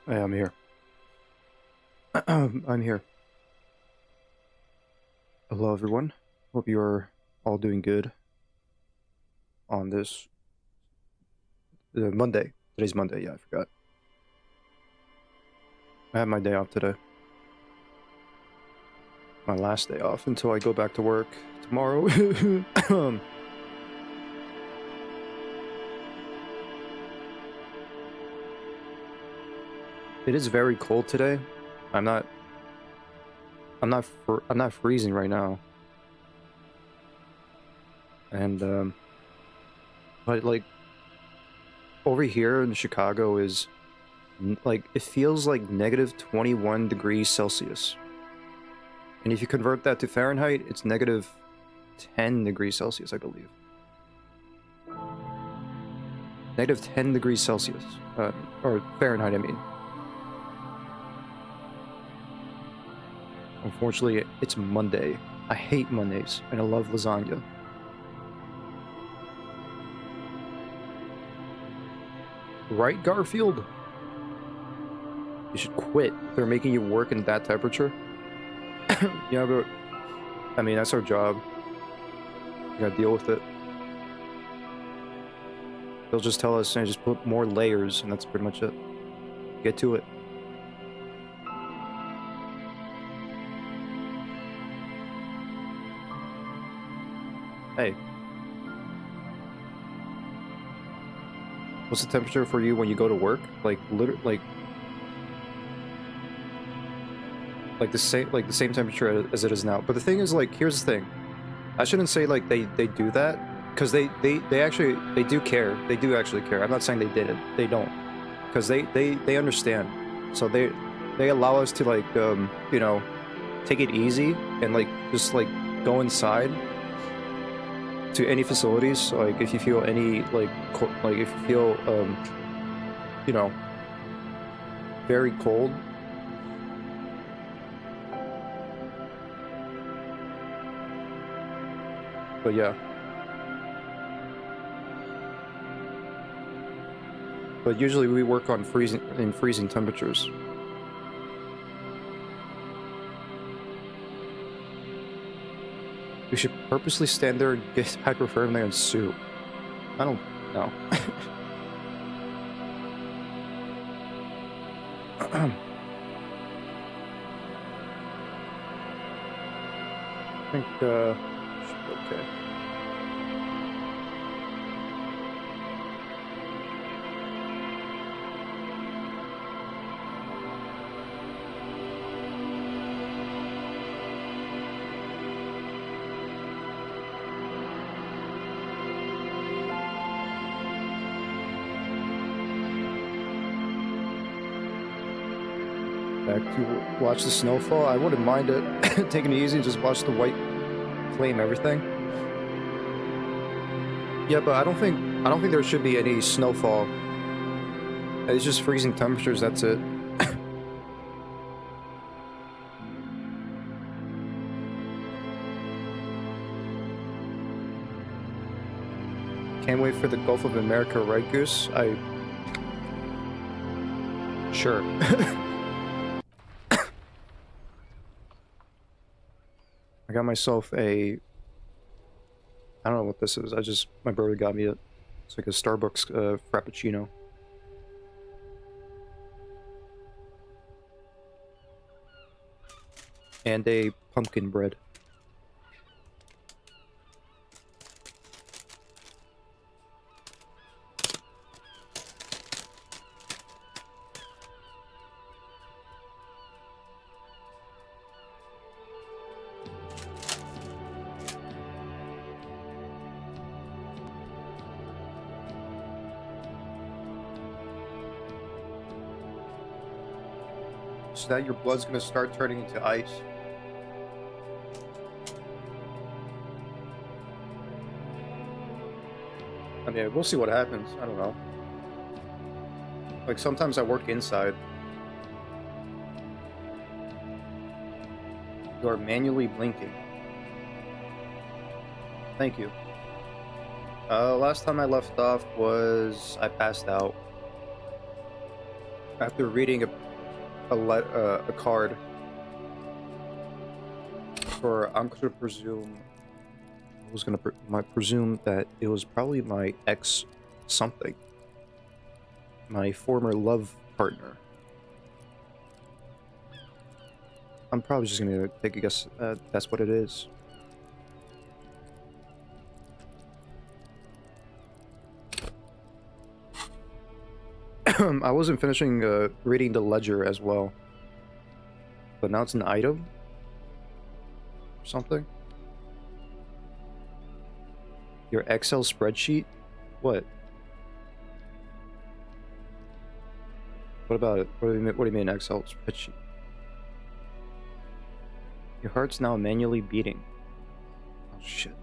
Hey, I'm here. I'm here. Hello, everyone. Hope you're all doing good on this Monday. Today's Monday. Yeah, I forgot. I have my day off today. My last day off until I go back to work tomorrow. It is very cold today. I'm not. I'm not freezing right now. And but like over here in Chicago is like it feels like negative 21 degrees Celsius. And if you convert that to Fahrenheit, it's negative 10 degrees Celsius, I believe. Negative 10 degrees Celsius. Or Fahrenheit, I mean. Unfortunately, it's Monday. I hate Mondays, and I love lasagna. Right, Garfield? You should quit. They're making you work in that temperature. Yeah, but I mean, that's our job. You gotta deal with it. They'll just tell us and just put more layers, and that's pretty much it. Get to it. Hey. What's the temperature for you when you go to work? Like, literally, like the same temperature as it is now. But the thing is, like, here's the thing. I shouldn't say like they do that, because they actually they do care. They do actually care. I'm not saying they didn't. They don't, because they understand. So they allow us to like you know, take it easy and like just like go inside to any facilities. So, like if you feel any like if you feel you know, very cold. But yeah. But usually we work on freezing temperatures. We should purposely stand there and get hypothermia and sue. I don't know. I think should be okay. Back to watch the snowfall. I wouldn't mind it. Taking it easy, just watch the white flame everything. Yeah, but I don't think there should be any snowfall. It's just freezing temperatures, that's it. Can't wait for the Gulf of America, right, Goose? Sure. I got myself a... I don't know what this is. My brother got me it. It's like a Starbucks Frappuccino. And a pumpkin bread. So that your blood's gonna start turning into ice. I mean, we'll see what happens. I don't know. Like, sometimes I work inside. You are manually blinking. Thank you. Last time I left off was I passed out. After reading a card for, I'm gonna presume, presume that it was probably my ex something, my former love partner. I'm probably just gonna take a guess that's what it is. I wasn't finishing reading the ledger as well, but now it's an item or something. Your Excel spreadsheet? What? What about it? What do you mean Excel spreadsheet? Your heart's now manually beating. Oh shit.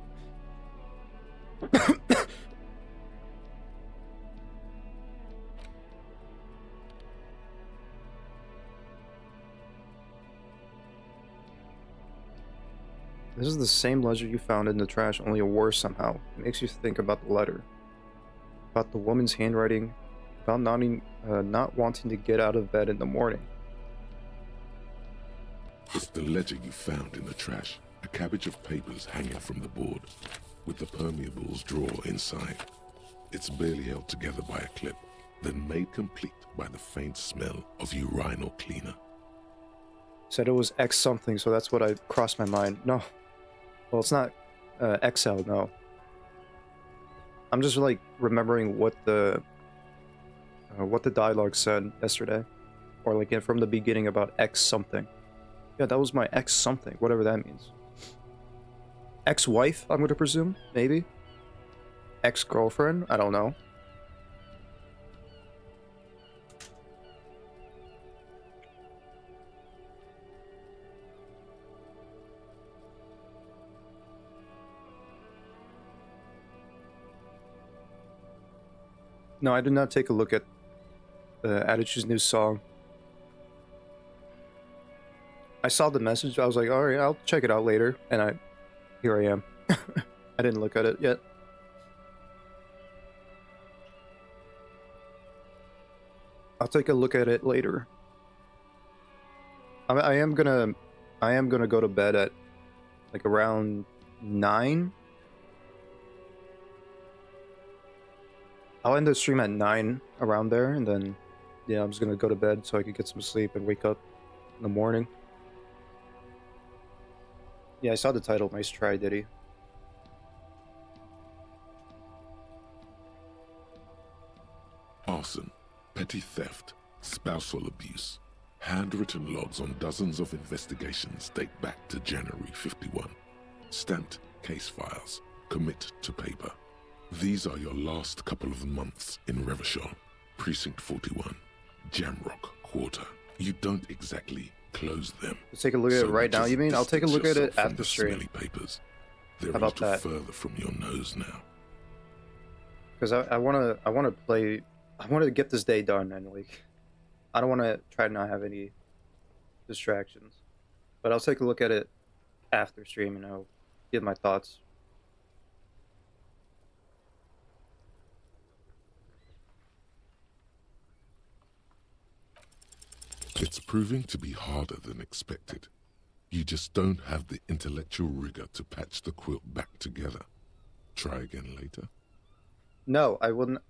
This is the same ledger you found in the trash, only worse somehow. It makes you think about the letter. About the woman's handwriting. About not wanting to get out of bed in the morning. It's the ledger you found in the trash. A cabbage of papers hanging from the board, with the permeables drawer inside. It's barely held together by a clip, then made complete by the faint smell of urinal cleaner. Said it was X something, so that's what I crossed my mind. No. Well, it's not XL, no. I'm just like remembering what the dialogue said yesterday, or like from the beginning about X something. Yeah, that was my ex something, whatever that means. Ex-wife, I'm going to presume, maybe. Ex-girlfriend, I don't know. No, I did not take a look at Attitude's new song. I saw the message, I was like, alright, I'll check it out later, and here I am. I didn't look at it yet. I'll take a look at it later. I am gonna go to bed at like around 9. I'll end the stream at 9, around there, and then yeah, I'm just gonna go to bed so I can get some sleep and wake up in the morning. Yeah, I saw the title. Nice try, Diddy. Arson, petty theft, spousal abuse. Handwritten logs on dozens of investigations date back to January 51. Stamped case files, commit to paper. These are your last couple of months in Revachol, Precinct 41, Jamrock Quarter. You don't exactly close them. Let's take a look at it right now, you mean? I'll take a look at it after stream. Papers. They're How about that? Further from your nose now. Because I want to get this day done, and like, I don't want to try to not have any distractions. But I'll take a look at it after stream, and I'll give my thoughts. It's proving to be harder than expected. You just don't have the intellectual rigor to patch the quilt back together. Try again later. No, I wouldn't.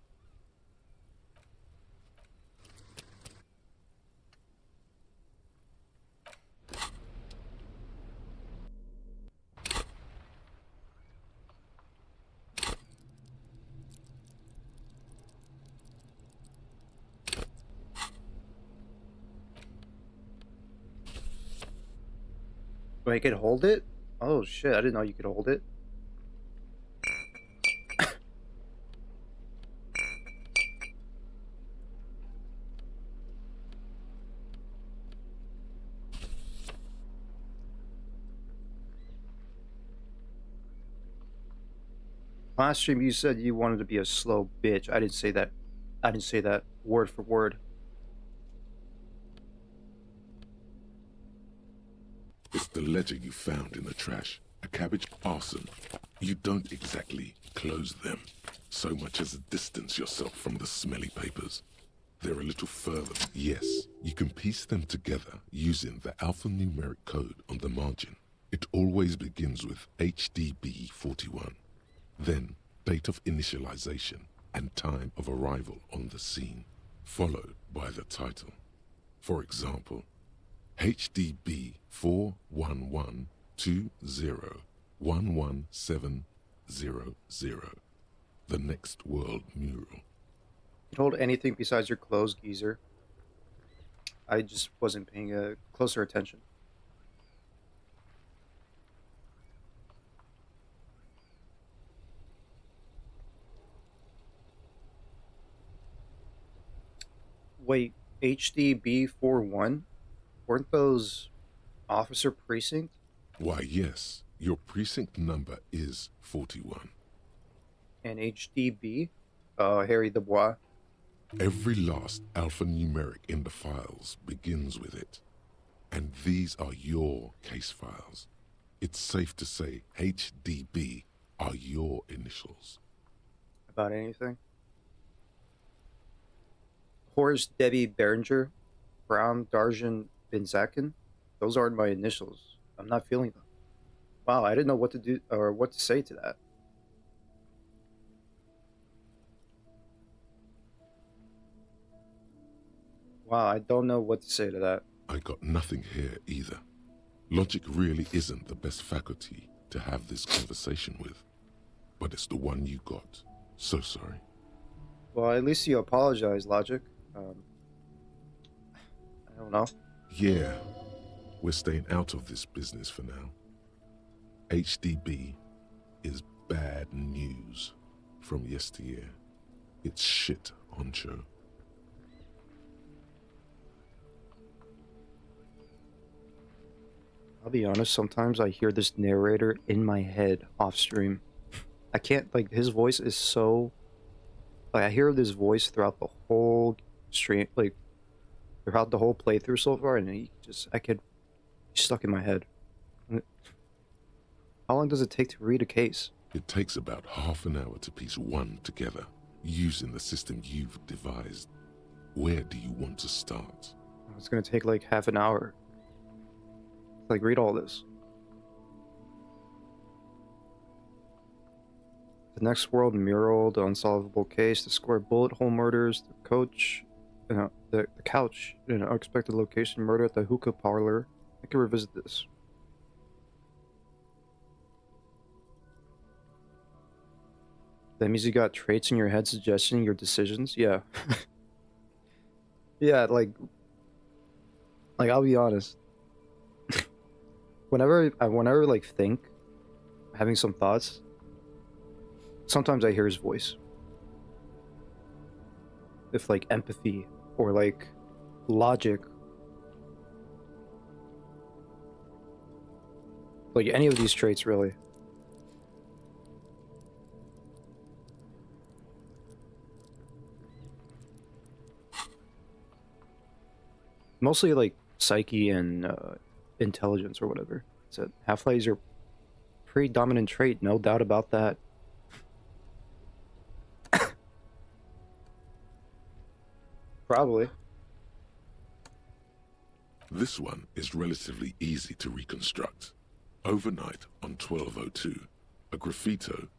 Wait, I could hold it? Oh shit, I didn't know you could hold it. Last stream you said you wanted to be a slow bitch. I didn't say that. I didn't say that word for word. It's the ledger you found in the trash. A cabbage arson. You don't exactly close them, so much as distance yourself from the smelly papers. They're a little further. Yes, you can piece them together using the alphanumeric code on the margin. It always begins with HDB41, then date of initialization and time of arrival on the scene, followed by the title. For example, HDB 41120111700, the next world mural. You hold anything besides your clothes, geezer. I just wasn't paying closer attention. Wait, HDB41? Weren't those officer precinct? Why, yes, your precinct number is 41. And HDB? Harry the Bois. Every last alphanumeric in the files begins with it. And these are your case files. It's safe to say HDB are your initials. About anything? Horace Debbie Berenger, Brown Darjan Binzakin. Those aren't my initials. I'm not feeling them. Wow, I didn't know what to do or what to say to that. Wow, I don't know what to say to that. I got nothing here either. Logic really isn't the best faculty to have this conversation with. But it's the one you got. So sorry. Well, at least you apologize, Logic. I don't know. Yeah, we're staying out of this business for now. HDB is bad news from yesteryear. It's shit, honcho. I'll be honest, sometimes I hear this narrator in my head off stream. I can't, like, his voice is so... Like, I hear this voice throughout the whole stream, like, throughout the whole playthrough so far, and I could... He's stuck in my head. How long does it take to read a case? It takes about half an hour to piece one together, using the system you've devised. Where do you want to start? It's gonna take, like, half an hour. Like, read all this. The next world mural, the unsolvable case, the square bullet hole murders, the coach, the couch in an unexpected location, murder at the hookah parlor. I can revisit this. That means you got traits in your head suggesting your decisions? Yeah. Yeah, like I'll be honest. Whenever I like think, having some thoughts, sometimes I hear his voice. If like empathy or like logic, like any of these traits really. Mostly like psyche and intelligence or whatever. So Half-Life is your predominant trait, no doubt about that. Probably. This one is relatively easy to reconstruct. Overnight on 1202, a graffito,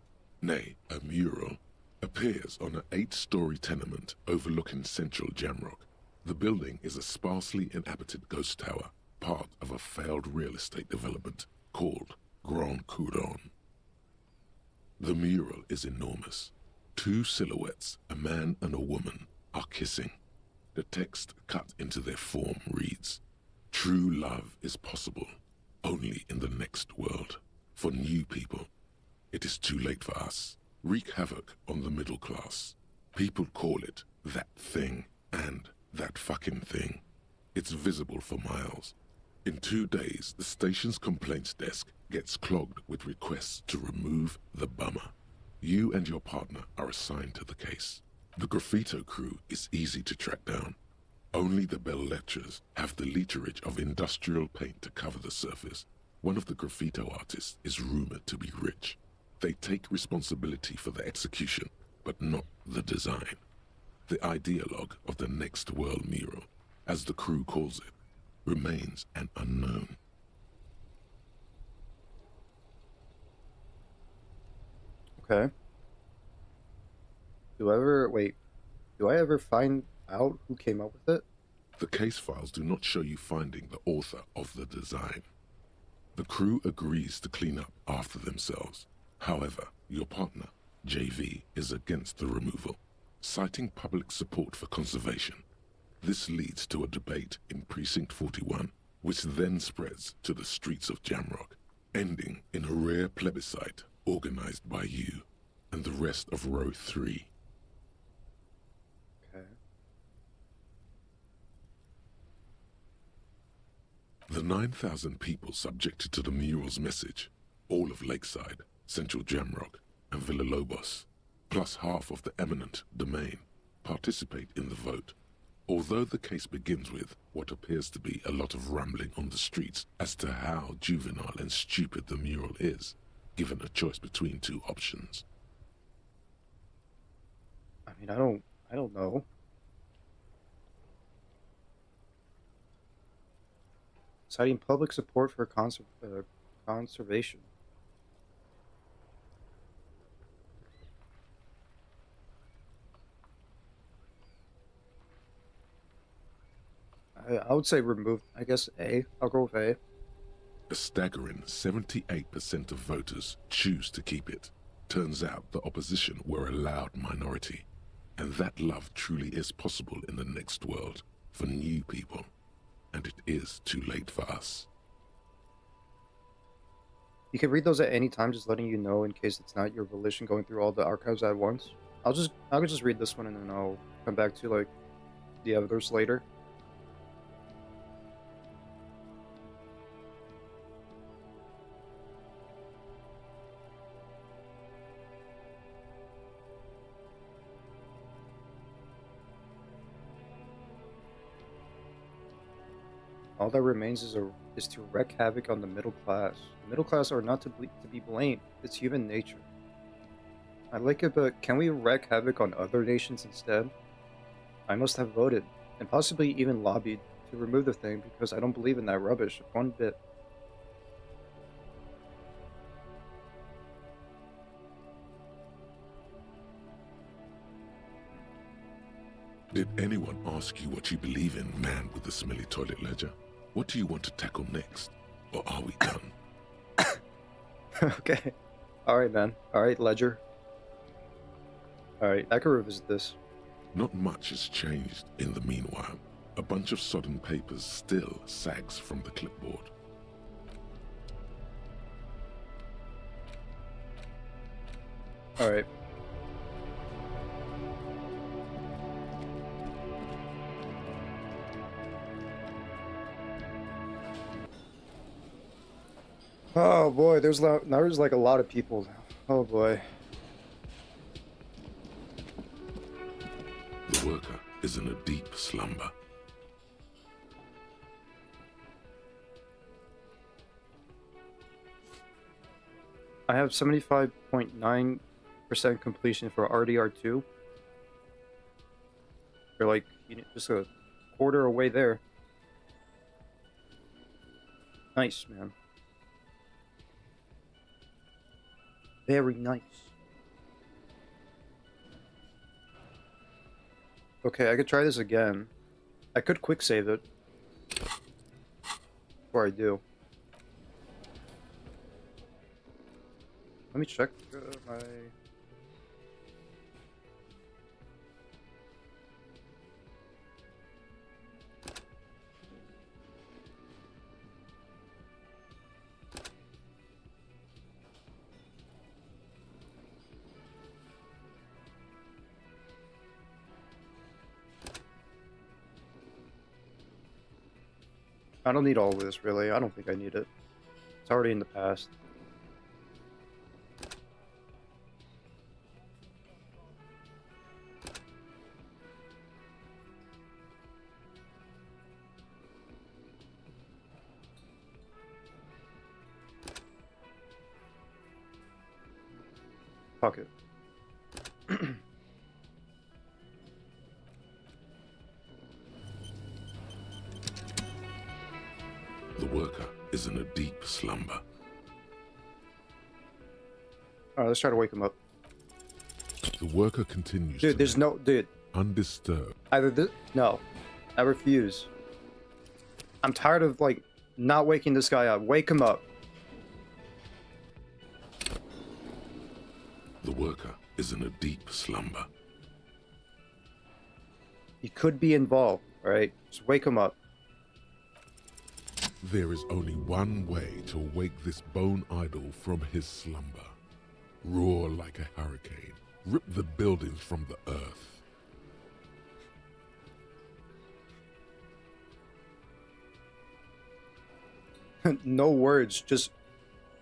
nay, a mural, appears on an 8-story tenement overlooking central Jamrock. The building is a sparsely inhabited ghost tower, part of a failed real estate development called Grand Couronne. The mural is enormous. 2 silhouettes, a man and a woman, are kissing. The text cut into their form reads, "True love is possible only in the next world. For new people, it is too late for us. Wreak havoc on the middle class. People call it that thing and that fucking thing. It's visible for miles. In 2 days, the station's complaints desk gets clogged with requests to remove the bummer. You and your partner are assigned to the case. The graffito crew is easy to track down. Only the bell-lettrers have the literage of industrial paint to cover the surface. One of the graffito artists is rumored to be rich. They take responsibility for the execution, but not the design. The ideologue of the next world mural, as the crew calls it, remains an unknown. Okay. Do I ever find out who came up with it? The case files do not show you finding the author of the design. The crew agrees to clean up after themselves. However, your partner, JV, is against the removal, citing public support for conservation. This leads to a debate in Precinct 41, which then spreads to the streets of Jamrock, ending in a rare plebiscite organized by you and the rest of Row 3. Okay. The 9,000 people subjected to the mural's message, all of Lakeside, Central Jamrock, and Villalobos, plus half of the eminent domain, participate in the vote. Although the case begins with what appears to be a lot of rambling on the streets as to how juvenile and stupid the mural is, given a choice between two options. I mean, I don't know. Citing public support for conservation. I would say remove, I guess A. I'll go with A. A staggering 78% of voters choose to keep it. Turns out the opposition were a loud minority, and that love truly is possible in the next world for new people, and it is too late for us. You can read those at any time, just letting you know in case it's not your volition going through all the archives at once. I'll just read this one and then I'll come back to like the others later. All that remains is to wreak havoc on the middle class. The middle class are not to be blamed. It's human nature. I like it, but can we wreak havoc on other nations instead? I must have voted, and possibly even lobbied, to remove the thing because I don't believe in that rubbish one bit. Did anyone ask you what you believe in, man with the smelly toilet ledger? What do you want to tackle next? Or are we done? Okay. Alright, man. Alright, Ledger. Alright, I can revisit this. Not much has changed in the meanwhile. A bunch of sodden papers still sags from the clipboard. Alright. Oh boy, there's like a lot of people. Oh boy. The worker is in a deep slumber. I have 75.9% completion for RDR2. You're like just a quarter away there. Nice, man. Very nice. Okay, I could try this again. I could quick save it. Before I do. Let me check my... I don't need all of this, really. I don't think I need it. It's already in the past. Fuck it. worker is in a deep slumber. Alright, let's try to wake him up. The worker continues Dude, to there's nap, no... Dude, undisturbed. either this... No. I refuse. I'm tired of, like, not waking this guy up. Wake him up. The worker is in a deep slumber. He could be involved, alright? Just wake him up. There is only one way to wake this bone idol from his slumber. Roar like a hurricane. Rip the buildings from the earth. No words, just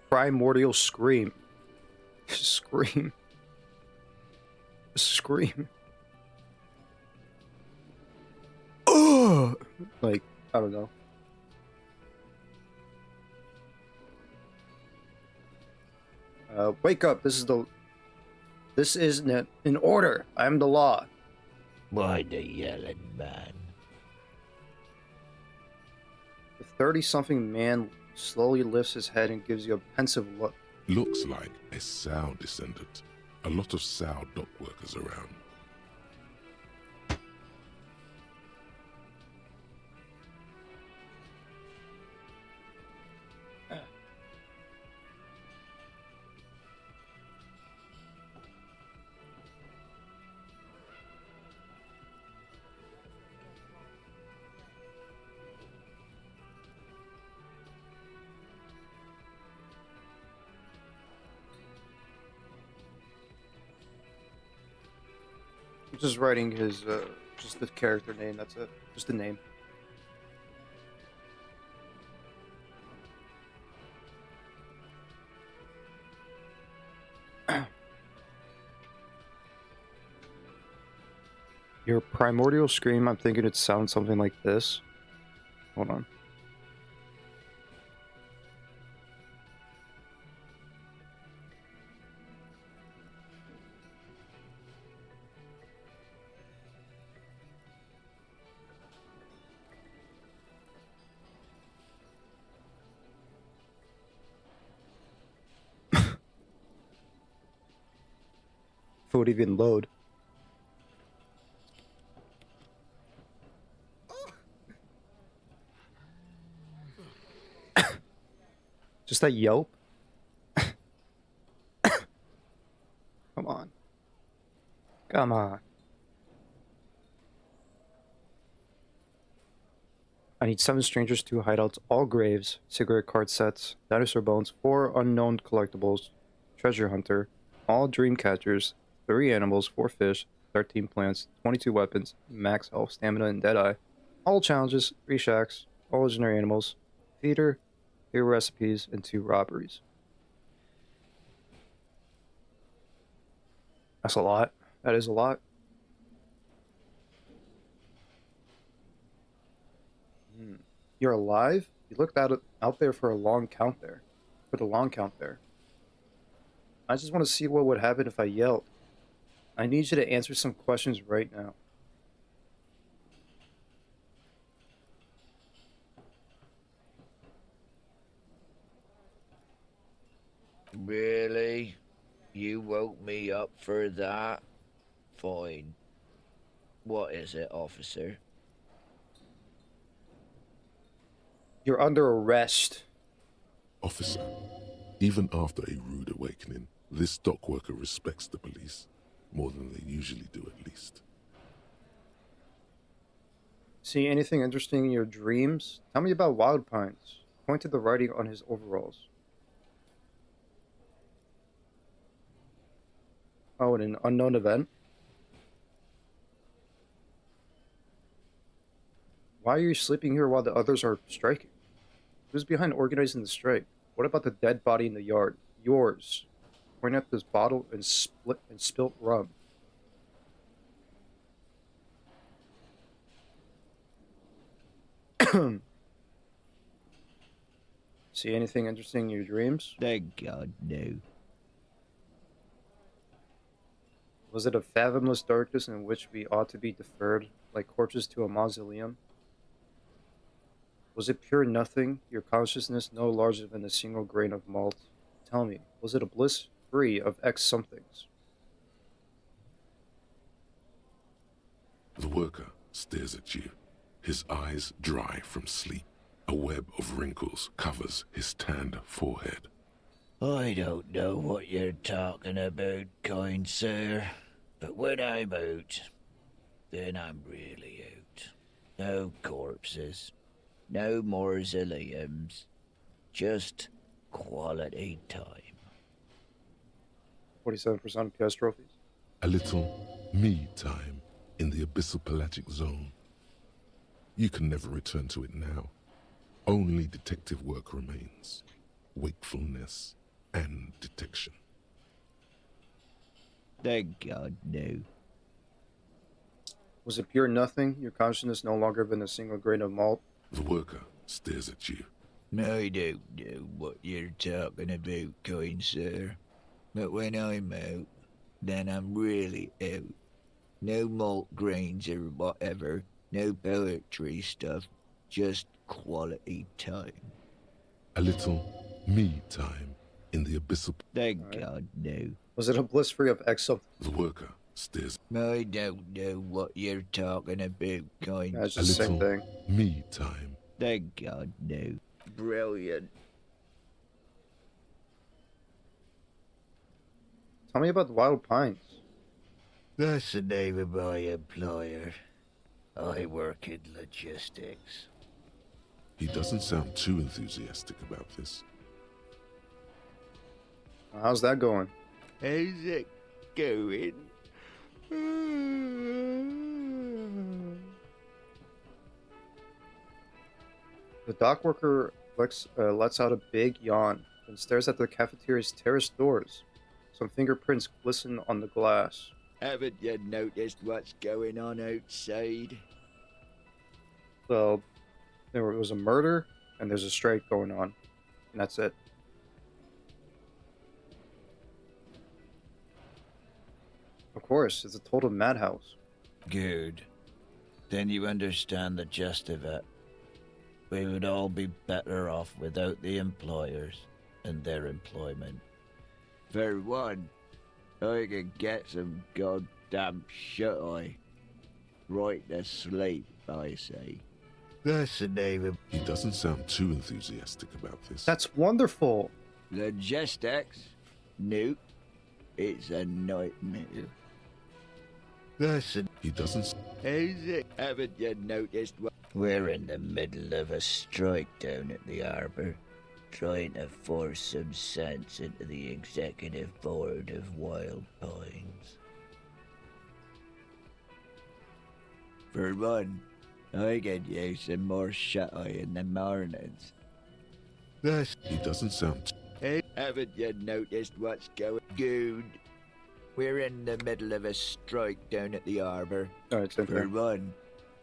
primordial scream. Scream. Scream. Oh! Like, I don't know. Wake up. This isn't in order. I am the law. Why the yelling, man? The 30-something man slowly lifts his head and gives you a pensive look. Looks like a Sow descendant. A lot of Sow dock workers around. I'm just writing his, just the character name, that's it. Just the name. Your primordial scream, I'm thinking it sounds something like this. Hold on. If it would even load. Just that yelp. Come on. Come on. I need 7 strangers, 2 hideouts, all graves, cigarette card sets, dinosaur bones, 4 unknown collectibles, treasure hunter, all dream catchers, 3 animals, 4 fish, 13 plants, 22 weapons, max health, stamina, and deadeye. All challenges, 3 shacks, all legendary animals, feeder, 3 recipes, and 2 robberies. That's a lot. That is a lot. You're alive? You looked out there for a long count there. For the long count there. I just want to see what would happen if I yelled. I need you to answer some questions right now. Really? You woke me up for that? Fine. What is it, officer? You're under arrest. Officer, even after a rude awakening, this dock worker respects the police. More than they usually do, at least. See anything interesting in your dreams? Tell me about Wild Pines. Point to the writing on his overalls. Oh, and an unknown event? Why are you sleeping here while the others are striking? Who's behind organizing the strike? What about the dead body in the yard? Yours. Point at this bottle and spilt rum. See anything interesting in your dreams? Thank God, no. Was it a fathomless darkness in which we ought to be deferred, like corpses to a mausoleum? Was it pure nothing, your consciousness no larger than a single grain of malt? Tell me, was it a bliss free of X somethings? The worker stares at you, his eyes dry from sleep. A web of wrinkles covers his tanned forehead. I don't know what you're talking about, kind sir, but when I'm out, then I'm really out. No corpses, no mausoleums, just quality time. 47% PS trophies. A little me time in the abyssal pelagic zone. You can never return to it now. Only detective work remains. Wakefulness and detection. Thank God, no. Was it pure nothing, your consciousness no longer than a single grain of malt? The worker stares at you. I don't know what you're talking about, kind sir. But when I'm out, then I'm really out. No malt grains or whatever, no poetry stuff, just quality time. A little me time in the abyssal. Thank God, no. Was it a bliss free of X something? The worker stares. I don't know what you're talking about, kind Yeah, it's A just the same little thing. me time. Thank God, no. Brilliant. Tell me about the Wild Pines. That's the name of my employer. I work in logistics. He doesn't sound too enthusiastic about this. How's that going? How's it going? The dock worker lets out a big yawn and stares at the cafeteria's terrace doors. Some fingerprints glisten on the glass. Haven't you noticed what's going on outside? So, there was a murder, and there's a strike going on. And that's it. Of course, it's a total madhouse. Good. Then you understand the gist of it. We would all be better off without the employers and their employment. For one, I could get some goddamn shut-eye. Right to sleep, I say. That's the name of He doesn't sound too enthusiastic about this. That's wonderful! logistics. Nope. It's a nightmare. That's a... He doesn't. How's it? Haven't you noticed what... We're in the middle of a strike down at the harbour, trying to force some sense into the executive board of Wild Pines. For one, I could use some more shut-eye in the mornings. That's... He doesn't sound. Hey, haven't you noticed what's going... Good. We're in the middle of a strike down at the harbour. Alright, same For thing. one,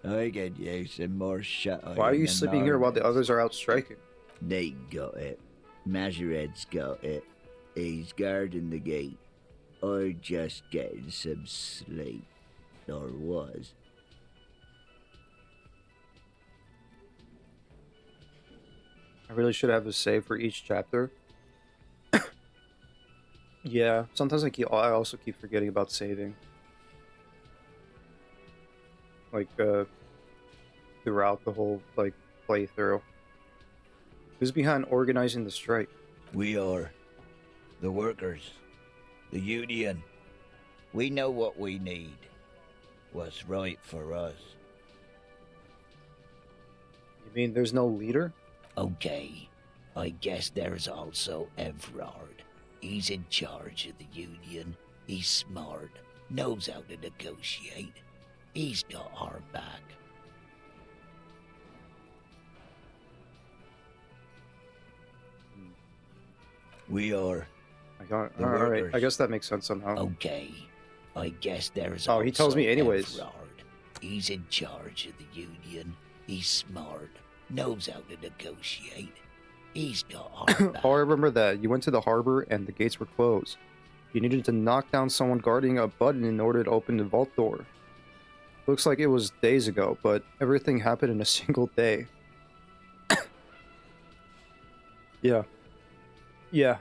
I could use some more shut-eye. Why are in you the sleeping here while the mornings. others are out striking? They got it. Majoret's got it. He's guarding the gate. I'm just getting some sleep. Or was. I really should have a save for each chapter. Yeah, sometimes I also keep forgetting about saving. Like, throughout the whole, like, playthrough. Who's behind organizing the strike? We are. The workers. The union. We know what we need. What's right for us. You mean there's no leader? Okay. I guess there's also Everard. He's in charge of the union. He's smart. Knows how to negotiate. He's got our back. We are. The Alright, I workers. guess that makes sense somehow. Okay. I guess there's Oh, he tells also me anyways. Everard. He's in charge of the union. He's smart. Knows how to negotiate. He's got our back. Oh, I remember that. You went to the harbor and the gates were closed. You needed to knock down someone guarding a button in order to open the vault door. Looks like it was days ago, but everything happened in a single day. Yeah. Yeah.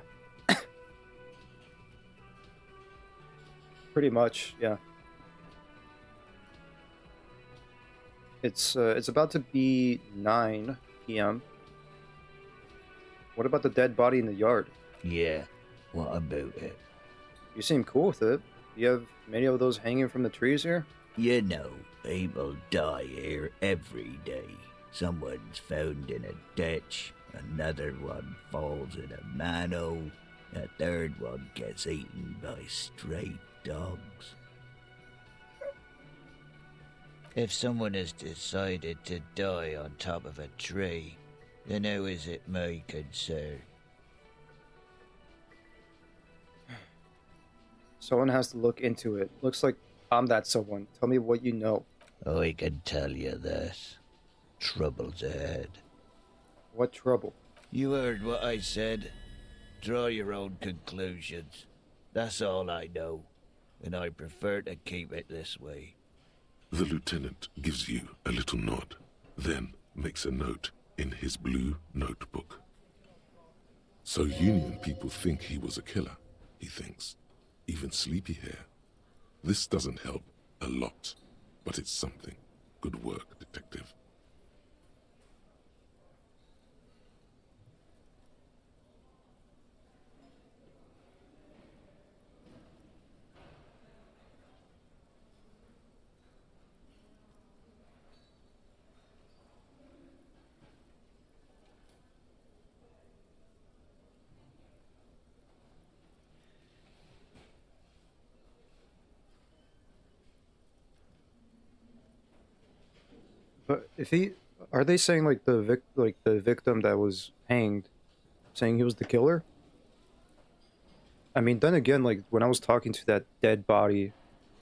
Pretty much, yeah. It's about to be 9 p.m. What about the dead body in the yard? Yeah, what about it? You seem cool with it. You have many of those hanging from the trees here? You know, people die here every day. Someone's found in a ditch, another one falls in a manhole, a third one gets eaten by stray dogs. If someone has decided to die on top of a tree, then how is it my concern? Someone has to look into it. Looks like I'm that someone. Tell me what you know. I can tell you this. Trouble's ahead. What trouble? You heard what I said. Draw your own conclusions. That's all I know, and I prefer to keep it this way. The lieutenant gives you a little nod, then makes a note in his blue notebook. So Union people think he was a killer, he thinks. Even sleepy hair. This doesn't help a lot, but it's something. Good work, detective. But if he, are they saying like the victim that was hanged, saying he was the killer? I mean, then again, like when I was talking to that dead body,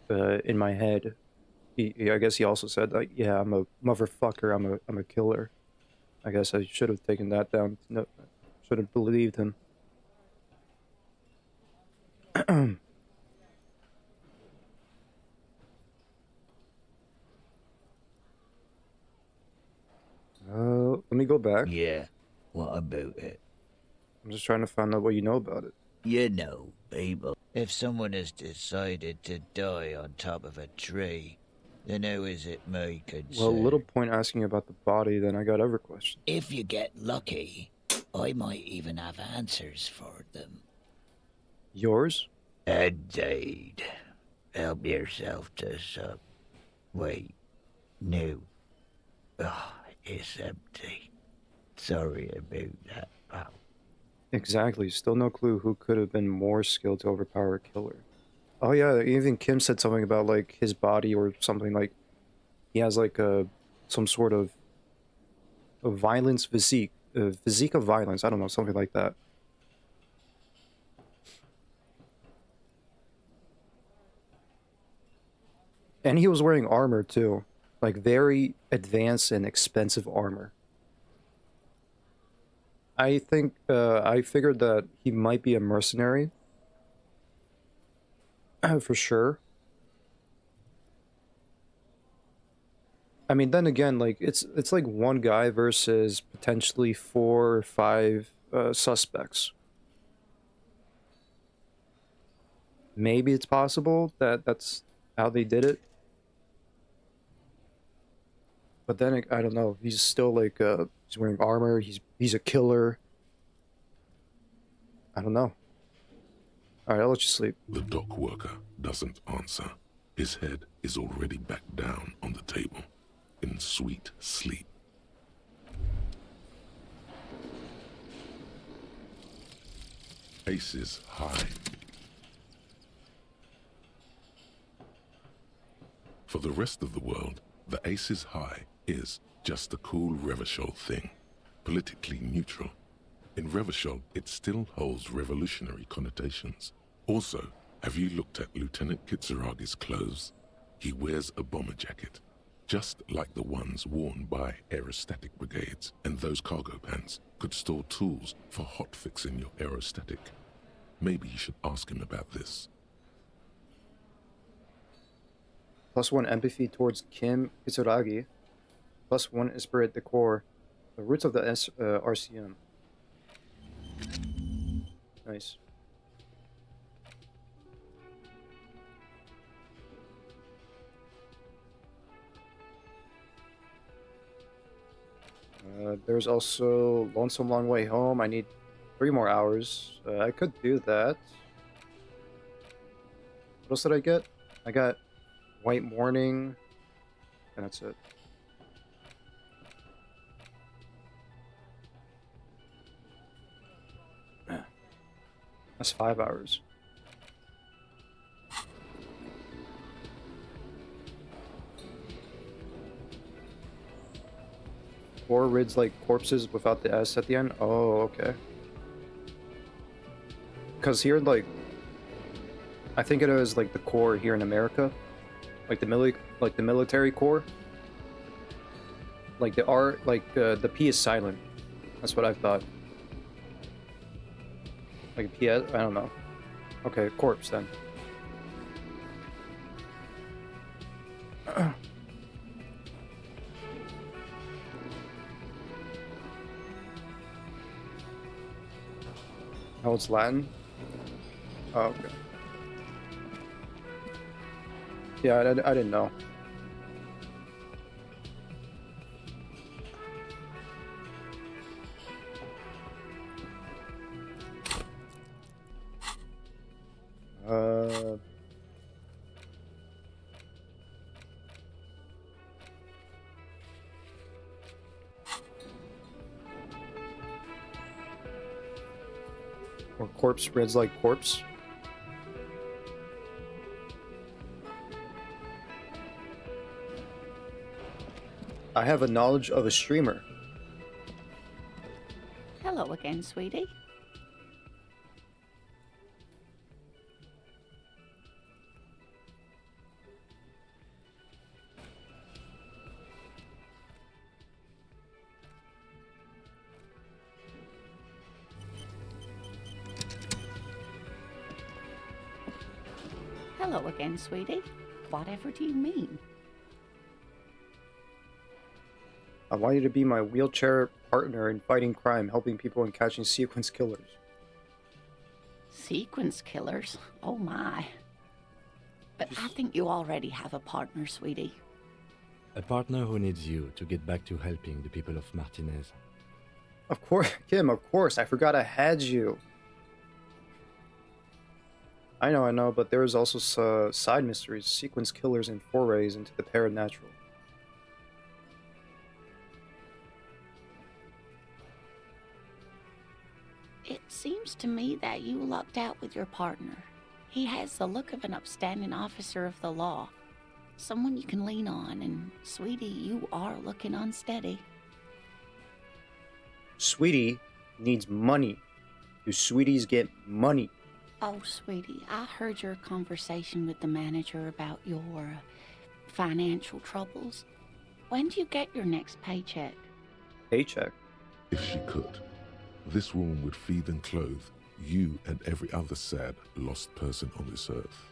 in my head, I guess he also said like, yeah, I'm a motherfucker, I'm a killer. I guess I should have taken that down. No, should have believed him. Let me go back. Yeah, what about it? I'm just trying to find out what you know about it. You know, people. If someone has decided to die on top of a tree, then how is it my concern? Well, little point asking about the body, then I got other questions. If you get lucky, I might even have answers for them. Yours? Indeed. Help yourself to some. Wait. No. Oh, it's empty. Sorry about that, pal. Exactly. Still no clue who could have been more skilled to overpower a killer. Oh yeah, even Kim said something about like his body or something like he has like a some sort of a violence physique, physique of violence. I don't know, something like that. And he was wearing armor too, like very advanced and expensive armor. I think I figured that he might be a mercenary for sure. I mean, then again, like it's like one guy versus potentially 4 or 5 suspects. Maybe it's possible that that's how they did it. But then I don't know. He's still like he's wearing armor. He's a killer. I don't know. All right, I'll let you sleep. The dock worker doesn't answer. His head is already back down on the table, in sweet sleep. Aces high. For the rest of the world, the aces high is just a cool Revachol thing, politically neutral. In Revachol, it still holds revolutionary connotations. Also, have you looked at Lieutenant Kitsuragi's clothes? He wears a bomber jacket, just like the ones worn by aerostatic brigades, and those cargo pants could store tools for hotfixing your aerostatic. Maybe you should ask him about this. +1 empathy towards Kim Kitsuragi. +1 Esprit de Corps. The roots of the RCM. Nice. There's also Lonesome Long Way Home. I need 3 more hours. I could do that. What else did I get? I got White Morning, and that's it. That's 5 hours. Core rids like corpses without the S at the end? Oh, okay. Because here, like, I think it is like the core here in America, like the military core. Like the R, like the P is silent. That's what I thought. Like a P, I don't know. Okay, corpse then. Oh, it's Latin? Oh, okay. Yeah, I didn't know. Uh... Or corpse rids like corpse. I have a knowledge of a streamer. Hello again, sweetie. Hello again, sweetie. Whatever do you mean? I want you to be my wheelchair partner in fighting crime, helping people and catching sequence killers. Sequence killers? Oh my. But I think you already have a partner, sweetie. A partner who needs you to get back to helping the people of Martinez. Of course, Kim, of course. I forgot I had you. I know, but there's also side mysteries, sequence killers, and forays into the paranatural. It seems to me that you lucked out with your partner. He has the look of an upstanding officer of the law. Someone you can lean on, and sweetie, you are looking unsteady. Sweetie needs money. Do sweeties get money? Oh, sweetie, I heard your conversation with the manager about your financial troubles. When do you get your next paycheck? Paycheck? If she could, this woman would feed and clothe you and every other sad, lost person on this earth.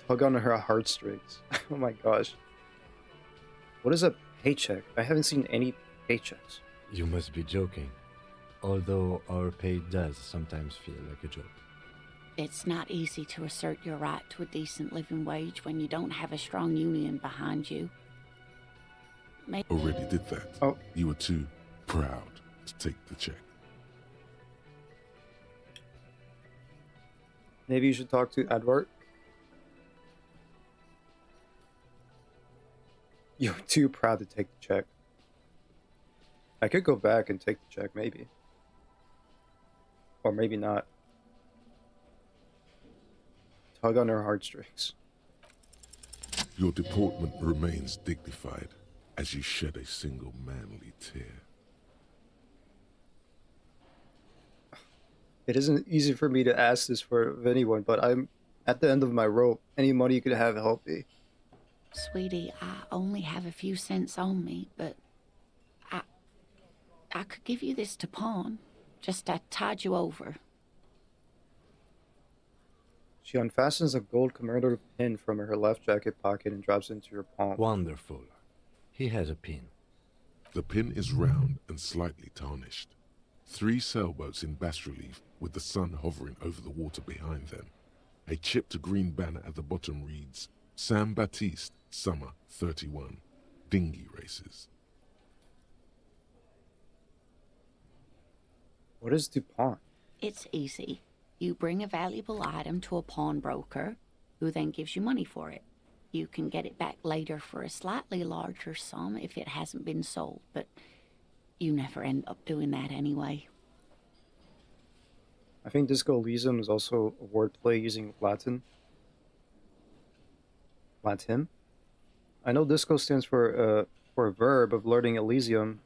Tug on her heartstrings. Oh my gosh. What is a paycheck? I haven't seen any paychecks. You must be joking. Although our pay does sometimes feel like a joke. It's not easy to assert your right to a decent living wage when you don't have a strong union behind you. Already did that. Oh. You were too proud to take the check. Maybe you should talk to Edward. You're too proud to take the check. I could go back and take the check, maybe. Or maybe not. Tug on her heartstrings. Your deportment remains dignified as you shed a single manly tear. It isn't easy for me to ask this of anyone, but I'm at the end of my rope. Any money you could have help me. Sweetie, I only have a few cents on me, but I could give you this to pawn. Just to tide you over. She unfastens a gold commemorative pin from her left jacket pocket and drops it into her palm. Wonderful. He has a pin. The pin is round and slightly tarnished. 3 sailboats in bas relief with the sun hovering over the water behind them. A chipped green banner at the bottom reads, San Baptiste, Summer 31. Dinghy races. What is DuPont? It's easy. You bring a valuable item to a pawnbroker, who then gives you money for it. You can get it back later for a slightly larger sum if it hasn't been sold, but you never end up doing that anyway. I think Disco Elysium is also a wordplay using Latin. Latin? I know disco stands for a verb of learning Elysium.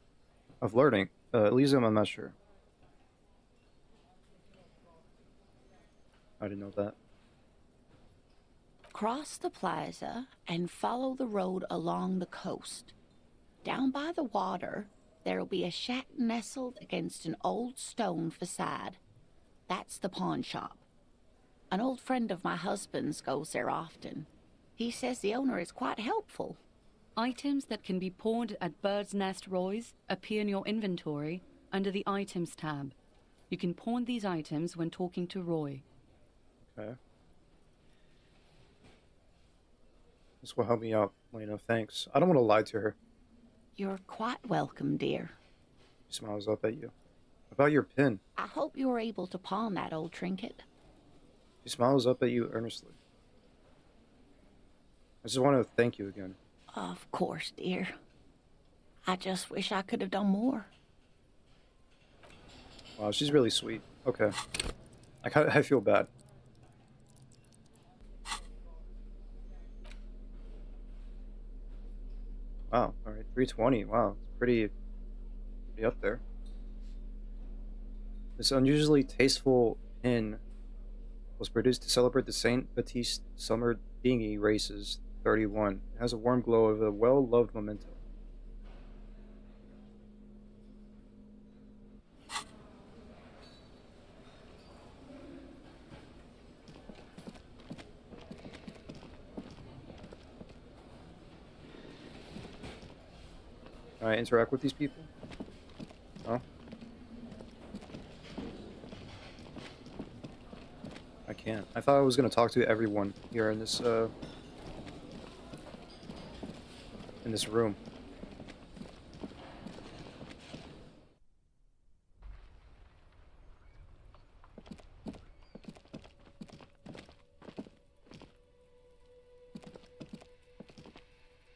Of learning. Elysium, I'm not sure. I didn't know that. Cross the plaza and follow the road along the coast. Down by the water, there'll be a shack nestled against an old stone facade. That's the pawn shop. An old friend of my husband's goes there often. He says the owner is quite helpful. Items that can be pawned at Bird's Nest Roy's appear in your inventory under the Items tab. You can pawn these items when talking to Roy. Okay. This will help me out, Lena. Thanks. I don't want to lie to her. You're quite welcome, dear. She smiles up at you. About your pin. I hope you were able to pawn that old trinket. She smiles up at you earnestly. I just want to thank you again. Of course, dear. I just wish I could have done more. Wow, she's really sweet. Okay. I feel bad. Wow, alright, 320. Wow, it's pretty up there. This unusually tasteful pin was produced to celebrate the Saint Baptiste Summer Dinghy Races 31. It has a warm glow of a well-loved memento. Can I interact with these people? No? I can't. I thought I was gonna talk to everyone here in this room.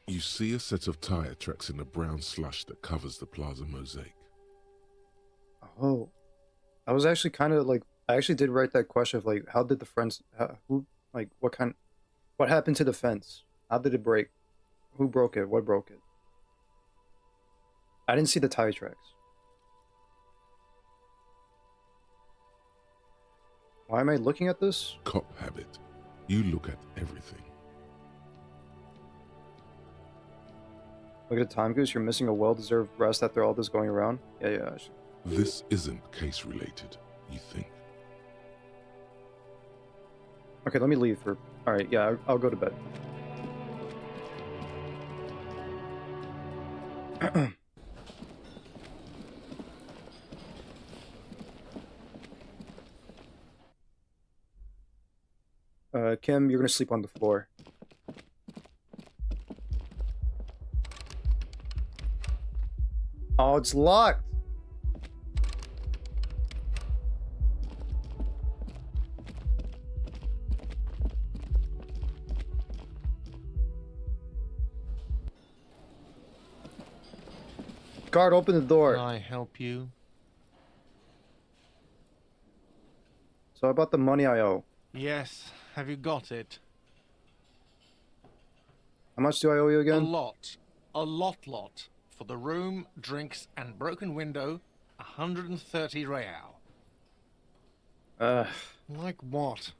You see a set of tire tracks in the brown slush that covers the plaza mosaic. Oh, I was actually kind of like, I actually did write that question of like, how did the friends, what happened to the fence? How did it break? Who broke it? What broke it? I didn't see the tire tracks. Why am I looking at this? Cop habit. You look at everything. Look at the time, Goose. You're missing a well-deserved rest after all this going around. Yeah. This isn't case related, you think. Okay, let me leave for... Alright, yeah, I'll go to bed. Kim, you're gonna sleep on the floor. Oh, it's locked! Guard, open the door. Can I help you? So about the money I owe. Yes. Have you got it? How much do I owe you A again? lot. A lot. For the room, drinks, and broken window, 130 real. Like what?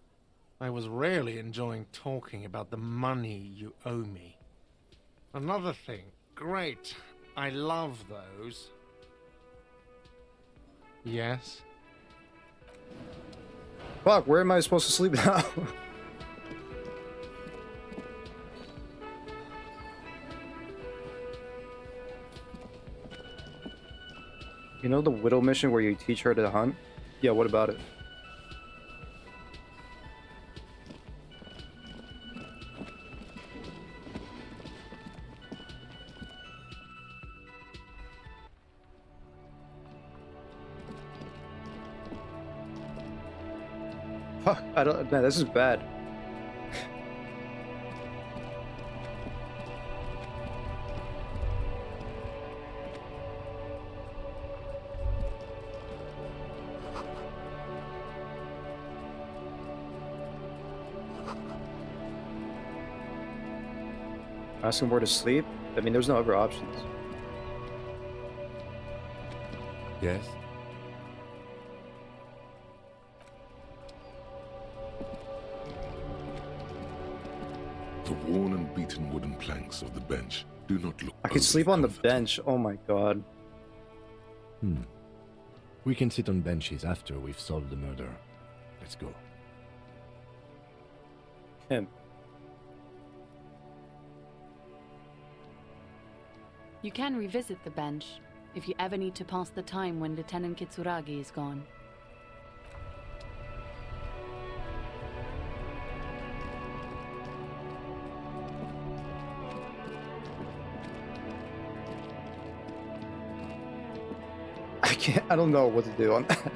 I was really enjoying talking about the money you owe me. Another thing. Great. I love those. Yes? Fuck, where am I supposed to sleep now? You know the Widow mission where you teach her to hunt? Yeah, what about it? Fuck, I don't, man, this is bad. Ask him where to sleep? I mean, there's no other options. Yes? The worn and beaten wooden planks of the bench do not look. I could sleep on the comforting. bench. Oh my god. We can sit on benches after we've solved the murder. Let's go. Him. You can revisit the bench if you ever need to pass the time when Lieutenant Kitsuragi is gone. I don't know what to do on that.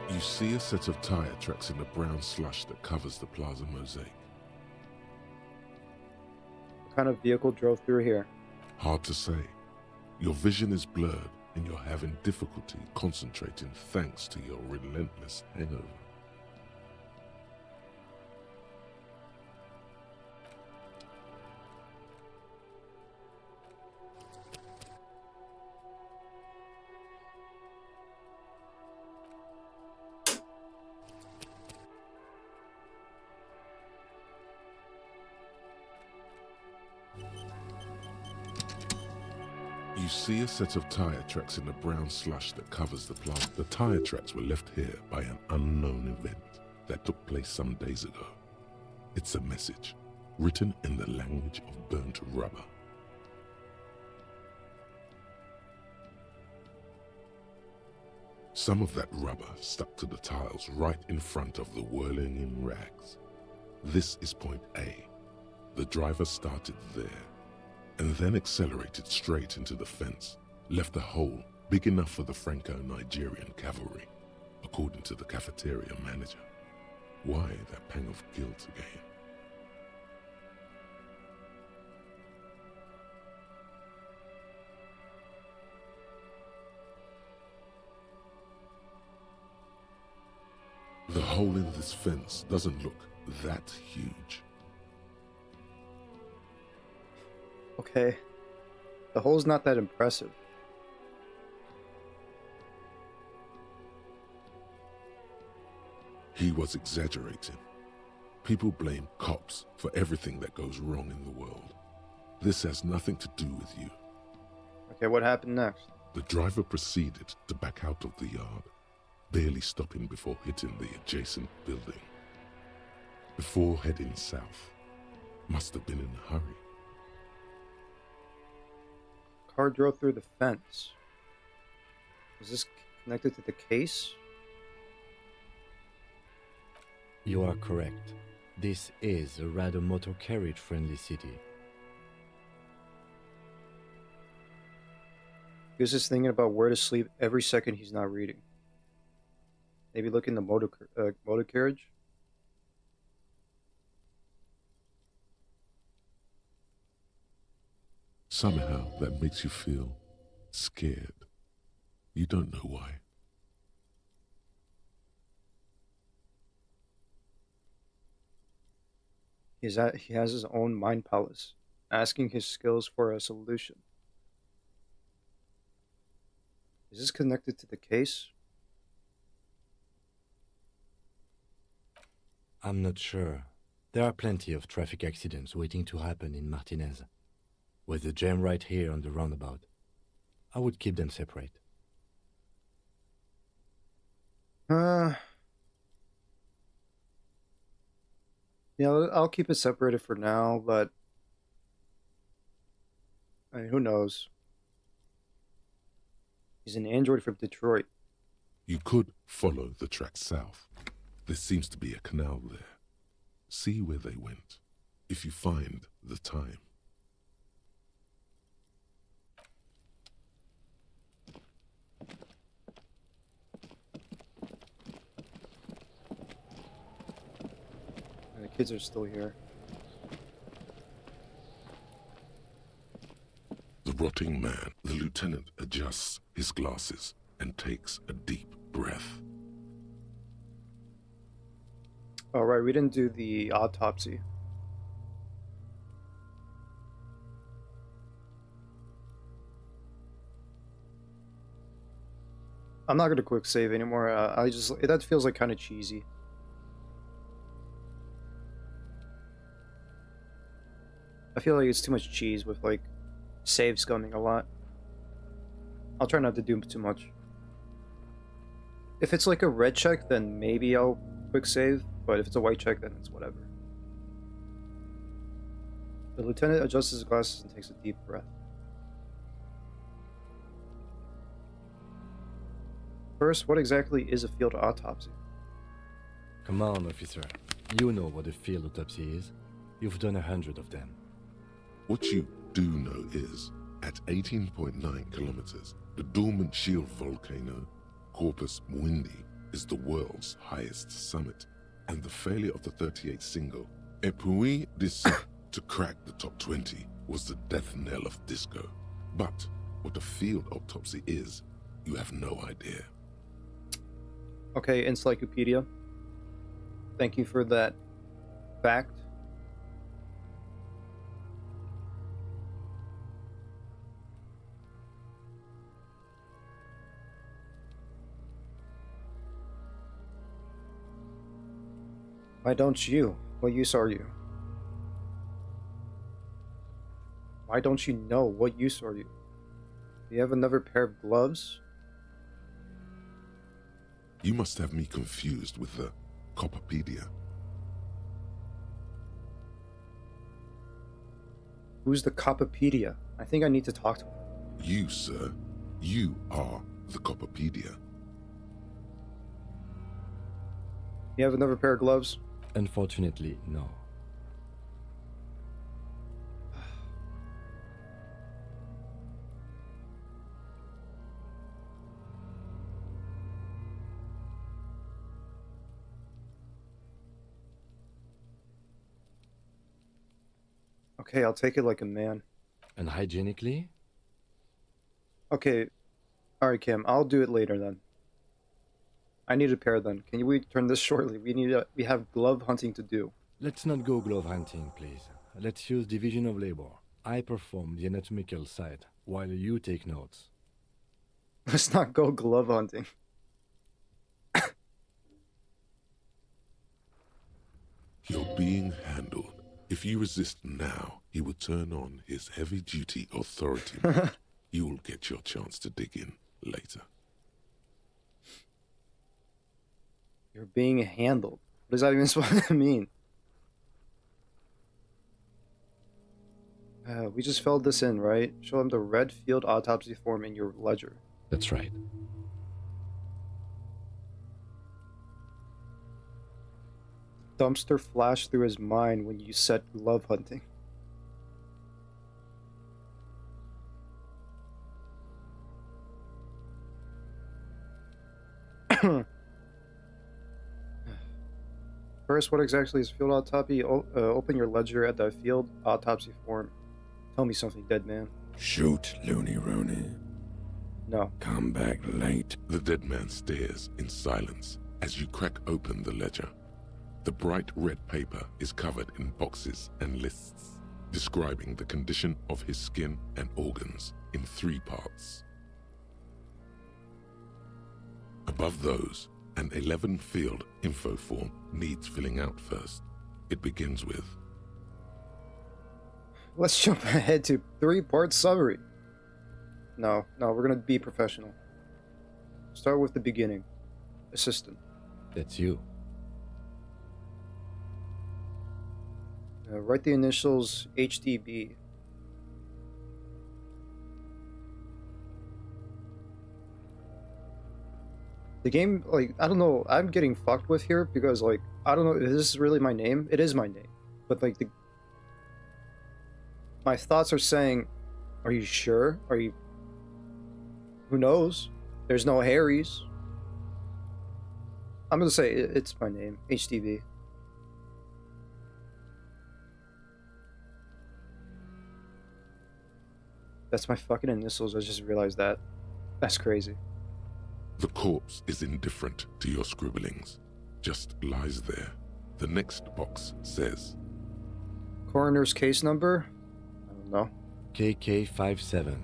You see a set of tire tracks in the brown slush that covers the plaza mosaic. What kind of vehicle drove through here? Hard to say. Your vision is blurred and you're having difficulty concentrating thanks to your relentless hangover. You see a set of tire tracks in the brown slush that covers the plaza. The tire tracks were left here by an unknown event that took place some days ago. It's a message, written in the language of burnt rubber. Some of that rubber stuck to the tiles right in front of the whirling in rags. This is point A. The driver started there, and then accelerated straight into the fence, left a hole big enough for the Franco-Nigerian cavalry, according to the cafeteria manager. Why that pang of guilt again? The hole in this fence doesn't look that huge. Okay. The hole's not that impressive. He was exaggerating. People blame cops for everything that goes wrong in the world. This has nothing to do with you. Okay, what happened next? The driver proceeded to back out of the yard, barely stopping before hitting the adjacent building. Before heading south, must have been in a hurry. Car drove through the fence. Was this connected to the case? You are correct. This is a rather motor carriage friendly city. He was just thinking about where to sleep every second he's not reading. Maybe look in the motor carriage? Somehow that makes you feel scared. You don't know why. He has his own mind palace, asking his skills for a solution. Is this connected to the case? I'm not sure. There are plenty of traffic accidents waiting to happen in Martinez. With the jam right here on the roundabout, I would keep them separate. Yeah, I'll keep it separated for now, but I mean, who knows? He's an android from Detroit. You could follow the track south. There seems to be a canal there. See where they went, if you find the time. And the kids are still here. The rotting man, the lieutenant adjusts his glasses and takes a deep breath. Oh, right, we didn't do the autopsy. I'm not gonna quick save anymore. That feels like kind of cheesy. I feel like it's too much cheese with like save scumming a lot. I'll try not to do too much. If it's like a red check, then maybe I'll quick save, but if it's a white check, then it's whatever. The lieutenant adjusts his glasses and takes a deep breath. First, what exactly is a field autopsy? Come on, officer. You know what a field autopsy is. You've done 100 of them. What you do know is, at 18.9 kilometers, the dormant shield volcano, Corpus Mundi, is the world's highest summit, and the failure of the 38 single, Et puis Descent, to crack the top 20 was the death knell of disco. But what a field autopsy is, you have no idea. Okay, encyclopedia. Thank you for that fact. Why don't you? What use are you? Why don't you know? What use are you? Do you have another pair of gloves? You must have me confused with the Copperpedia. Who's the Copperpedia? I think I need to talk to him. You, sir, you are the Copperpedia. You have another pair of gloves? Unfortunately, no. Okay, I'll take it like a man. And hygienically? Okay, alright Kim, I'll do it later then. I need a pair then. Can we turn this shortly? We have glove hunting to do. Let's not go glove hunting, please. Let's use division of labor. I perform the anatomical side, while you take notes. Let's not go glove hunting. You're being handled. If you resist now, he will turn on his heavy-duty authority mode. You will get your chance to dig in later. You're being handled. What is that even supposed to mean? We just filled this in, right? Show him the red field autopsy form in your ledger. That's right. Dumpster flashed through his mind when you said glove hunting. First, what exactly is field autopsy? Open your ledger at the field autopsy form. Tell me something, dead man. Shoot, Looney Rooney. No. Come back late. The dead man stares in silence as you crack open the ledger. The bright red paper is covered in boxes and lists, describing the condition of his skin and organs in 3 parts. Above those, an 11-field info form needs filling out first. It begins with, Let's jump ahead to 3-part summary. No, we're gonna be professional. Start with the beginning. Assistant. That's you. Write the initials HDB. The game, like, I don't know, I'm getting fucked with here because, like, I don't know if this is really my name. It is my name. But, like, my thoughts are saying, are you sure? Are you... Who knows? There's no Harrys. I'm gonna say it's my name. HDV. That's my fucking initials. I just realized that. That's crazy. The corpse is indifferent to your scribblings, just lies there. The next box says, Coroner's case number? I don't know. KK57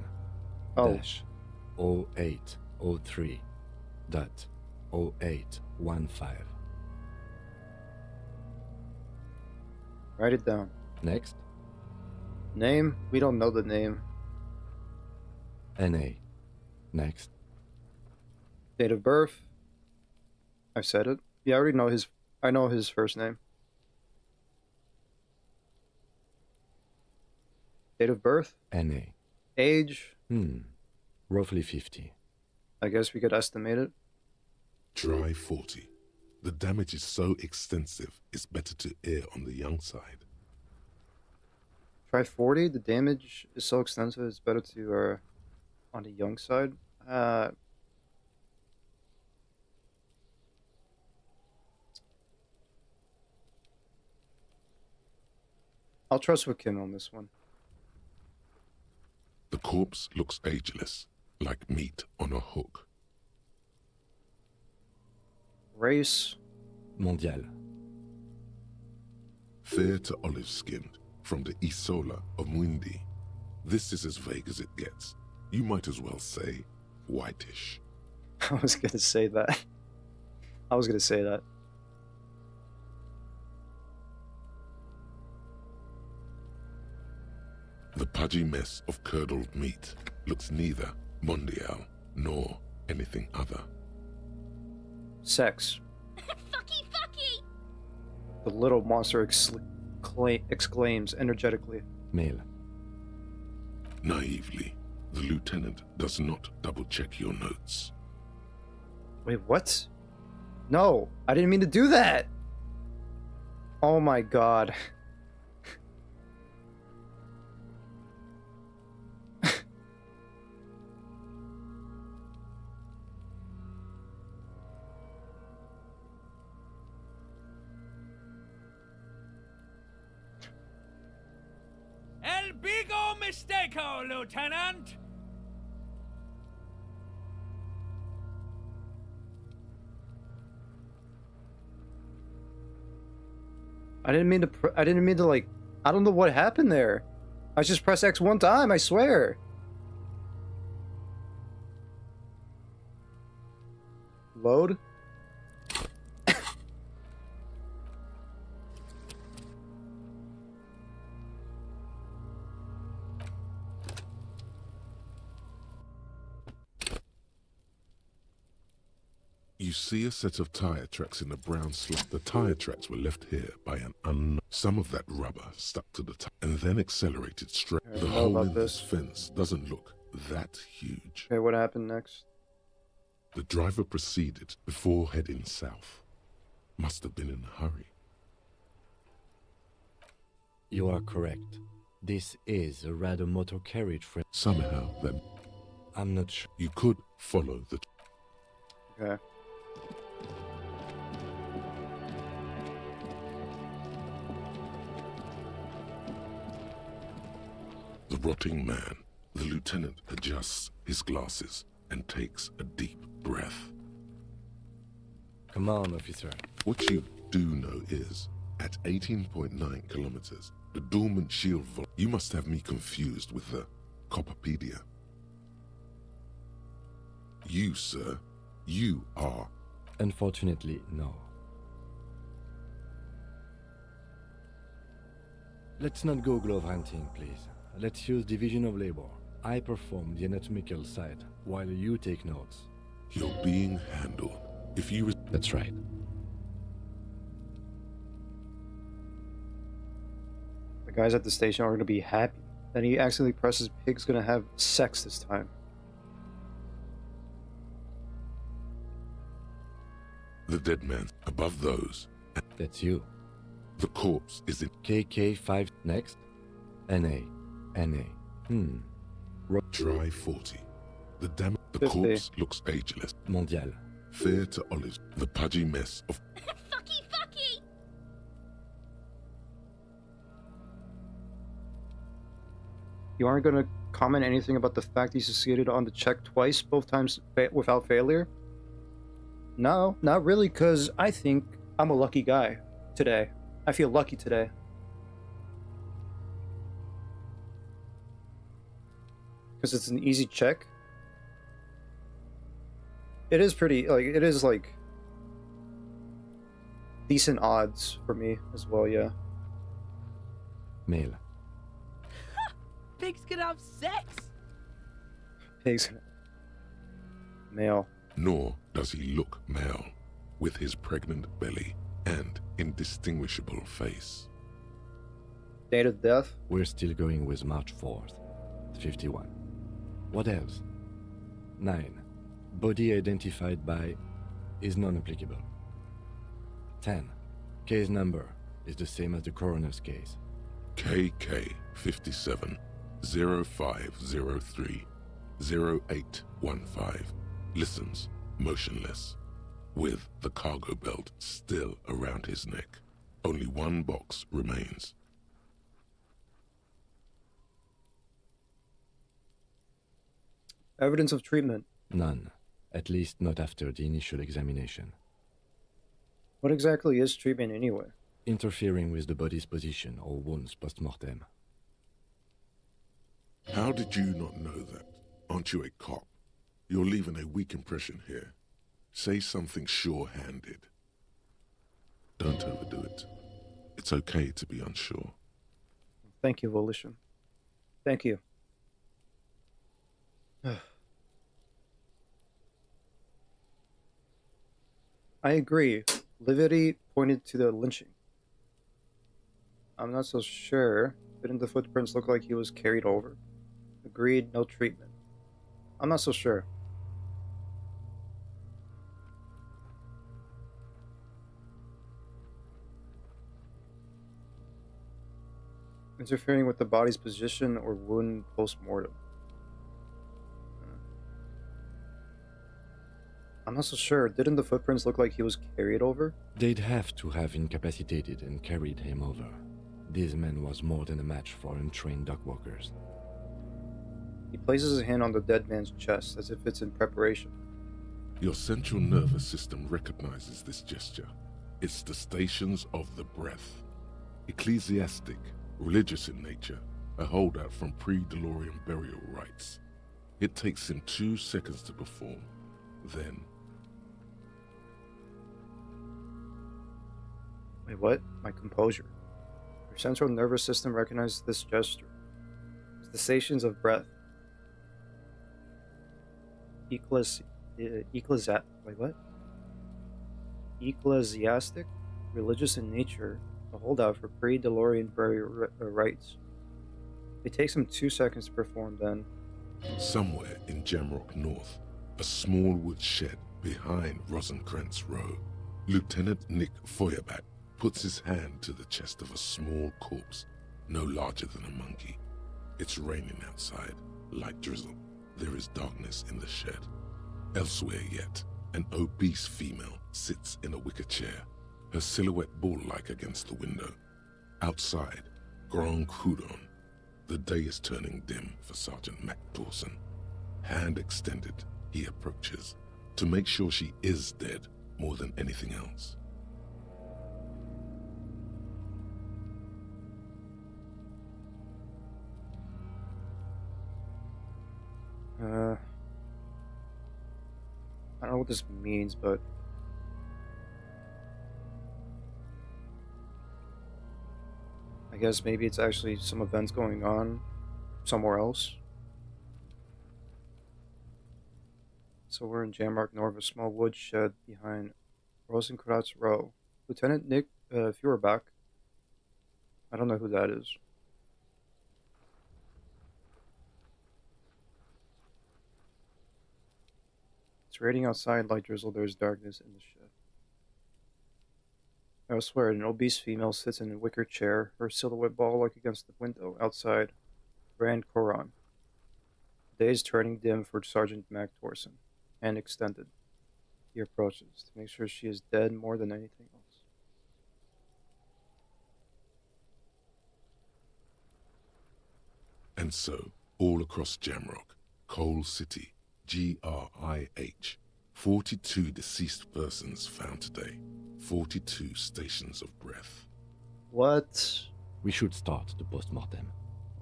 Oh. dash 0803 dot 0815. Write it down. Next, Name? We don't know the name. NA. Next, Date of birth? I said it. Yeah, I already know his... I know his first name. Date of birth? NA. Age? Roughly 50. I guess we could estimate it. try 40. The damage is so extensive, it's better to err on the young side. Try 40. The damage is so extensive, it's better to, on the young side. I'll trust with Kim on this one. The corpse looks ageless, like meat on a hook. Race? Mondial. Fair to olive-skinned, from the Isola of Mwindi. This is as vague as it gets. You might as well say whitish. I was gonna say that. I was gonna say that. The pudgy mess of curdled meat looks neither mondial nor anything other. Sex. Fucky, fucky! The little monster exclaims energetically. Male. Naively, the lieutenant does not double-check your notes. Wait, what? No, I didn't mean to do that! Oh my god. El bigo mistako, Lieutenant! I didn't mean to like, I don't know what happened there. I just pressed X one time, I swear. Load? You see a set of tire tracks in a brown slot. The tire tracks were left here by an unknown. Some of that rubber stuck to the tire and then accelerated straight. I The know hole about in this this. fence doesn't look that huge. Okay, what happened next? The driver proceeded before heading south. Must have been in a hurry. You are correct. This is a rather motor carriage friend. Somehow, then, I'm not sure. you could follow the... Okay. The rotting man. The lieutenant adjusts his glasses and takes a deep breath. Come on, officer. What you do know is, at 18.9 kilometers, the dormant shield you must have me confused with the Copperpedia. You, sir, you are... Unfortunately, no. Let's not go glove hunting, please. Let's use division of labor. I perform the anatomical side, while you take notes. You're being handled. If you... That's right. The guys at the station are gonna be happy. Then he accidentally presses pig's gonna have sex this time. The dead man above those. That's you. The corpse is in KK5 next. NA. NA. dry 40. The 50. corpse looks ageless. Mondial. Fair to olives. The pudgy mess of Fucky fucky! You aren't going to comment anything about the fact he succeeded on the check twice, both times without failure? No, not really, because I think I'm a lucky guy today. I feel lucky today. Because it's an easy check. It is pretty, like, it is, like, decent odds for me as well, yeah. Male. Pigs can have sex. Pigs. Male. nor does he look male, with his pregnant belly and indistinguishable face. Date of death? We're still going with March 4th. 51. What else? 9. Body identified by is non-applicable. 10. Case number is the same as the coroner's case. KK 57 0503 0815 listens motionless, with the cargo belt still around his neck. Only one box remains. Evidence of treatment? None. At least not after the initial examination. What exactly is treatment anyway? Interfering with the body's position or wounds post-mortem. How did you not know that? Aren't you a cop? You're leaving a weak impression here. Say something sure-handed. Don't overdo it. It's okay to be unsure. Thank you, Volition. Thank you. I agree. Livity pointed to the lynching. I'm not so sure. Didn't the footprints look like he was carried over? Agreed, no treatment. I'm not so sure. Interfering with the body's position or wound post-mortem. I'm not so sure. Didn't the footprints look like he was carried over? They'd have to have incapacitated and carried him over. This man was more than a match for untrained dogwalkers. He places his hand on the dead man's chest as if it's in preparation. Your central nervous system recognizes this gesture. It's the stations of the breath. Ecclesiastic, religious in nature, a holdout from pre-DeLorean burial rites. It takes him 2 seconds to perform. Then, Wait, what? My composure. Your central nervous system recognizes this gesture. It's the stations of breath. Wait, what? Ecclesiastic, religious in nature, a holdout for pre-DeLorean burial rites. It takes him 2 seconds to perform then. somewhere in Jamrock North, a small wood shed behind Rosencrantz Row, Lieutenant Nick Feuerbach puts his hand to the chest of a small corpse, no larger than a monkey. It's raining outside, light drizzle. There is darkness in the shed. Elsewhere yet, an obese female sits in a wicker chair, her silhouette bull-like against the window. Outside, Grand Coudon. The day is turning dim for Sergeant Mac Dawson. Hand extended, he approaches, to make sure she is dead more than anything else. I don't know what this means, but I guess maybe it's actually some events going on somewhere else. So we're in Jamrock North, a small woodshed behind Rosencrantz Row. Lieutenant Nick Feuerbach. I don't know who that is. It's raining outside, light drizzle, there's darkness in the shed. Elsewhere, an obese female sits in a wicker chair, her silhouette ball-like against the window outside Grand Coron. The day is turning dim for Sergeant Mac Torson, hand extended. He approaches to make sure she is dead more than anything else. And so, all across Jamrock, Coal City, GRIH, 42 deceased persons found today, 42 stations of breath. What? We should start the post-mortem.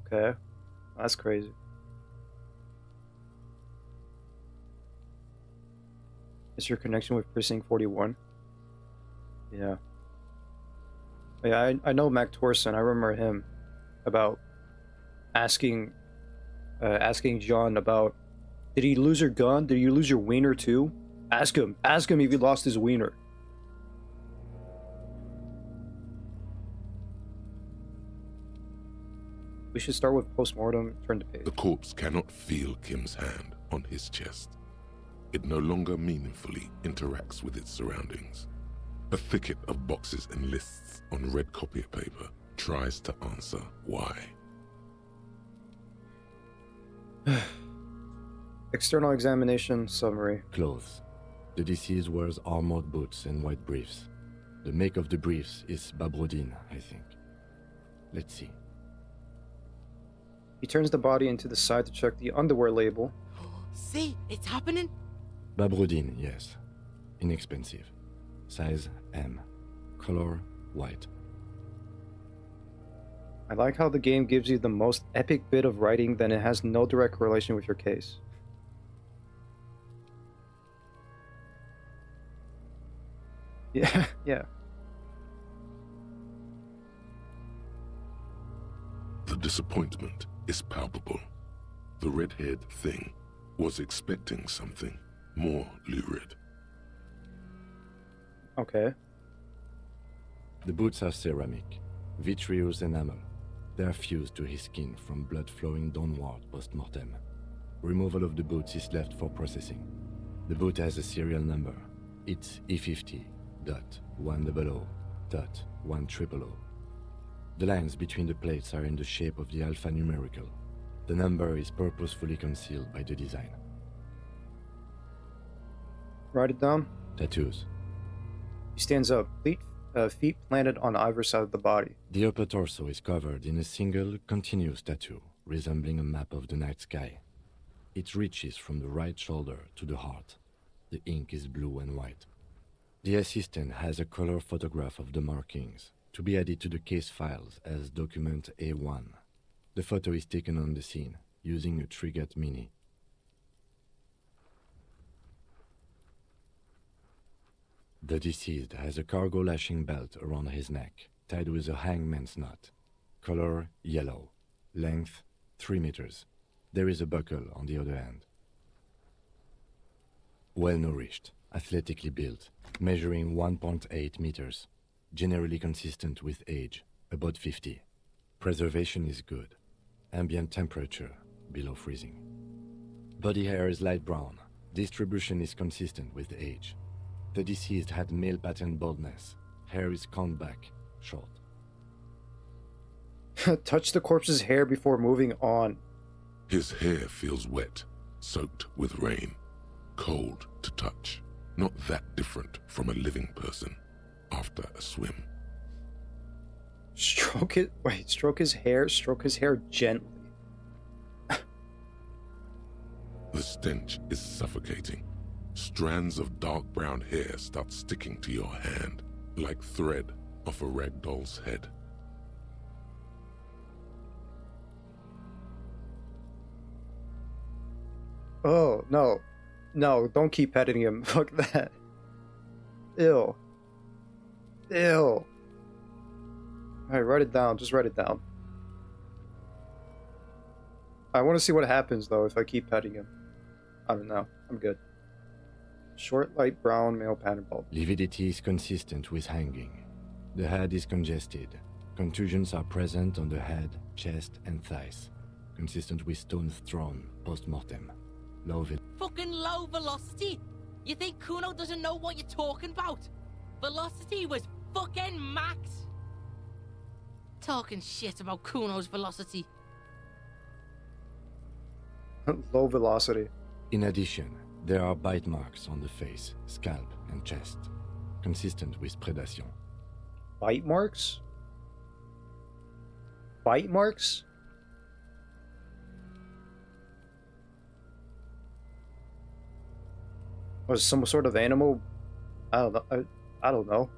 Okay. That's crazy. Is your connection with Precinct 41? Yeah. Yeah, I know Mac Torson. I remember him about asking John about, did he lose your gun? Did you lose your wiener too? Ask him if he lost his wiener. We should start with postmortem, turn to page. The corpse cannot feel Kim's hand on his chest. It no longer meaningfully interacts with its surroundings. A thicket of boxes and lists on red copier paper tries to answer why. External examination summary. Clothes. The deceased wears armored boots and white briefs. The make of the briefs is Babrodine, I think. Let's see. He turns the body into the side to check the underwear label. See, it's happening. Babrodine, yes. Inexpensive. Size M. Color white. I like how the game gives you the most epic bit of writing, then it has no direct correlation with your case. Yeah, yeah. The disappointment is palpable. The red-haired thing was expecting something more lurid. Okay. The boots are ceramic, vitreous enamel. They are fused to his skin from blood flowing downward post-mortem. Removal of the boots is left for processing. The boot has a serial number. It's E50.100.100. The lines between the plates are in the shape of the alphanumerical. The number is purposefully concealed by the design. Write it down. Tattoos. He stands up, feet planted on either side of the body. The upper torso is covered in a single, continuous tattoo, resembling a map of the night sky. It reaches from the right shoulder to the heart. The ink is blue and white. The assistant has a color photograph of the markings, to be added to the case files as document A1. The photo is taken on the scene, using a Trigat Mini. The deceased has a cargo lashing belt around his neck, tied with a hangman's knot. Color yellow. Length 3 meters. There is a buckle on the other end. Well-nourished, athletically built, measuring 1.8 meters. Generally consistent with age, about 50. Preservation is good. Ambient temperature, below freezing. Body hair is light brown. Distribution is consistent with age. The deceased had male pattern baldness. Hair is combed back, short. Touch the corpse's hair before moving on. His hair feels wet, soaked with rain, cold to touch. Not that different from a living person after a swim. Stroke his hair gently. The stench is suffocating. Strands of dark brown hair start sticking to your hand, like thread off a rag doll's head. Oh, no. No, don't keep petting him. Fuck that. Ew. Ew. Alright, write it down. Just write it down. I want to see what happens, though, if I keep petting him. I don't know. I'm good. Short, light brown, male pattern bulb. Lividity is consistent with hanging. The head is congested. Contusions are present on the head, chest, and thighs. Consistent with stones thrown post-mortem. Fucking low velocity. You think Kuno doesn't know what you're talking about? Velocity was fucking max. Talking shit about Kuno's velocity. Low velocity. In addition, there are bite marks on the face, scalp, and chest, consistent with predation. Bite marks? Bite marks? Was some sort of animal? I don't know. I don't know.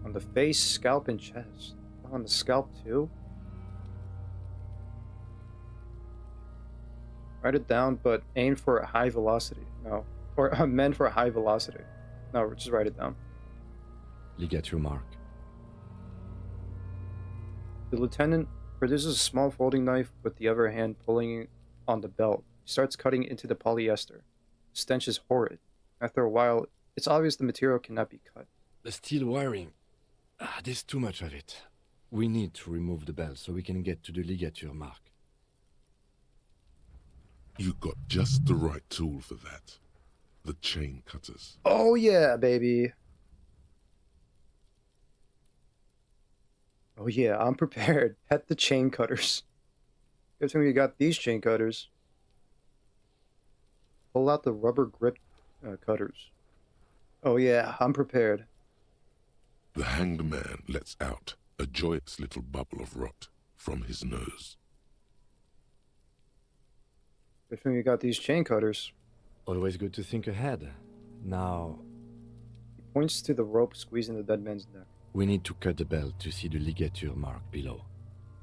On the face, scalp, and chest. On the scalp too? Write it down, but aim for a high velocity. No. Or meant for a high velocity. No, just write it down. Ligature mark. The lieutenant produces a small folding knife with the other hand pulling on the belt. He starts cutting into the polyester. The stench is horrid. After a while, it's obvious the material cannot be cut. The steel wiring. There's too much of it. We need to remove the belt so we can get to the ligature mark. You got just the right tool for that. The chain cutters. Oh yeah, baby. Oh yeah, I'm prepared. Pet the chain cutters. Good thing we got these chain cutters. Pull out the rubber grip cutters. Oh yeah, I'm prepared. The hanged man lets out a joyous little bubble of rot from his nose. Good thing we got these chain cutters. Always good to think ahead. Now, He points to the rope squeezing the dead man's neck. we need to cut the belt to see the ligature mark below.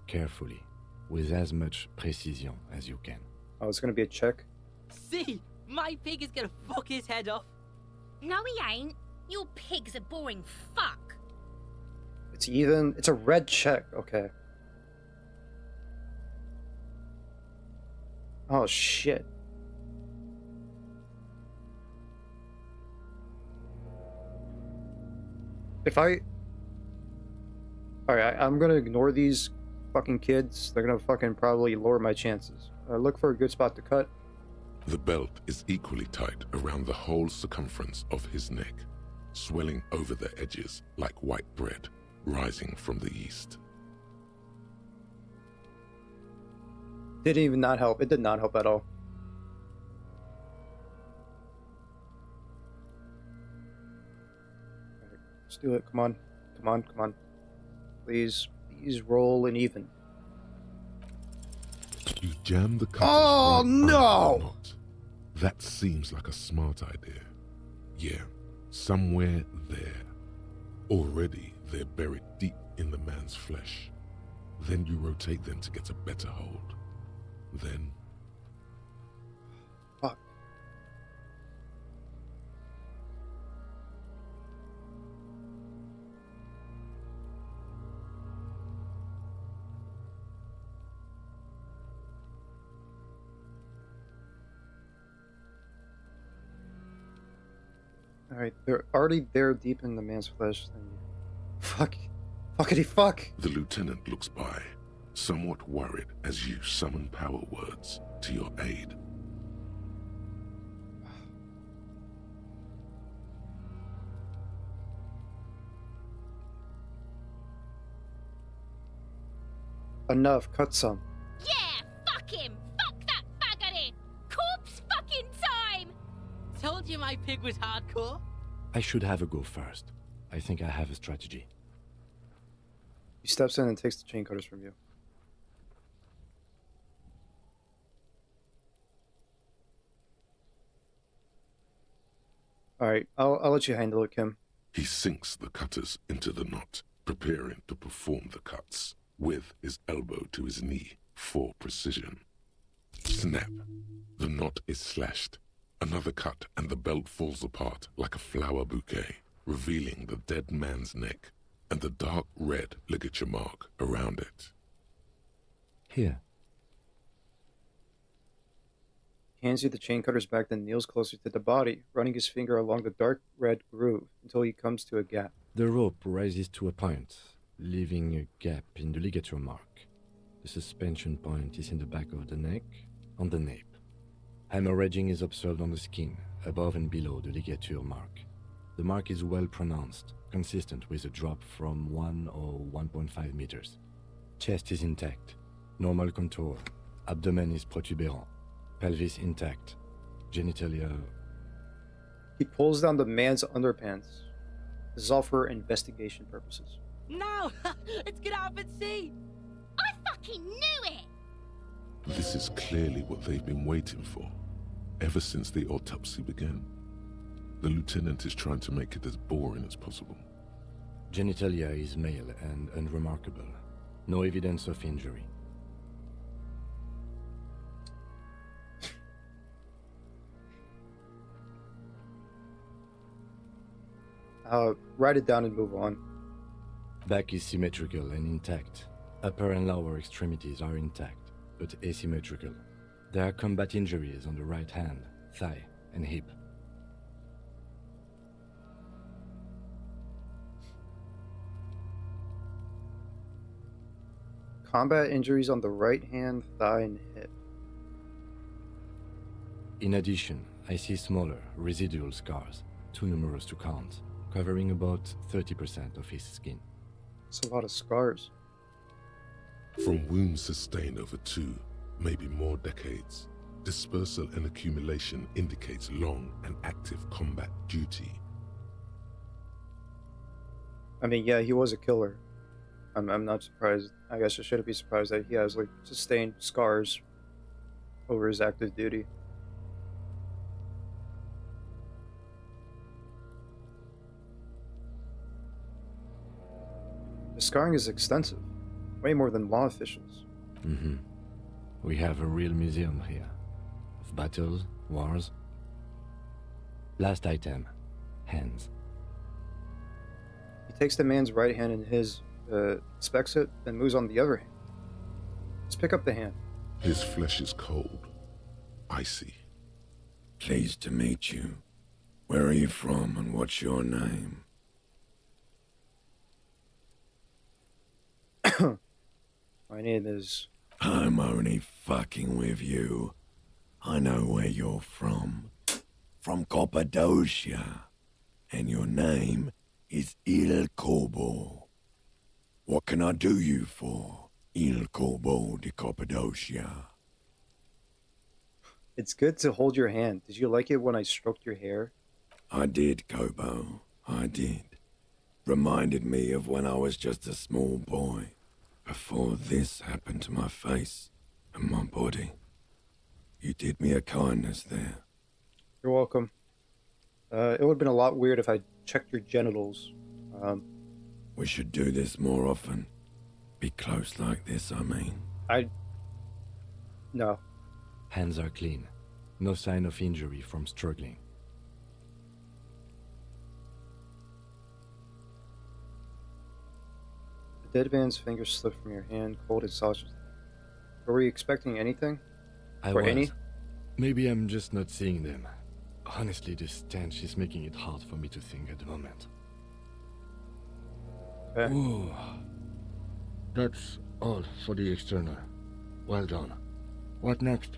Carefully, with as much precision as you can. Oh, it's gonna be a check. See, my pig is gonna fuck his head off. No, he ain't. Your pig's a boring fuck. It's even. It's a red check. Okay. Oh shit. If I... Alright, I'm gonna ignore these fucking kids. They're gonna fucking probably lower my chances. Look for a good spot to cut. The belt is equally tight around the whole circumference of his neck, swelling over the edges like white bread rising from the yeast. Didn't even not help. It did not help at all. Alright, let's do it. Come on. Come on, come on. Please, please roll an even. You jam the cutters Oh, right under the no! knot. That seems like a smart idea. Yeah, somewhere there. Already they're buried deep in the man's flesh. Then you rotate them to get a better hold. Then... Fuck. Alright, they're already there deep in the man's flesh. Then... Fuck. Fuckity fuck! The lieutenant looks by, somewhat worried as you summon power words to your aid. Enough, cut some. Yeah, fuck him. Fuck that faggoty. Corpse fucking time. Told you my pig was hardcore. I should have a go first. I think I have a strategy. He steps in and takes the chain cutters from you. Alright, I'll let you handle it, Kim. He sinks the cutters into the knot, preparing to perform the cuts, with his elbow to his knee for precision. Snap. The knot is slashed. Another cut and the belt falls apart like a flower bouquet, revealing the dead man's neck and the dark red ligature mark around it. Here. He hands you the chain cutters back, then kneels closer to the body, running his finger along the dark red groove until he comes to a gap. The rope rises to a point, leaving a gap in the ligature mark. The suspension point is in the back of the neck, on the nape. Hemorrhaging is observed on the skin, above and below the ligature mark. The mark is well pronounced, consistent with a drop from 1 or 1.5 meters. Chest is intact, normal contour. Abdomen is protuberant, pelvis intact, genitalia. He pulls down the man's underpants. This is all for investigation purposes. No! Let's get out and see! I fucking knew it! This is clearly what they've been waiting for, ever since the autopsy began. The lieutenant is trying to make it as boring as possible. Genitalia is male and unremarkable. No evidence of injury. Write it down and move on. Back is symmetrical and intact. Upper and lower extremities are intact, but asymmetrical. There are combat injuries on the right hand, thigh, and hip. Combat injuries on the right hand, thigh, and hip. In addition, I see smaller, residual scars, too numerous to count, covering about 30% of his skin. That's a lot of scars. From wounds sustained over 2, maybe more decades, dispersal and accumulation indicates long and active combat duty. I mean, yeah, he was a killer. I'm not surprised. I guess I shouldn't be surprised that he has, like, sustained scars over his active duty. The scarring is extensive. Way more than law officials. Mm-hmm. We have a real museum here. Of battles, wars. Last item. Hands. He takes the man's right hand in his, inspects it, then moves on the other hand. Let's pick up the hand. His flesh is cold, icy. Pleased to meet you. Where are you from and what's your name? My name is... I'm only fucking with you. I know where you're from. From Cappadocia. And your name is Il Corbo. What can I do you for, Il Corbo de Cappadocia? It's good to hold your hand. Did you like it when I stroked your hair? I did, Kobo. I did. Reminded me of when I was just a small boy. Before this happened to my face and my body. You did me a kindness there. You're welcome. It would have been a lot weird if I checked your genitals. We should do this more often. Be close like this, I mean. No. Hands are clean. No sign of injury from struggling. The dead man's fingers slipped from your hand, cold and saucy. Were you expecting anything? I Or was. any? Maybe I'm just not seeing them. Honestly, this stench is making it hard for me to think at the moment. Okay. Ooh. That's all for the external. Well done. What next?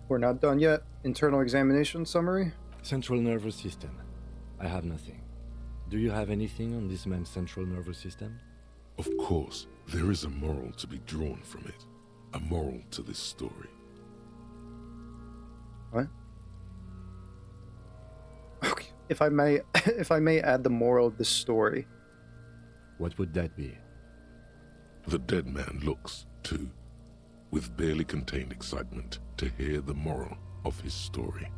We're not done yet. Internal examination summary? Central nervous system. I have nothing. Do you have anything on this man's central nervous system? Of course, there is a moral to be drawn from it. A moral to this story. What? Okay. If I may add the moral of this story. What would that be? The dead man looks, too, with barely contained excitement to hear the moral of his story.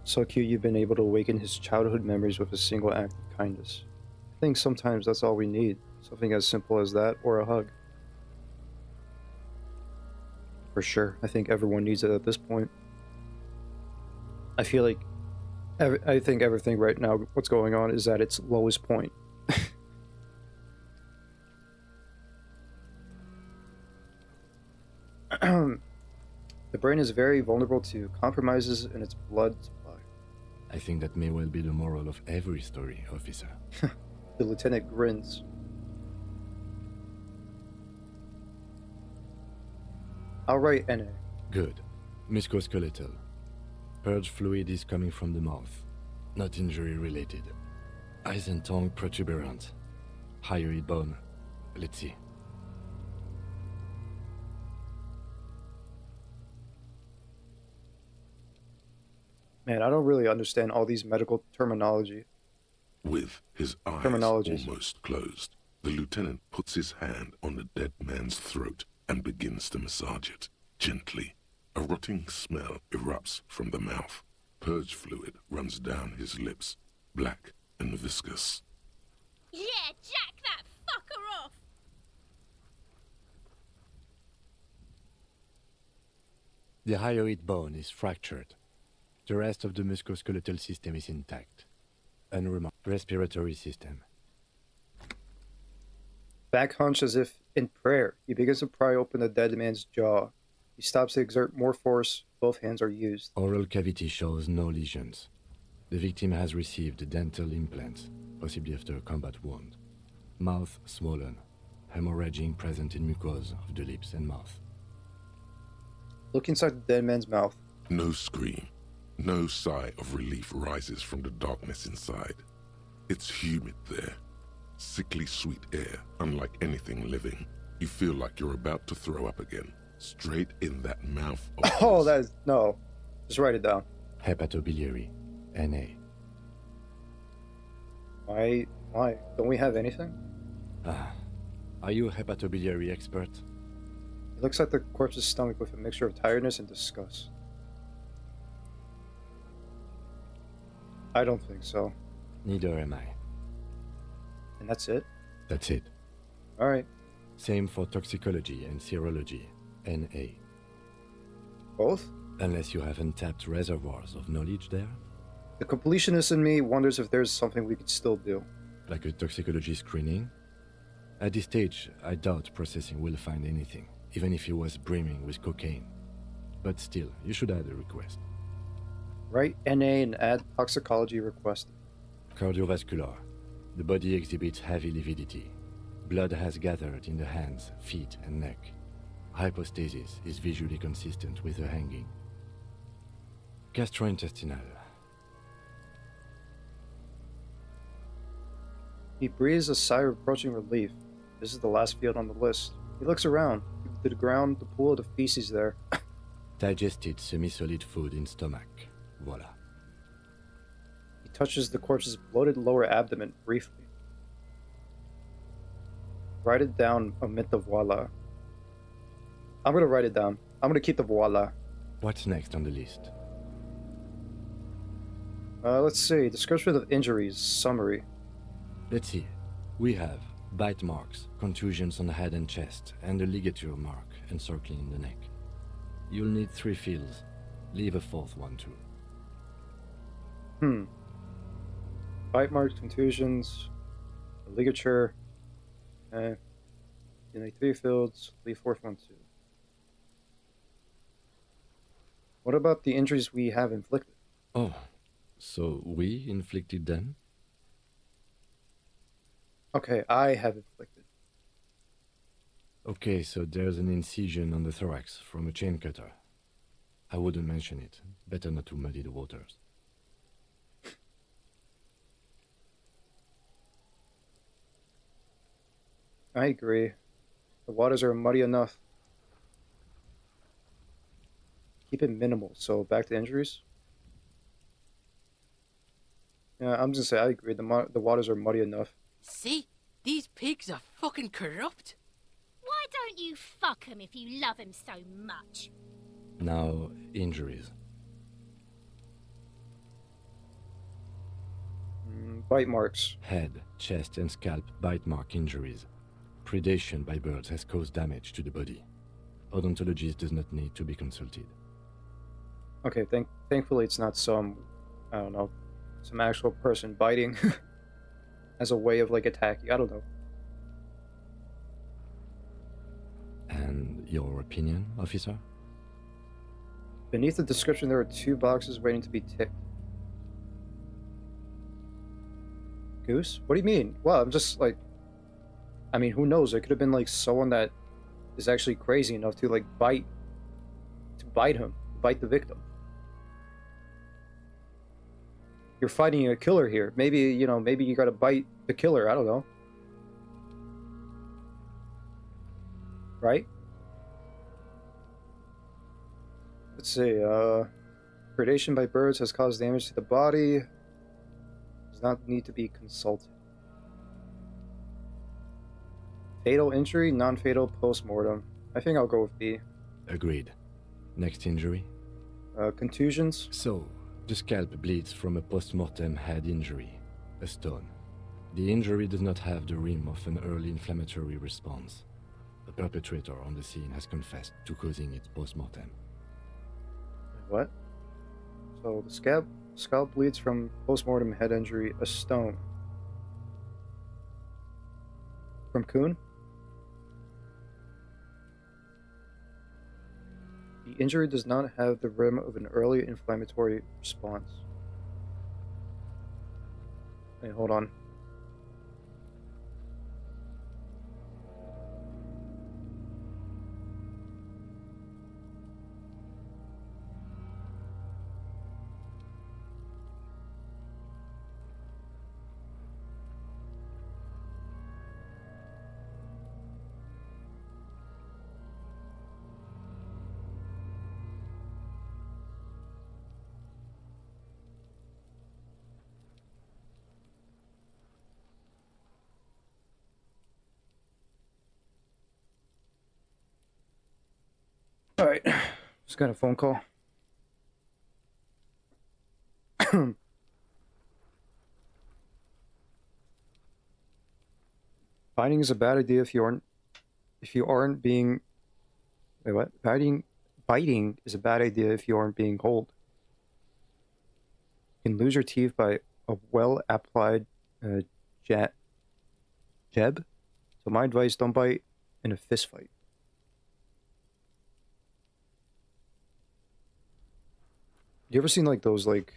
So cute you've been able to awaken his childhood memories with a single act of kindness. I think sometimes that's all we need. Something as simple as that, or a hug. For sure, I think everyone needs it at this point. I feel like, I think everything right now, what's going on, is at its lowest point. The brain is very vulnerable to compromises in its blood supply. I think that may well be the moral of every story, officer. The lieutenant grins. All right, NA. Good. Musculoskeletal. Purge fluid is coming from the mouth. Not injury related. Eyes and tongue protuberant. Hyoid bone. Let's see. Man, I don't really understand all these medical terminology. With his eyes Terminologies. almost closed, the lieutenant puts his hand on the dead man's throat and begins to massage it, gently. A rotting smell erupts from the mouth. Purge fluid runs down his lips, black and viscous. Yeah, jack that fucker off! The hyoid bone is fractured. The rest of the musculoskeletal system is intact. Unremarked. Respiratory system. Back hunch as if in prayer. He begins to pry open the dead man's jaw. He stops to exert more force. Both hands are used. Oral cavity shows no lesions. The victim has received dental implants, possibly after a combat wound. Mouth swollen. Hemorrhaging present in mucosa of the lips and mouth. Look inside the dead man's mouth. No scream, no sigh of relief rises from the darkness inside. It's humid there. Sickly sweet air, unlike anything living. You feel like you're about to throw up again. Straight in that mouth of Oh, his. that is... No. Just write it down. Hepatobiliary. NA. Why? Don't we have anything? Are you a hepatobiliary expert? It looks like the corpse's stomach with a mixture of tiredness and disgust. I don't think so. Neither am I. And that's it? That's it. Alright. Same for toxicology and serology. NA. Both? Unless you have untapped reservoirs of knowledge there, The completionist in me wonders if there's something we could still do. like a toxicology screening. At this stage, I doubt processing will find anything, even if he was brimming with cocaine. But still, you should add a request. Write NA and add toxicology requested. Cardiovascular. The body exhibits heavy lividity. Blood has gathered in the hands, feet, and neck. Hypostasis is visually consistent with a hanging. Gastrointestinal. He breathes a sigh of approaching relief. This is the last field on the list. He looks around. To the ground, the pool of the feces there. Digested semi-solid food in stomach. Voila. He touches the corpse's bloated lower abdomen briefly. Write it down, omit the voila. I'm gonna write it down. I'm gonna keep the voila. What's next on the list? Let's see. Description of injuries. Summary. Let's see. We have bite marks, contusions on the head and chest, and a ligature mark encircling the neck. You'll need 3 fields. Leave a 4th one too. Bite marks, contusions, ligature. You need 3 fields. Leave 4th one too. What about the injuries we have inflicted? Oh, so we inflicted them? Okay, I have inflicted. Okay, so there's an incision on the thorax from a chain cutter. I wouldn't mention it. Better not to muddy the waters. I agree. The waters are muddy enough. Keep it minimal. So back to injuries. Yeah, I'm just gonna say I agree. The waters are muddy enough. See? These pigs are fucking corrupt. Why don't you fuck him if you love him so much? Now, injuries. Bite marks. Head, chest, and scalp bite mark injuries. Predation by birds has caused damage to the body. Odontologist does not need to be consulted. Okay, thankfully it's not some, I don't know, some actual person biting as a way of like attacking. I don't know. And your opinion, officer? Beneath the description, there are 2 boxes waiting to be ticked. Goose? What do you mean? Well, I'm just like, I mean, who knows? It could have been like someone that is actually crazy enough to like bite the victim. You're fighting a killer here. Maybe, you know, maybe you gotta bite the killer. I don't know. Right? Let's see, predation by birds has caused damage to the body. Does not need to be consulted. Fatal injury, non-fatal post-mortem. I think I'll go with B. Agreed. Next injury? Contusions? So, the scalp bleeds from a post-mortem head injury, a stone. The injury does not have the rim of an early inflammatory response. The perpetrator on the scene has confessed to causing it post-mortem. What? So the scalp bleeds from post-mortem head injury, a stone. From Kuhn? The injury does not have the rim of an early inflammatory response. Hey, hold on. All right, just got a phone call. Biting is a bad idea if you aren't being. Wait, what? Biting is a bad idea if you aren't being cold. You can lose your teeth by a well-applied jab. So my advice: don't bite in a fist fight. You ever seen like those like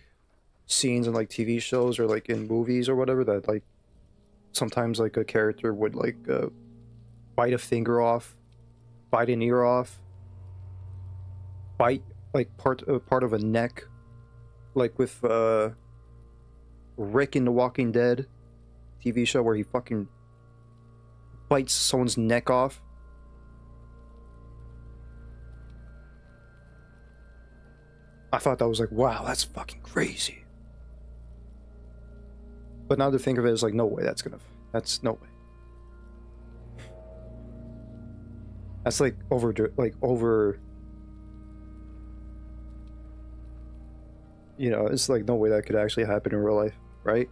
scenes in like TV shows or like in movies or whatever that like sometimes like a character would like bite a finger off, bite an ear off, bite like part of a neck, like with Rick in The Walking Dead TV show where he fucking bites someone's neck off. I thought that was like, wow, that's fucking crazy. But now to think of it, it's like, no way, that's no way. That's like over, you know, it's like no way that could actually happen in real life, right?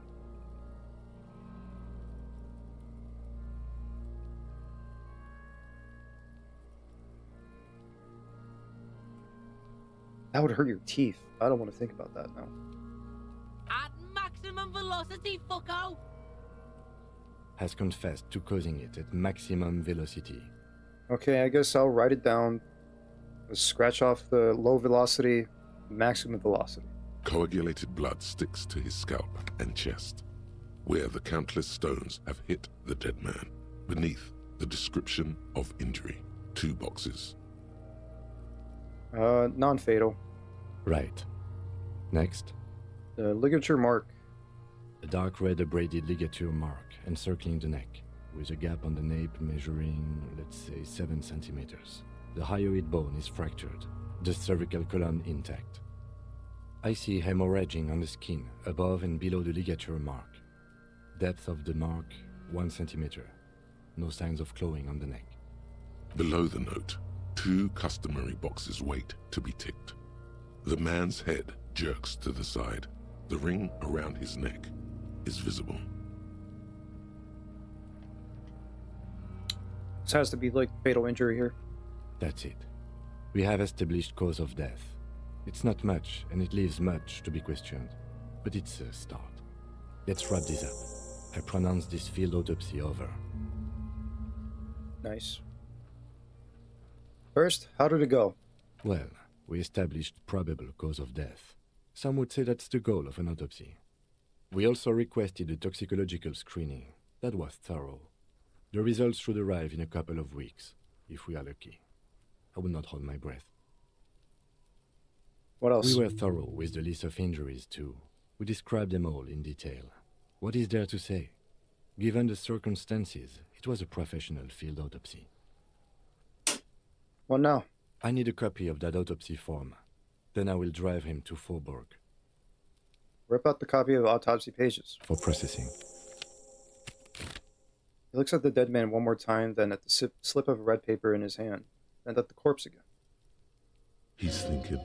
That would hurt your teeth. I don't want to think about that now. At maximum velocity, fucko! Has confessed to causing it at maximum velocity. Okay, I guess I'll write it down. Let's scratch off the low velocity, maximum velocity. Coagulated blood sticks to his scalp and chest, where the countless stones have hit the dead man. Beneath, the description of injury. 2 boxes. Non-fatal. Right. Next. The ligature mark. A dark red abraded ligature mark encircling the neck, with a gap on the nape measuring, let's say, 7 centimeters. The hyoid bone is fractured, the cervical column intact. I see hemorrhaging on the skin, above and below the ligature mark. Depth of the mark, 1 centimeter. No signs of clawing on the neck. Below the note, 2 customary boxes wait to be ticked. The man's head jerks to the side. The ring around his neck is visible. This has to be like fatal injury here. That's it. We have established cause of death. It's not much, and it leaves much to be questioned. But it's a start. Let's wrap this up. I pronounce this field autopsy over. Nice. First, how did it go? Well, we established probable cause of death. Some would say that's the goal of an autopsy. We also requested a toxicological screening. That was thorough. The results should arrive in a couple of weeks, if we are lucky. I would not hold my breath. What else? We were thorough with the list of injuries, too. We described them all in detail. What is there to say? Given the circumstances, it was a professional field autopsy. What now? I need a copy of that autopsy form. Then I will drive him to Faubourg. Rip out the copy of autopsy pages. For processing. He looks at the dead man one more time, then at the slip of red paper in his hand, and at the corpse again. He's thinking,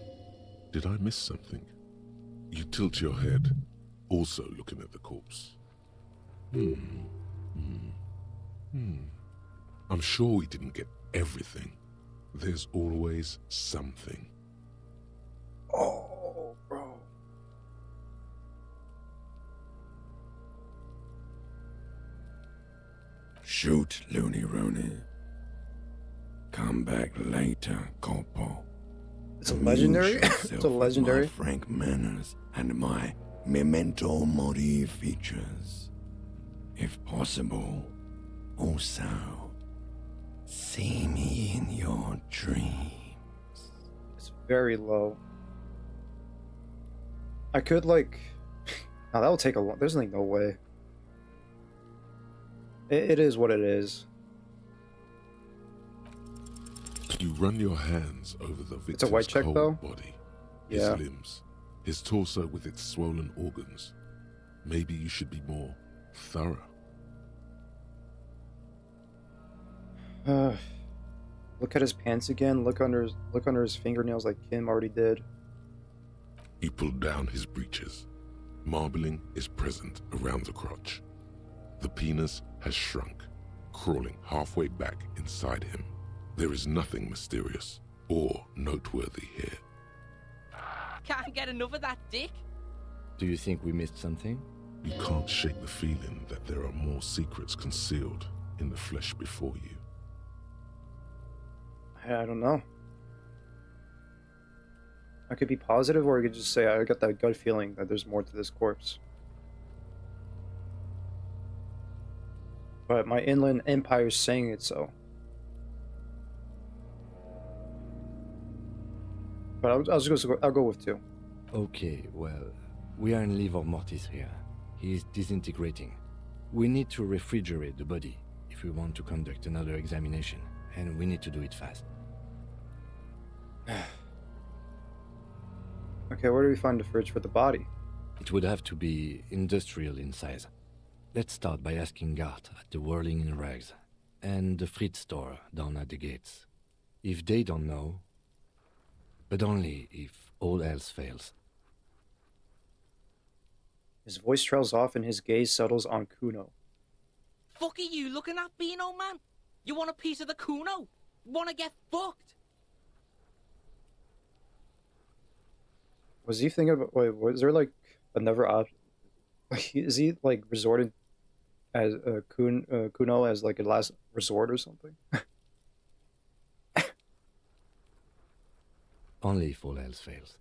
did I miss something? You tilt your head, also looking at the corpse. I'm sure we didn't get everything. There's always something. Oh, bro. Shoot, Looney Rooney. Come back later, Corpo. It's a legendary? Amuse It's a yourself with legendary? my frank manners and my memento mori features. If possible, also, see me in your dreams. It's very low. I could, like... Now, that will take a long... There's, like, no way. It is what it is. You run your hands over the It's a white victim's check, cold though? body, his Yeah. limbs, his torso with its swollen organs. Maybe you should be more thorough. Look at his pants again. Look under his fingernails like Kim already did. He pulled down his breeches. Marbling is present around the crotch. The penis has shrunk, crawling halfway back inside him. There is nothing mysterious or noteworthy here. Can't get enough of that dick. Do you think we missed something? You can't shake the feeling that there are more secrets concealed in the flesh before you. I don't know. I could be positive, or I could just say I got that gut feeling that there's more to this corpse. But my inland empire is saying it so. But I'll go with 2. Okay, well, we are in livor mortis here. He is disintegrating. We need to refrigerate the body if we want to conduct another examination, and we need to do it fast. Okay, where do we find the fridge for the body? It would have to be industrial in size. Let's start by asking Gart at the Whirling in Rags and the Fritz store down at the gates. If they don't know, but only if all else fails. His voice trails off and his gaze settles on Kuno. Fuck are you looking at, being old man? You want a piece of the Kuno? Wanna get fucked? Was he thinking about... Wait, was there like another option? Is he like resorting as Kuno as like a last resort or something? Only if all else fails.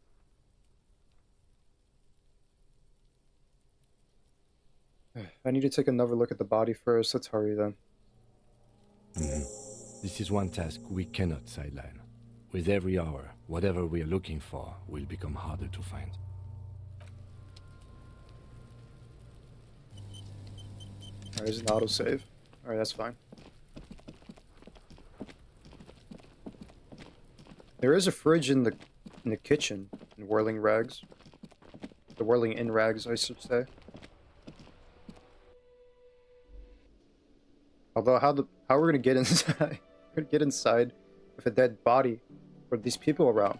I need to take another look at the body first. Let's hurry then. This is one task we cannot sideline. With every hour, whatever we are looking for will become harder to find. Alright, there's an autosave. Alright, that's fine. There is a fridge in the kitchen in Whirling Rags. The Whirling in Rags, I should say. Although how are we gonna get inside? We're gonna get inside with a dead body with these people around.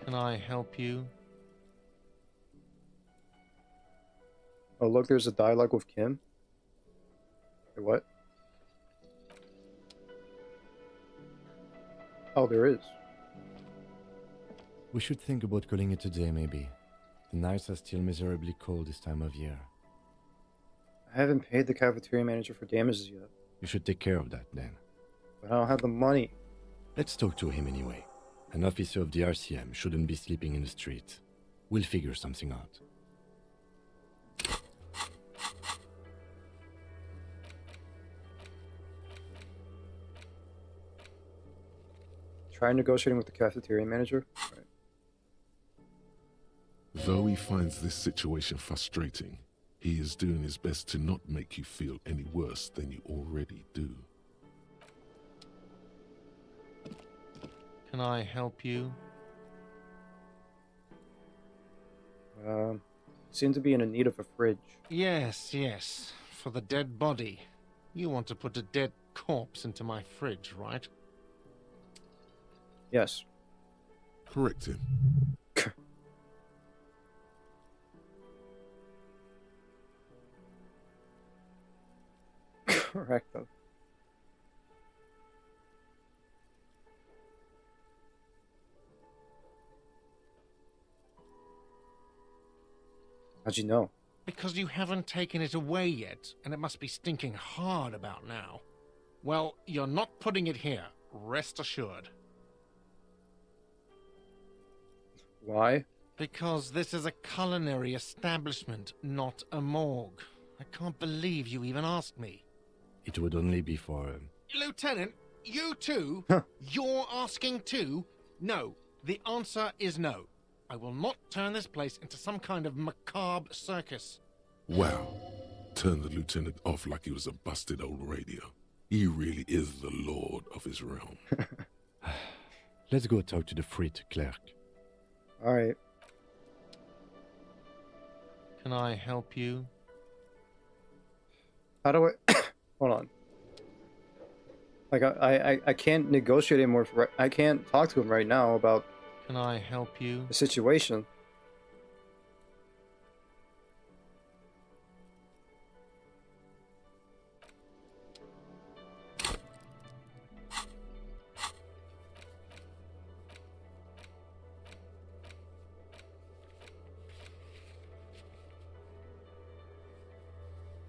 Can I help you? Oh look, there's a dialogue with Kim. Wait, what? Oh, there is. We should think about calling it a day, maybe. The nights are still miserably cold this time of year. I haven't paid the cafeteria manager for damages yet. You should take care of that, then. But I don't have the money. Let's talk to him anyway. An officer of the RCM shouldn't be sleeping in the street. We'll figure something out. Try negotiating with the cafeteria manager. Right. Though he finds this situation frustrating, he is doing his best to not make you feel any worse than you already do. Can I help you? Seem to be in need of a fridge. Yes, yes. For the dead body. You want to put a dead corpse into my fridge, right? Yes. Correct him. Correct them. How'd you know? Because you haven't taken it away yet, and it must be stinking hard about now. Well, you're not putting it here, rest assured. Why? Because this is a culinary establishment, not a morgue. I can't believe you even asked me. It would only be for... Lieutenant, you too? You're asking too? No, the answer is no. I will not turn this place into some kind of macabre circus. Wow. Turned the lieutenant off like he was a busted old radio. He really is the lord of his realm. Let's go talk to the frit clerk. Alright. Can I help you? How do I... Hold on. Like, I can't negotiate anymore. I can't talk to him right now about... Can I help you? The situation.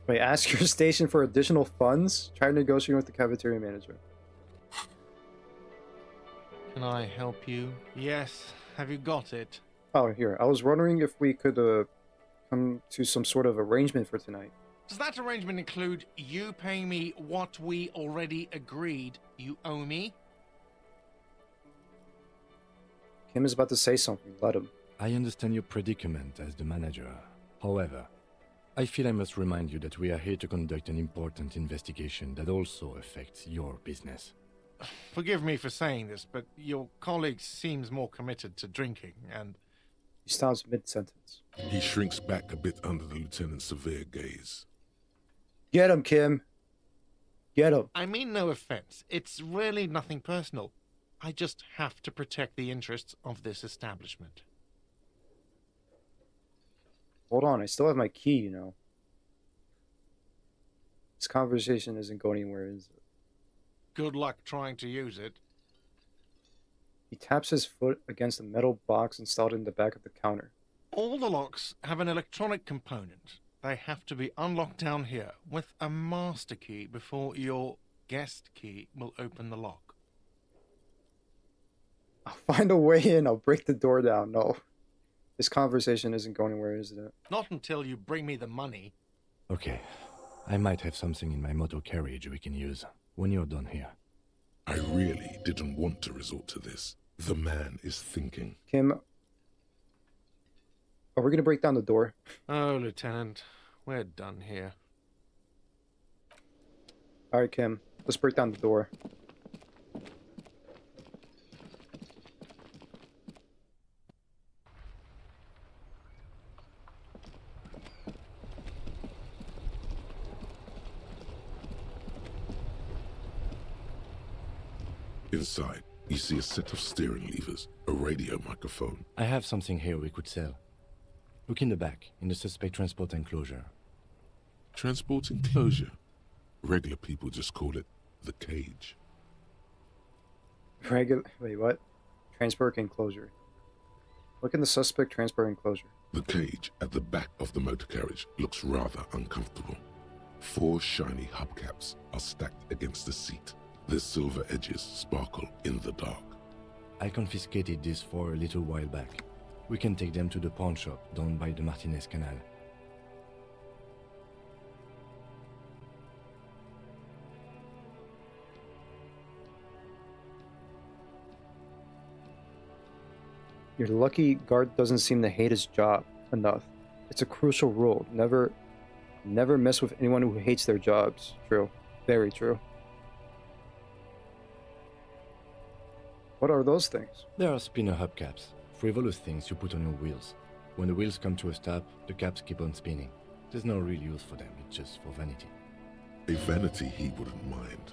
Wait, ask your station for additional funds? Try negotiating with the cafeteria manager. Can I help you? Yes. Have you got it? Oh, here. I was wondering if we could come to some sort of arrangement for tonight. Does that arrangement include you paying me what we already agreed you owe me? Kim is about to say something. Let him. I understand your predicament as the manager. However, I feel I must remind you that we are here to conduct an important investigation that also affects your business. Forgive me for saying this, but your colleague seems more committed to drinking, and... He stops mid-sentence. He shrinks back a bit under the lieutenant's severe gaze. Get him, Kim. Get him. I mean no offense. It's really nothing personal. I just have to protect the interests of this establishment. Hold on, I still have my key, you know. This conversation isn't going anywhere, is it? Good luck trying to use it. He taps his foot against a metal box installed in the back of the counter. All the locks have an electronic component. They have to be unlocked down here with a master key before your guest key will open the lock. I'll find a way in. I'll break the door down. No. This conversation isn't going anywhere, is it? Not until you bring me the money. Okay. I might have something in my motor carriage we can use when you're done here. I really didn't want to resort to this. The man is thinking. Kim, are we going to break down the door? Oh, Lieutenant, we're done here. All right, Kim, let's break down the door. Inside, you see a set of steering levers, a radio microphone. I have something here we could sell. Look in the back, in the suspect transport enclosure. Transport enclosure? Regular people just call it the cage. Wait, what? Transport enclosure. Look in the suspect transport enclosure. The cage at the back of the motor carriage looks rather uncomfortable. 4 shiny hubcaps are stacked against the seat. Their silver edges sparkle in the dark. I confiscated this for a little while back. We can take them to the pawn shop down by the Martinez Canal. You're lucky Guard doesn't seem to hate his job enough. It's a crucial rule. Never mess with anyone who hates their jobs. True. Very true. What are those things? There are spinner hubcaps, frivolous things you put on your wheels. When the wheels come to a stop, the caps keep on spinning. There's no real use for them, it's just for vanity. A vanity he wouldn't mind.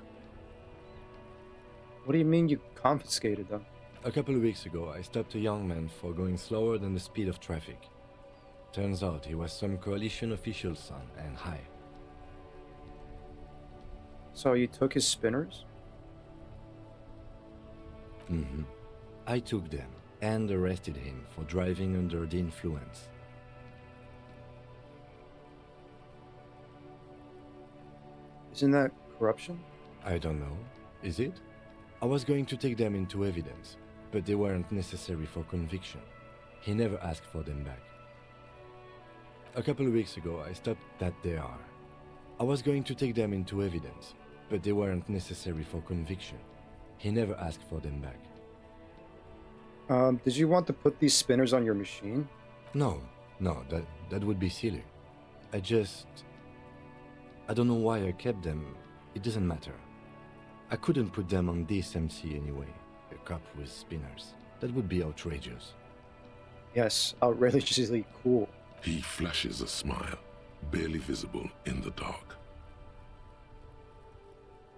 What do you mean you confiscated them? A couple of weeks ago, I stopped a young man for going slower than the speed of traffic. Turns out he was some coalition official's son and high. So you took his spinners? Mm-hmm. I took them and arrested him for driving under the influence. Isn't that corruption? I don't know. Is it? I was going to take them into evidence, but they weren't necessary for conviction. He never asked for them back. A couple of weeks ago, I stopped that they are. I was going to take them into evidence, but they weren't necessary for conviction. He never asked for them back. Did you want to put these spinners on your machine? No, that would be silly. I don't know why I kept them. It doesn't matter. I couldn't put them on this MC anyway. A cop with spinners. That would be outrageous. Yes, outrageously cool. He flashes a smile, barely visible in the dark.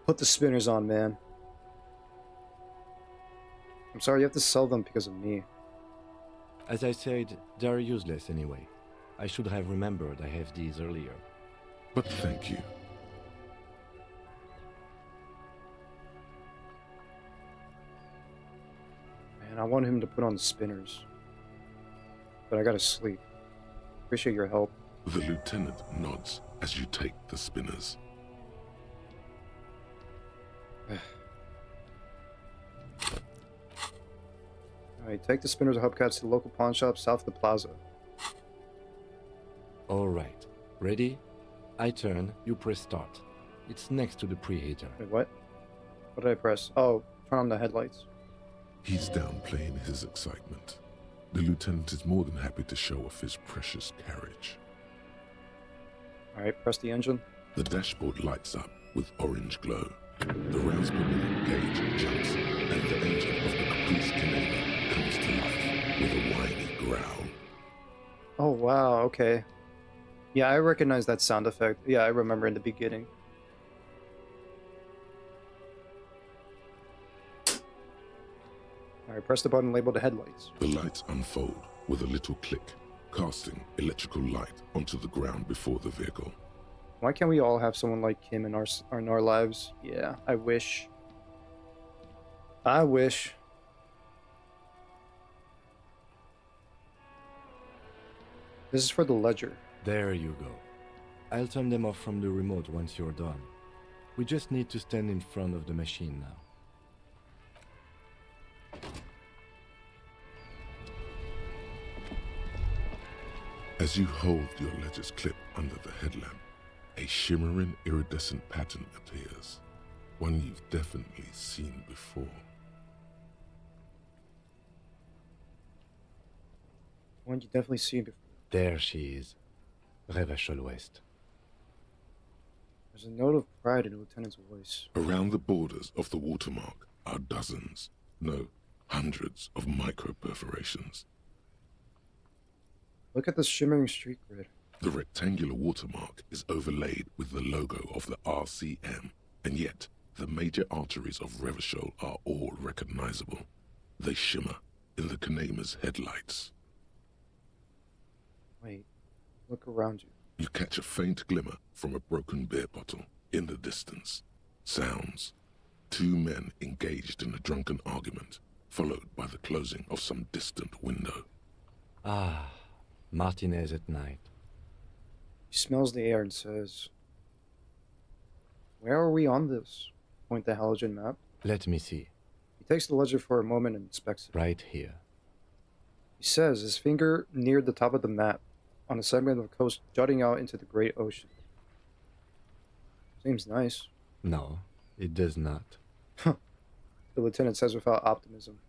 Put the spinners on, man. I'm sorry you have to sell them because of me. As I said, they are useless anyway. I should have remembered I have these earlier. But thank you. Man, I want him to put on the spinners. But I gotta sleep. Appreciate your help. The lieutenant nods as you take the spinners. Alright, take the spinners and hubcaps to the local pawn shop south of the plaza. Alright. Ready? I turn, you press start. It's next to the preheater. Wait, what? What did I press? Oh, turn on the headlights. He's downplaying his excitement. The lieutenant is more than happy to show off his precious carriage. Alright, press the engine. The dashboard lights up with orange glow. The rounds per minute gauge jumps, and the engine of the Caprice Canada comes to life with a whiny growl. Oh, wow, okay. Yeah, I recognize that sound effect. Yeah, I remember in the beginning. Alright, press the button labeled headlights. The lights unfold with a little click, casting electrical light onto the ground before the vehicle. Why can't we all have someone like him in our lives? Yeah, I wish. I wish. This is for the ledger. There you go. I'll turn them off from the remote once you're done. We just need to stand in front of the machine now. As you hold your ledger's clip under the headlamp, a shimmering iridescent pattern appears. One you've definitely seen before. One you definitely seen before. There she is. Revachol West. There's a note of pride in the lieutenant's voice. Around the borders of the watermark are dozens, no, hundreds of micro-perforations. Look at the shimmering street grid. The rectangular watermark is overlaid with the logo of the RCM, and yet the major arteries of Revachol are all recognizable. They shimmer in the Kanema's headlights. Wait, look around you. You catch a faint glimmer from a broken beer bottle in the distance. Sounds. Two men engaged in a drunken argument, followed by the closing of some distant window. Ah, Martinez at night. He smells the air and says, "Where are we on this?" Point the halogen map. Let me see. He takes the ledger for a moment and inspects it. Right here. He says, his finger near the top of the map, on a segment of coast jutting out into the great ocean. Seems nice. No, it does not. The lieutenant says without optimism.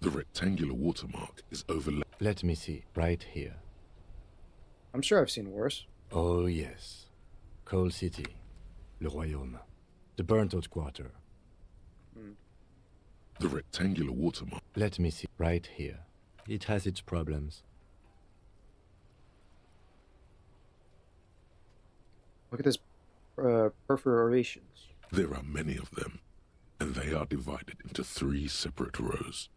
The rectangular watermark is overlaid. Let me see. Right here. I'm sure I've seen worse. Oh, yes. Coal City. Le Royaume. The burnt-out quarter. The rectangular watermark. Let me see. Right here. It has its problems. Look at this perforations. There are many of them, and they are divided into 3 separate rows.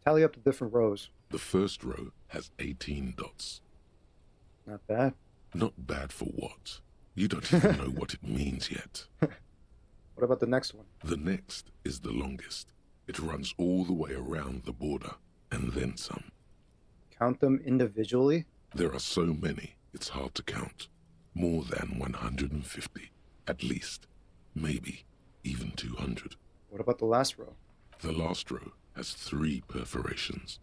Tally up the different rows. The first row has 18 dots. Not bad. Not bad for what? You don't even know what it means yet. What about the next one? The next is the longest. It runs all the way around the border, and then some. Count them individually? There are so many, it's hard to count. More than 150, at least. Maybe even 200. What about the last row? The last row has 3 perforations.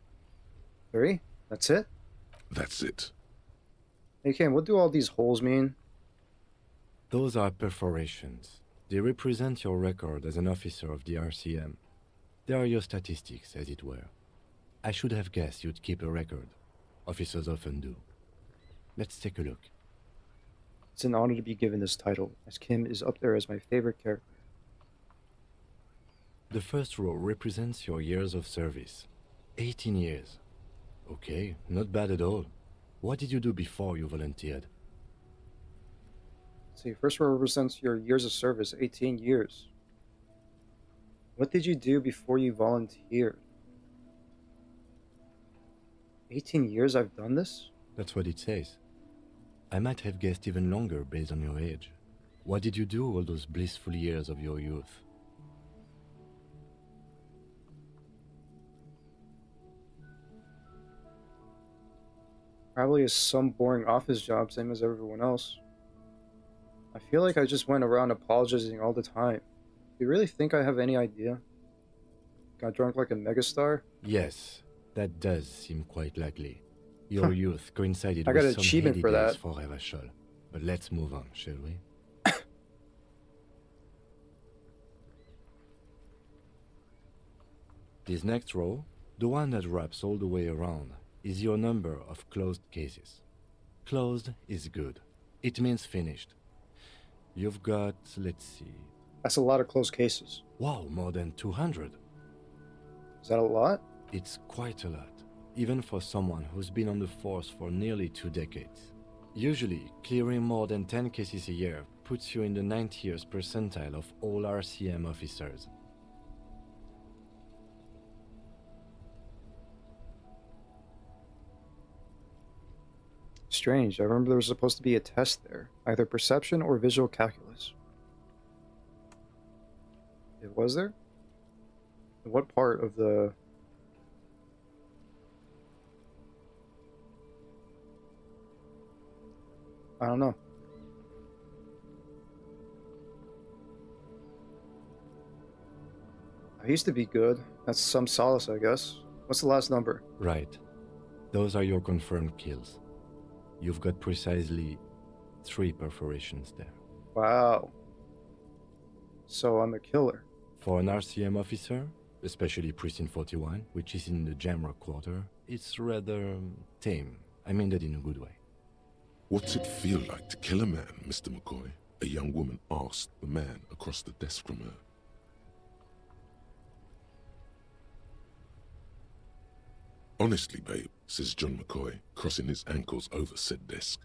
3? That's it? That's it. Hey Cam, what do all these holes mean? Those are perforations. They represent your record as an officer of the RCM. They are your statistics, as it were. I should have guessed you'd keep a record. Officers often do. Let's take a look. It's an honor to be given this title, as Kim is up there as my favorite character. The first row represents your years of service. 18 years. Okay, not bad at all. What did you do before you volunteered? Let's see, first row represents your years of service, 18 years. What did you do before you volunteered? 18 years I've done this? That's what it says. I might have guessed even longer based on your age. What did you do all those blissful years of your youth? Probably some boring office job, same as everyone else. I feel like I just went around apologizing all the time. Do you really think I have any idea? Got drunk like a megastar? Yes, that does seem quite likely. Your youth coincided I got with an some achievement heady for days that. for Revachol. But let's move on, shall we? This next row, the one that wraps all the way around, is your number of closed cases. Closed is good. It means finished. You've got, let's see... That's a lot of closed cases. Wow, more than 200. Is that a lot? It's quite a lot, even for someone who's been on the force for nearly 2 decades. Usually, clearing more than 10 cases a year puts you in the 90th percentile of all RCM officers. Strange. I remember there was supposed to be a test there. Either perception or visual calculus. It was there? What part of the... I don't know. I used to be good. That's some solace, I guess. What's the last number? Right. Those are your confirmed kills. You've got precisely 3 perforations there. Wow. So I'm a killer. For an RCM officer, especially Precinct 41, which is in the Jamrock Quarter, it's rather tame. I mean that in a good way. What's it feel like to kill a man, Mr. McCoy? A young woman asked the man across the desk from her. Honestly, babe, says John McCoy, crossing his ankles over said desk.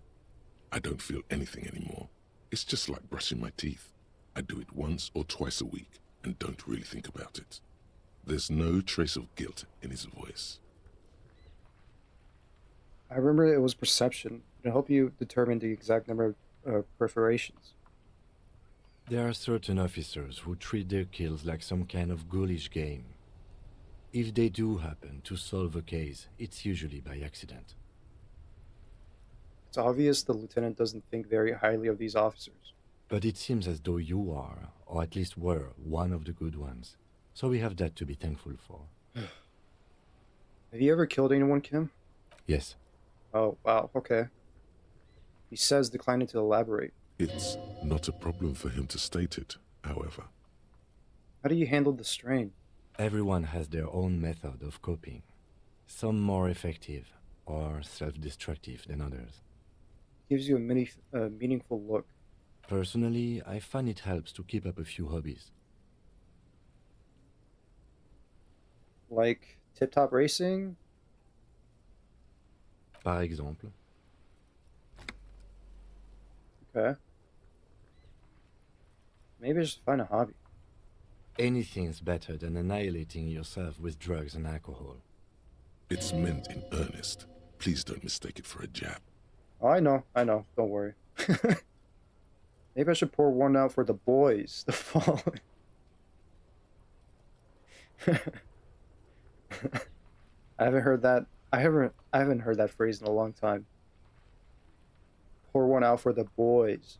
I don't feel anything anymore. It's just like brushing my teeth. I do it once or twice a week and don't really think about it. There's no trace of guilt in his voice. I remember it was perception. It'll help you determine the exact number of perforations. There are certain officers who treat their kills like some kind of ghoulish game. If they do happen to solve a case, it's usually by accident. It's obvious the lieutenant doesn't think very highly of these officers. But it seems as though you are, or at least were, one of the good ones. So we have that to be thankful for. Have you ever killed anyone, Kim? Yes. Oh, wow, okay. He says declining to elaborate. It's not a problem for him to state it, however. How do you handle the strain? Everyone has their own method of coping. Some more effective or self-destructive than others. Gives you a meaningful look. Personally, I find it helps to keep up a few hobbies. Like tip-top racing? Par exemple, Okay. Maybe just find a hobby. anything's better than annihilating yourself with drugs and alcohol. It's meant in earnest. Please don't mistake it for a jab. Oh, I know. Don't worry. Maybe I should pour one out for the boys. The fallen. I haven't heard that. I haven't heard that phrase in a long time. Pour one out for the boys.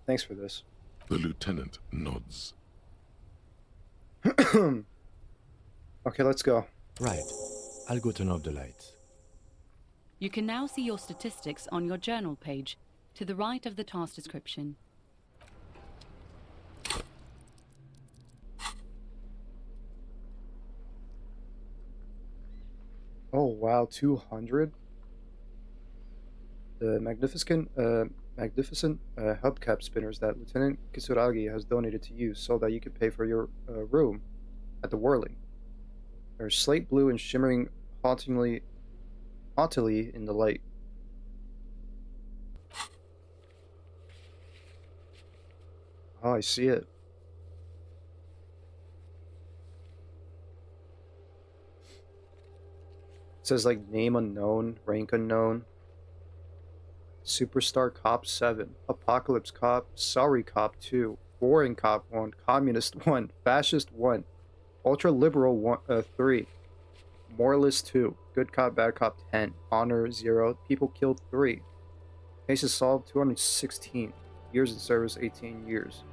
Thanks for this. The lieutenant nods. Okay, let's go. Right. I'll go turn off the lights. You can now see your statistics on your journal page, to the right of the task description. Oh wow, 200. The magnificent hubcap spinners that Lieutenant Kisuragi has donated to you so that you could pay for your room at the Whirling. They're slate blue and shimmering hauntingly in the light. Oh, I see it. It says like name unknown, rank unknown. Superstar Cop 7, Apocalypse Cop, Sorry Cop 2, Boring Cop 1, Communist 1, Fascist 1, Ultra Liberal 1, 3, Moralist 2, Good Cop, Bad Cop 10, Honor 0, People Killed 3, Cases Solved 216, Years in Service 18 years.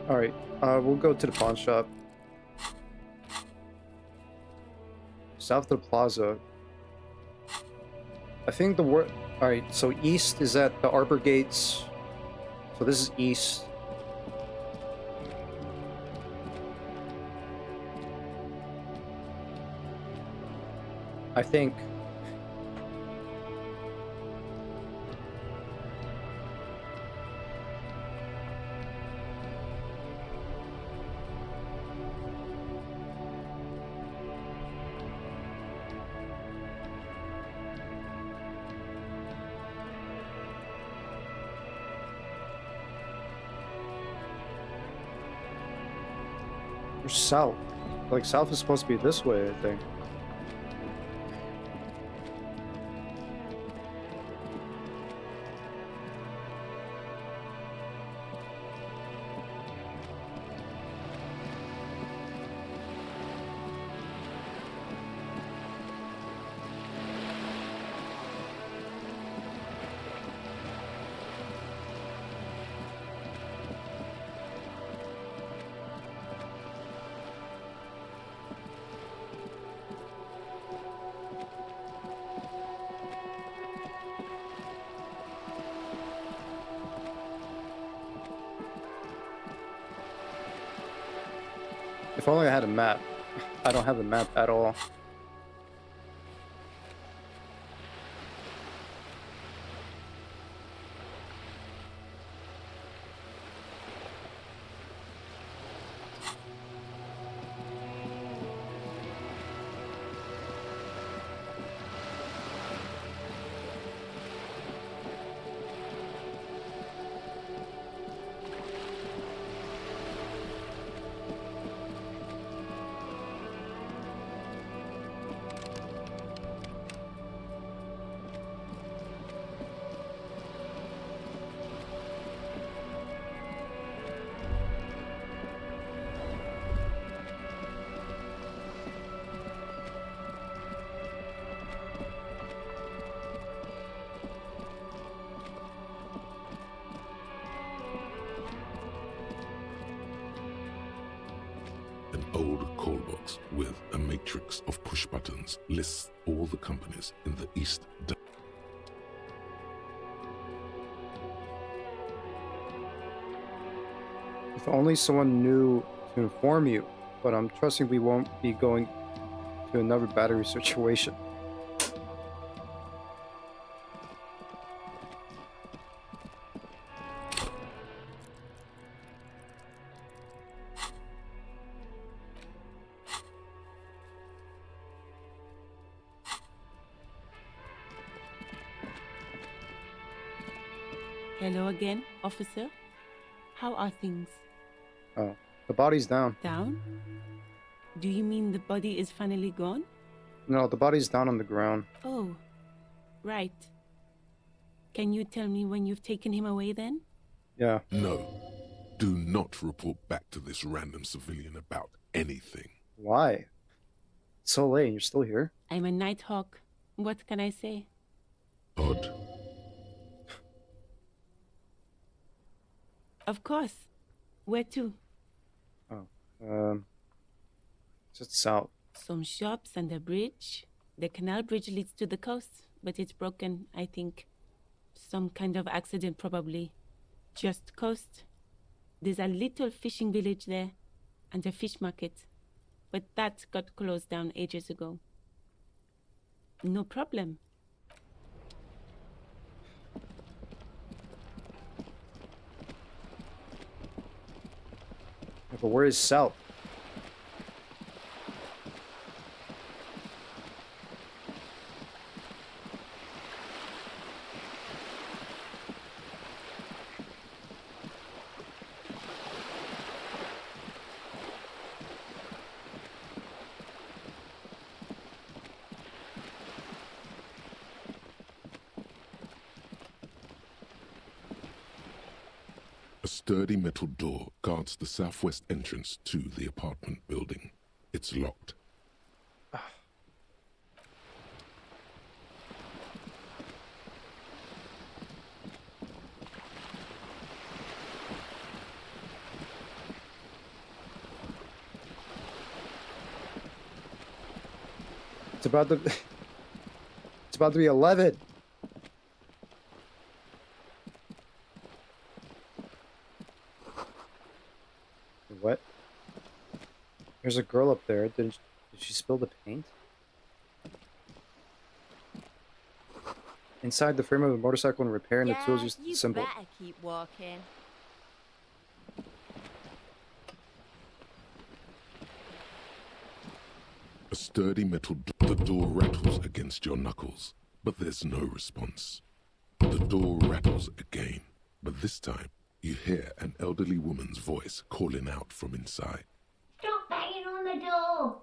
Alright, we'll go to the pawn shop. South of the plaza. I think the word... Alright, so east is at the Arbor Gates. So this is east. I think... Or south. Like, south is supposed to be this way, I think. If only I had a map. I don't have a map at all. box with a matrix of push buttons lists all the companies in the East. If only someone knew to inform you, but I'm trusting we won't be going to another battery situation. Hello again, officer. How are things? Oh, the body's down. Down? Do you mean the body is finally gone? No, the body's down on the ground. Oh, right. Can you tell me when you've taken him away then? Yeah. No. Do not report back to this random civilian about anything. Why? It's so late and you're still here? I'm a Nighthawk. What can I say? Odd. Of course. Where to? Oh, just south. Some shops and a bridge. The canal bridge leads to the coast, but it's broken, I think. Some kind of accident, probably. Just coast. There's a little fishing village there, and a fish market. But that got closed down ages ago. No problem. Yeah, but where is south? A sturdy metal door guards the southwest entrance to the apartment building. It's locked. It's about to... It's about to be 11. What? There's a girl up there. Did she spill the paint? Inside the frame of the motorcycle and repair and the tools used to assemble. You better keep walking. A sturdy metal door. The door rattles against your knuckles, but there's no response. The door rattles again, but this time you hear an elderly woman's voice calling out from inside. Stop banging on the door!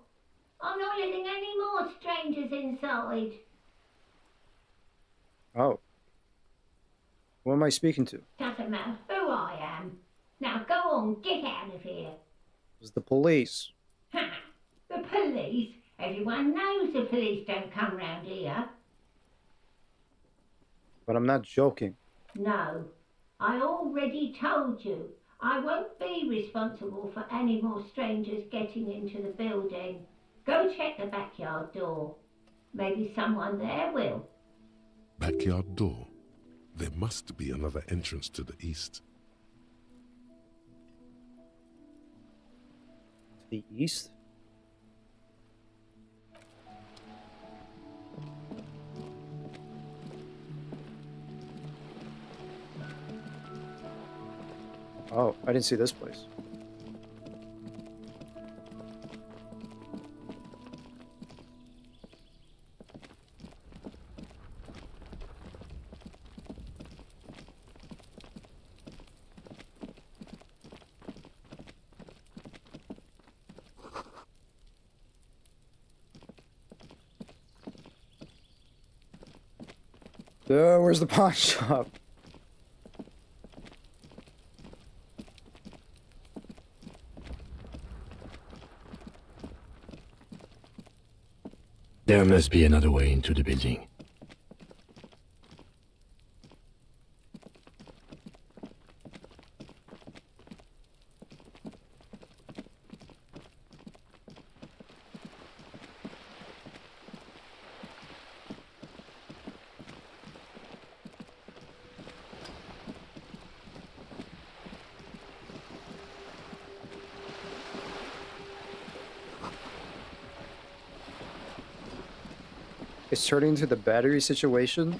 I'm not letting any more strangers inside. Oh. Who am I speaking to? Doesn't matter who I am. Now go on, get out of here. It was the police. Ha! The police? Everyone knows the police don't come round here. But I'm not joking. No, I already told you. I won't be responsible for any more strangers getting into the building. Go check the backyard door. Maybe someone there will. Backyard door. There must be another entrance to the east. To the east? Oh, I didn't see this place. Where's the pawn shop? There must be another way into the building. It's turning into the battery situation.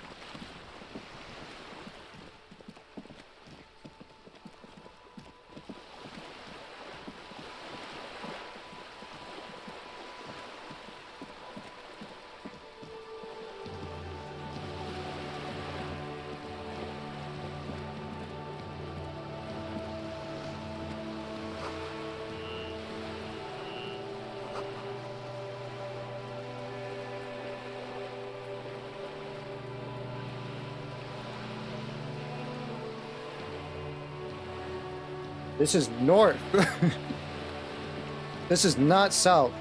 This is north. This is not south.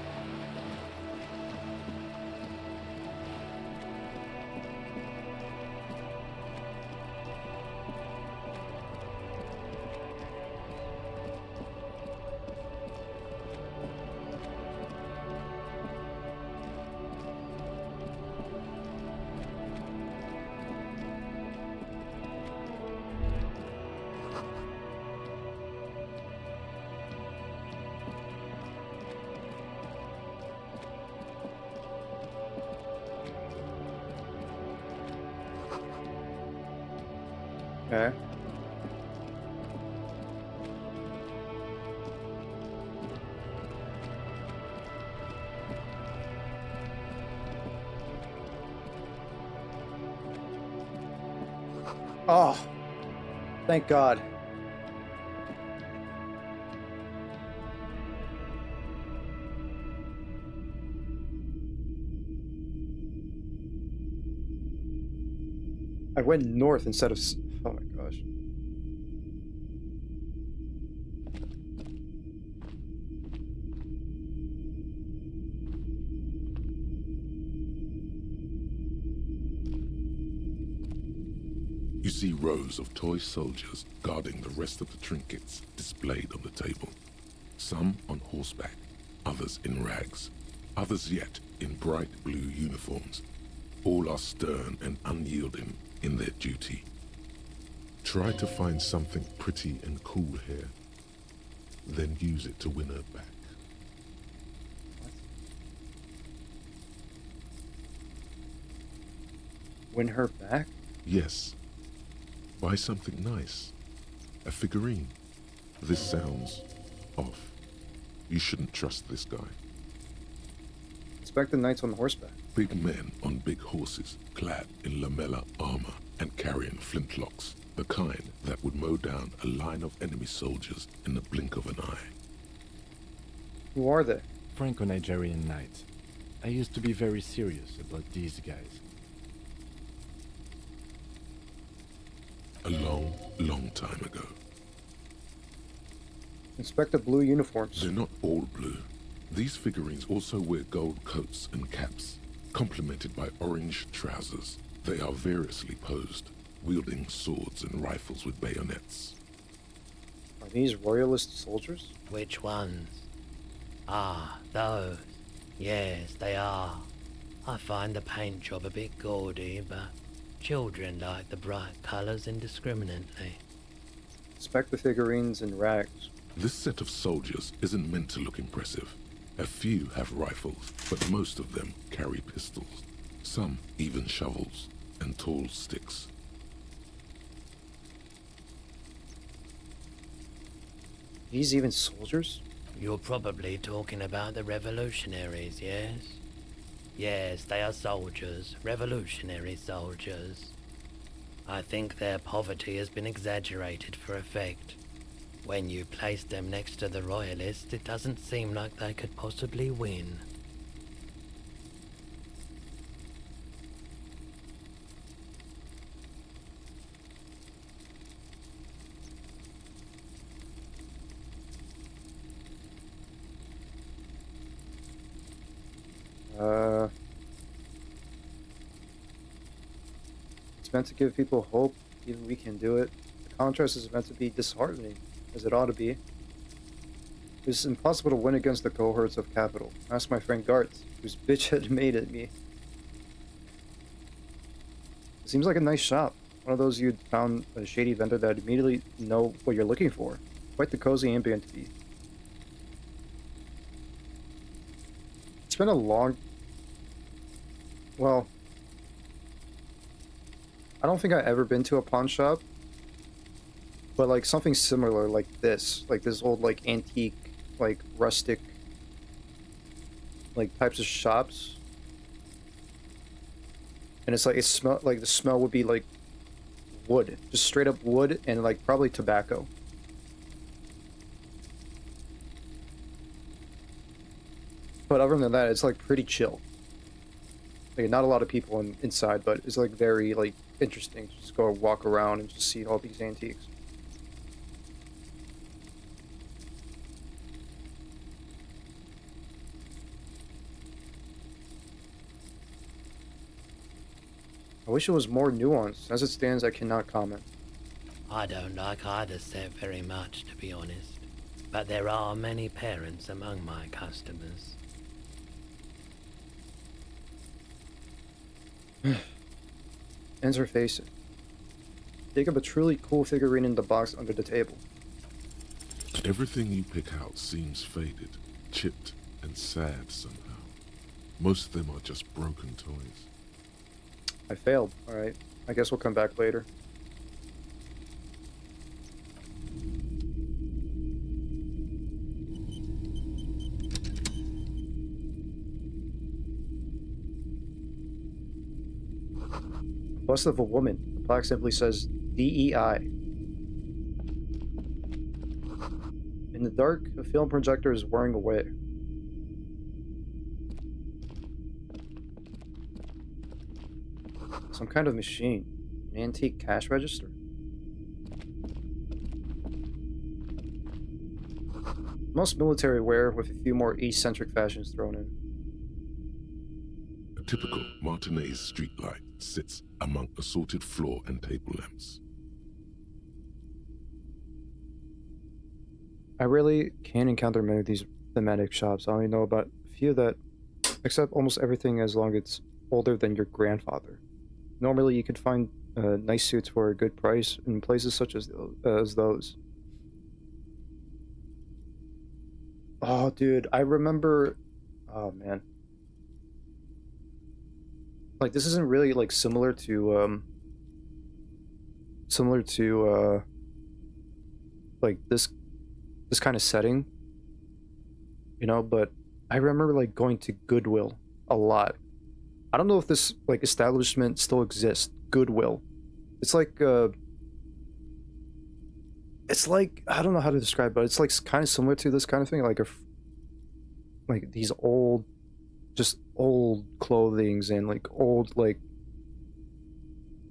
Okay. Oh, thank God. I went north instead of... Oh my gosh. You see rows of toy soldiers guarding the rest of the trinkets displayed on the table. Some on horseback, others in rags, others yet in bright blue uniforms. All are stern and unyielding in their duty. Try to find something pretty and cool here, then use it to win her back. Win her back? Yes. Buy something nice. A figurine. This sounds off. You shouldn't trust this guy. Inspect the knights on horseback. Big men on big horses, clad in lamella armor and carrying flintlocks. The kind that would mow down a line of enemy soldiers in the blink of an eye. Who are they? Franco-Nigerian knights. I used to be very serious about these guys. A long, long time ago. Inspect the blue uniforms. They're not all blue. These figurines also wear gold coats and caps, complemented by orange trousers. They are variously posed, wielding swords and rifles with bayonets. Are these royalist soldiers? Which ones? Ah, those. Yes, they are. I find the paint job a bit gaudy, but children like the bright colours indiscriminately. Inspect the figurines in rags. This set of soldiers isn't meant to look impressive. A few have rifles, but most of them carry pistols. Some even shovels and tall sticks. These even soldiers? You're probably talking about the revolutionaries, yes? Yes, they are soldiers, revolutionary soldiers. I think their poverty has been exaggerated for effect. When you place them next to the royalists, it doesn't seem like they could possibly win. It's meant to give people hope, even we can do it. The contrast is meant to be disheartening, as it ought to be. It's impossible to win against the cohorts of capital. Ask my friend Garth, whose bitch had made at me. It seems like a nice shop. One of those you'd found a shady vendor that immediately know what you're looking for. Quite the cozy ambient to be. It's been a long... Well, I don't think I've ever been to a pawn shop, but like something similar like this old like antique, like rustic, like types of shops. And it's like it smell like the smell would be like wood, just straight up wood, and like probably tobacco. But other than that, it's like pretty chill. Like not a lot of people inside, but it's like very like interesting to just go walk around and just see all these antiques. I wish it was more nuanced. As it stands, I cannot comment. I don't like either set very much, to be honest. But there are many parents among my customers. Enter face it. Dig up a truly cool figurine in the box under the table. Everything you pick out seems faded, chipped, and sad somehow. Most of them are just broken toys. I failed. Alright. I guess we'll come back later. Bust of a woman. The plaque simply says DEI. In the dark, a film projector is whirring away. Some kind of machine. An antique cash register. Most military wear with a few more eccentric fashions thrown in. A typical Martinez streetlight sits among assorted floor and table lamps. I really can't encounter many of these thematic shops. I only know about a few that accept almost everything as long as it's older than your grandfather. Normally you could find nice suits for a good price in places such as those. Oh, dude, I remember... Oh, man. Like, this isn't really, like, similar to, like, this kind of setting. You know, but I remember, like, going to Goodwill a lot. I don't know if this, like, establishment still exists. Goodwill. It's like, I don't know how to describe it, but it's, like, kind of similar to this kind of thing. Like, these old, just old clothings and, like, old, like,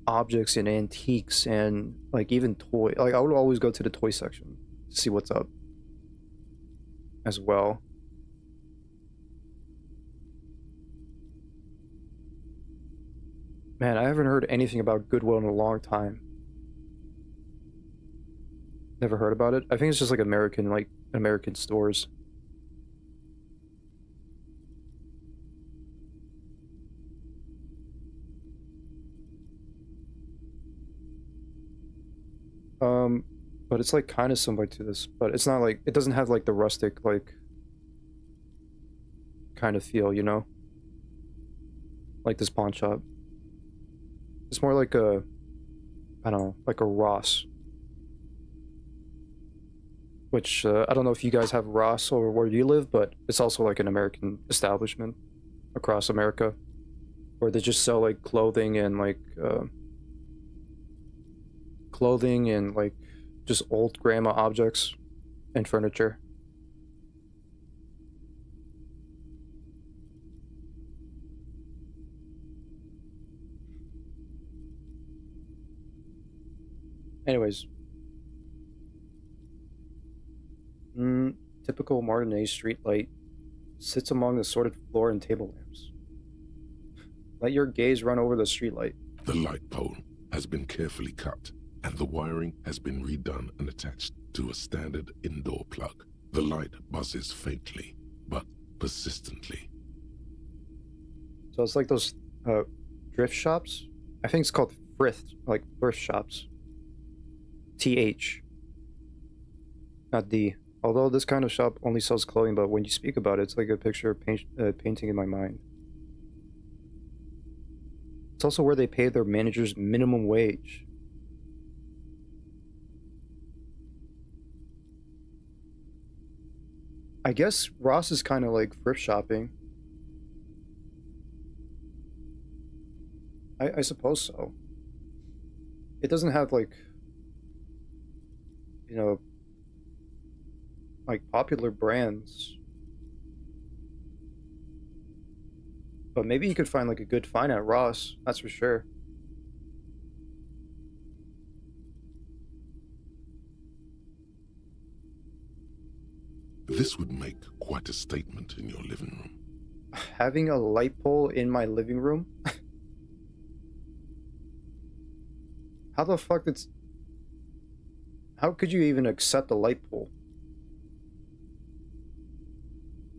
objects and antiques and, like, even toy. Like, I would always go to the toy section to see what's up as well. Man, I haven't heard anything about Goodwill in a long time. Never heard about it. I think it's just like American stores. But it's like kind of similar to this, but it's not like, it doesn't have like the rustic, like, kind of feel, you know? Like this pawn shop. It's more like a, I don't know, like a Ross. Which, I don't know if you guys have Ross or where you live, but it's also like an American establishment across America. Where they just sell like clothing and like, just old grandma objects and furniture. Anyways. Typical Martinez street light sits among the sorted floor and table lamps. Let your gaze run over the street light. The light pole has been carefully cut, and the wiring has been redone and attached to a standard indoor plug. The light buzzes faintly, but persistently. So it's like those thrift shops? I think it's called thrift, like thrift shops. TH. Not D. Although this kind of shop only sells clothing, but when you speak about it, it's like a picture painting in my mind. It's also where they pay their managers minimum wage. I guess Ross is kind of like thrift shopping. I suppose so. It doesn't have like, you know, like popular brands. But maybe you could find like a good find at Ross, that's for sure. This would make quite a statement in your living room. Having a light pole in my living room? How the fuck did... How could you even accept a light pole?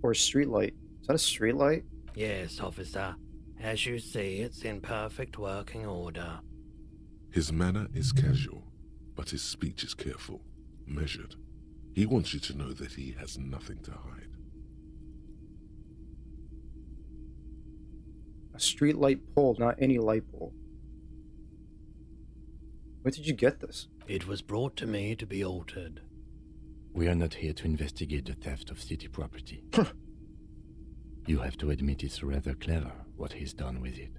Or a street light? Is that a street light? Yes, officer. As you see, it's in perfect working order. His manner is casual, but his speech is careful, measured. He wants you to know that he has nothing to hide. A street light pole, not any light pole. Where did you get this? It was brought to me to be altered. We are not here to investigate the theft of city property. You have to admit it's rather clever what he's done with it.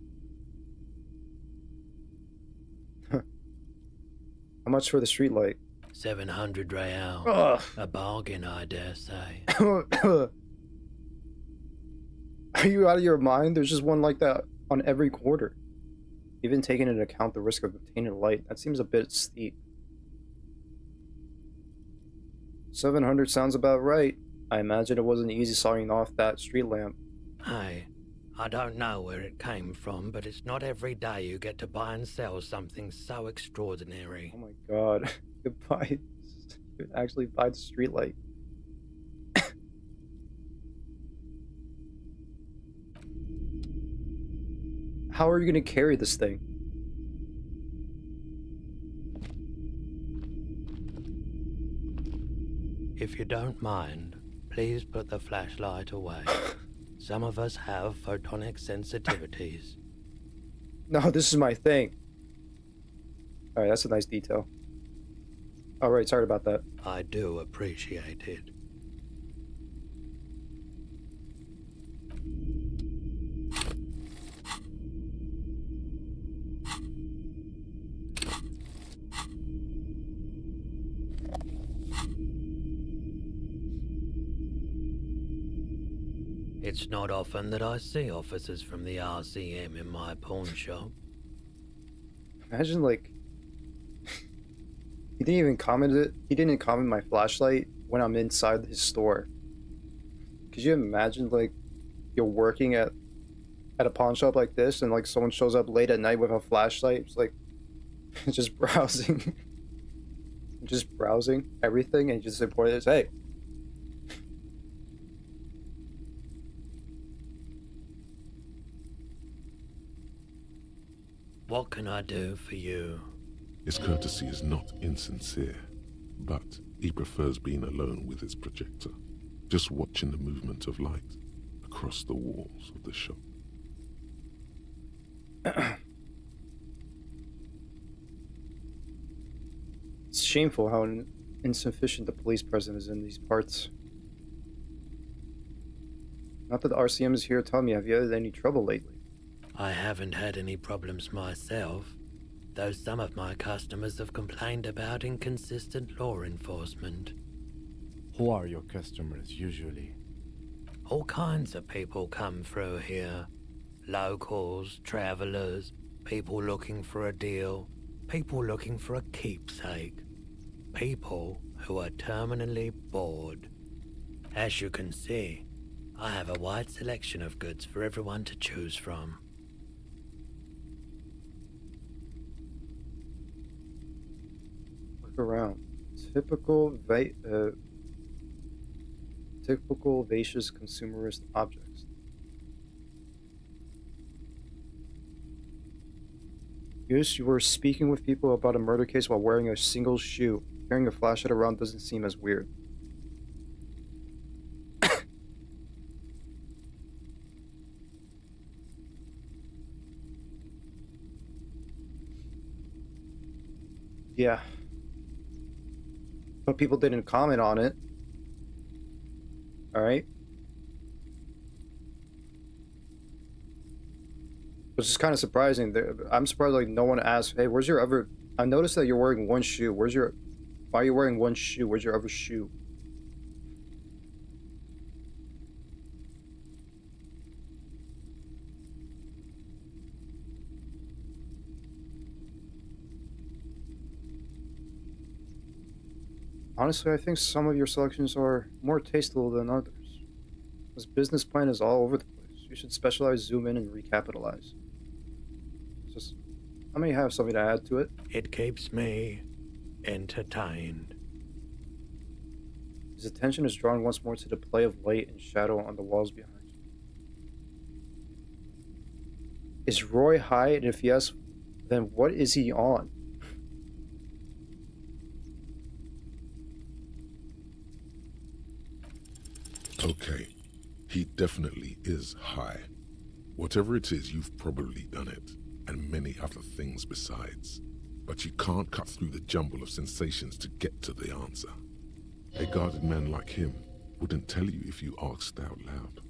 How much for the street light? 700 real. Ugh. A bargain, I dare say. Are you out of your mind? There's just one like that on every quarter. Even taking into account the risk of obtaining a light, that seems a bit steep. 700 sounds about right. I imagine it wasn't easy sawing off that street lamp. Hey, I don't know where it came from, but it's not every day you get to buy and sell something so extraordinary. Oh my god. Goodbye. You actually buy the street light. How are you going to carry this thing? If you don't mind, please put the flashlight away. Some of us have photonic sensitivities. No, this is my thing. Alright, that's a nice detail. Alright, sorry about that. I do appreciate it. It's not often that I see officers from the RCM in my pawn shop. Imagine, like... He didn't even comment it. He didn't comment my flashlight when I'm inside his store. Could you imagine, like, you're working at a pawn shop like this, and like someone shows up late at night with a flashlight? It's like just browsing, just browsing everything, and just report it as, hey. What can I do for you? His courtesy is not insincere, but he prefers being alone with his projector, just watching the movement of light across the walls of the shop. It's shameful how insufficient the police presence is in these parts. Not that the RCM is here. Tell me, have you had any trouble lately? I haven't had any problems myself, though some of my customers have complained about inconsistent law enforcement. Who are your customers usually? All kinds of people come through here. Locals, travelers, people looking for a deal, people looking for a keepsake, people who are terminally bored. As you can see, I have a wide selection of goods for everyone to choose from. Look around. Typical vacious consumerist objects. You were speaking with people about a murder case while wearing a single shoe. Carrying a flashlight around doesn't seem as weird. Yeah. But people didn't comment on it. Alright? Which is kind of surprising. I'm surprised like no one asked, hey, where's your other... I noticed that you're wearing one shoe. Where's your... Why are you wearing one shoe? Where's your other shoe? Honestly, I think some of your selections are more tasteful than others. This business plan is all over the place. You should specialize, zoom in, and recapitalize. It's just, I may have something to add to it. It keeps me entertained. His attention is drawn once more to the play of light and shadow on the walls behind you. Is Roy high? And if yes, then what is he on? Okay, he definitely is high. Whatever it is, you've probably done it, and many other things besides. But you can't cut through the jumble of sensations to get to the answer. A guarded man like him wouldn't tell you if you asked out loud.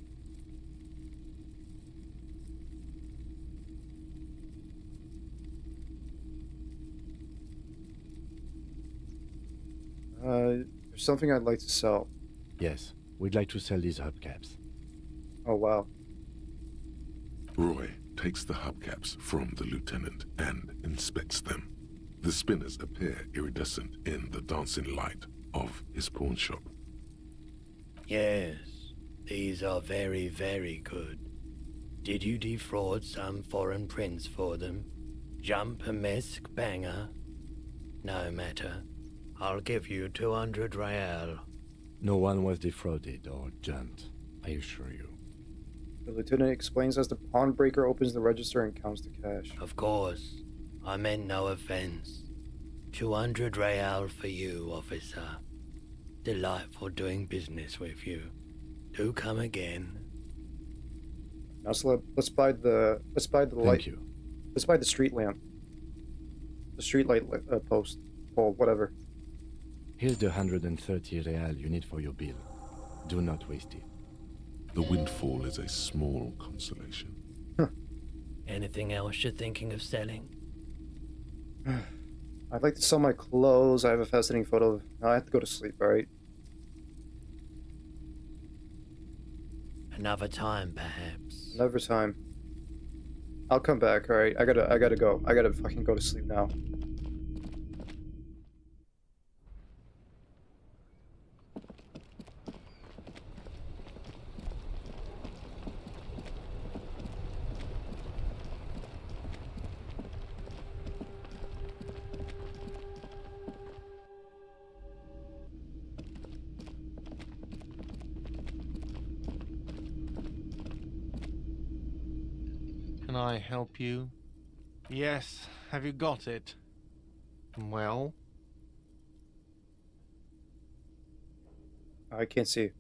There's something I'd like to sell. Yes, we'd like to sell these hubcaps. Oh, wow. Roy takes the hubcaps from the lieutenant and inspects them. The spinners appear iridescent in the dancing light of his pawn shop. Yes, these are very, very good. Did you defraud some foreign prince for them? Jump a misc banger? No matter. I'll give you 200 real. No one was defrauded or jumped, I assure you. The lieutenant explains as the pawnbreaker opens the register and counts the cash. Of course. I meant no offense. 200 real for you, officer. Delightful doing business with you. Do come again. Now so let's buy the light. Thank you. Let's buy the street lamp. The street light pole, whatever. Here's the 130 real you need for your bill. Do not waste it. The windfall is a small consolation. Anything else you're thinking of selling? I'd like to sell my clothes. I have a fascinating photo. I have to go to sleep, alright? Another time, perhaps. Another time. I'll come back, alright? I gotta go. I gotta fucking go to sleep now. Can I help you? Yes. Have you got it? Well? I can't see.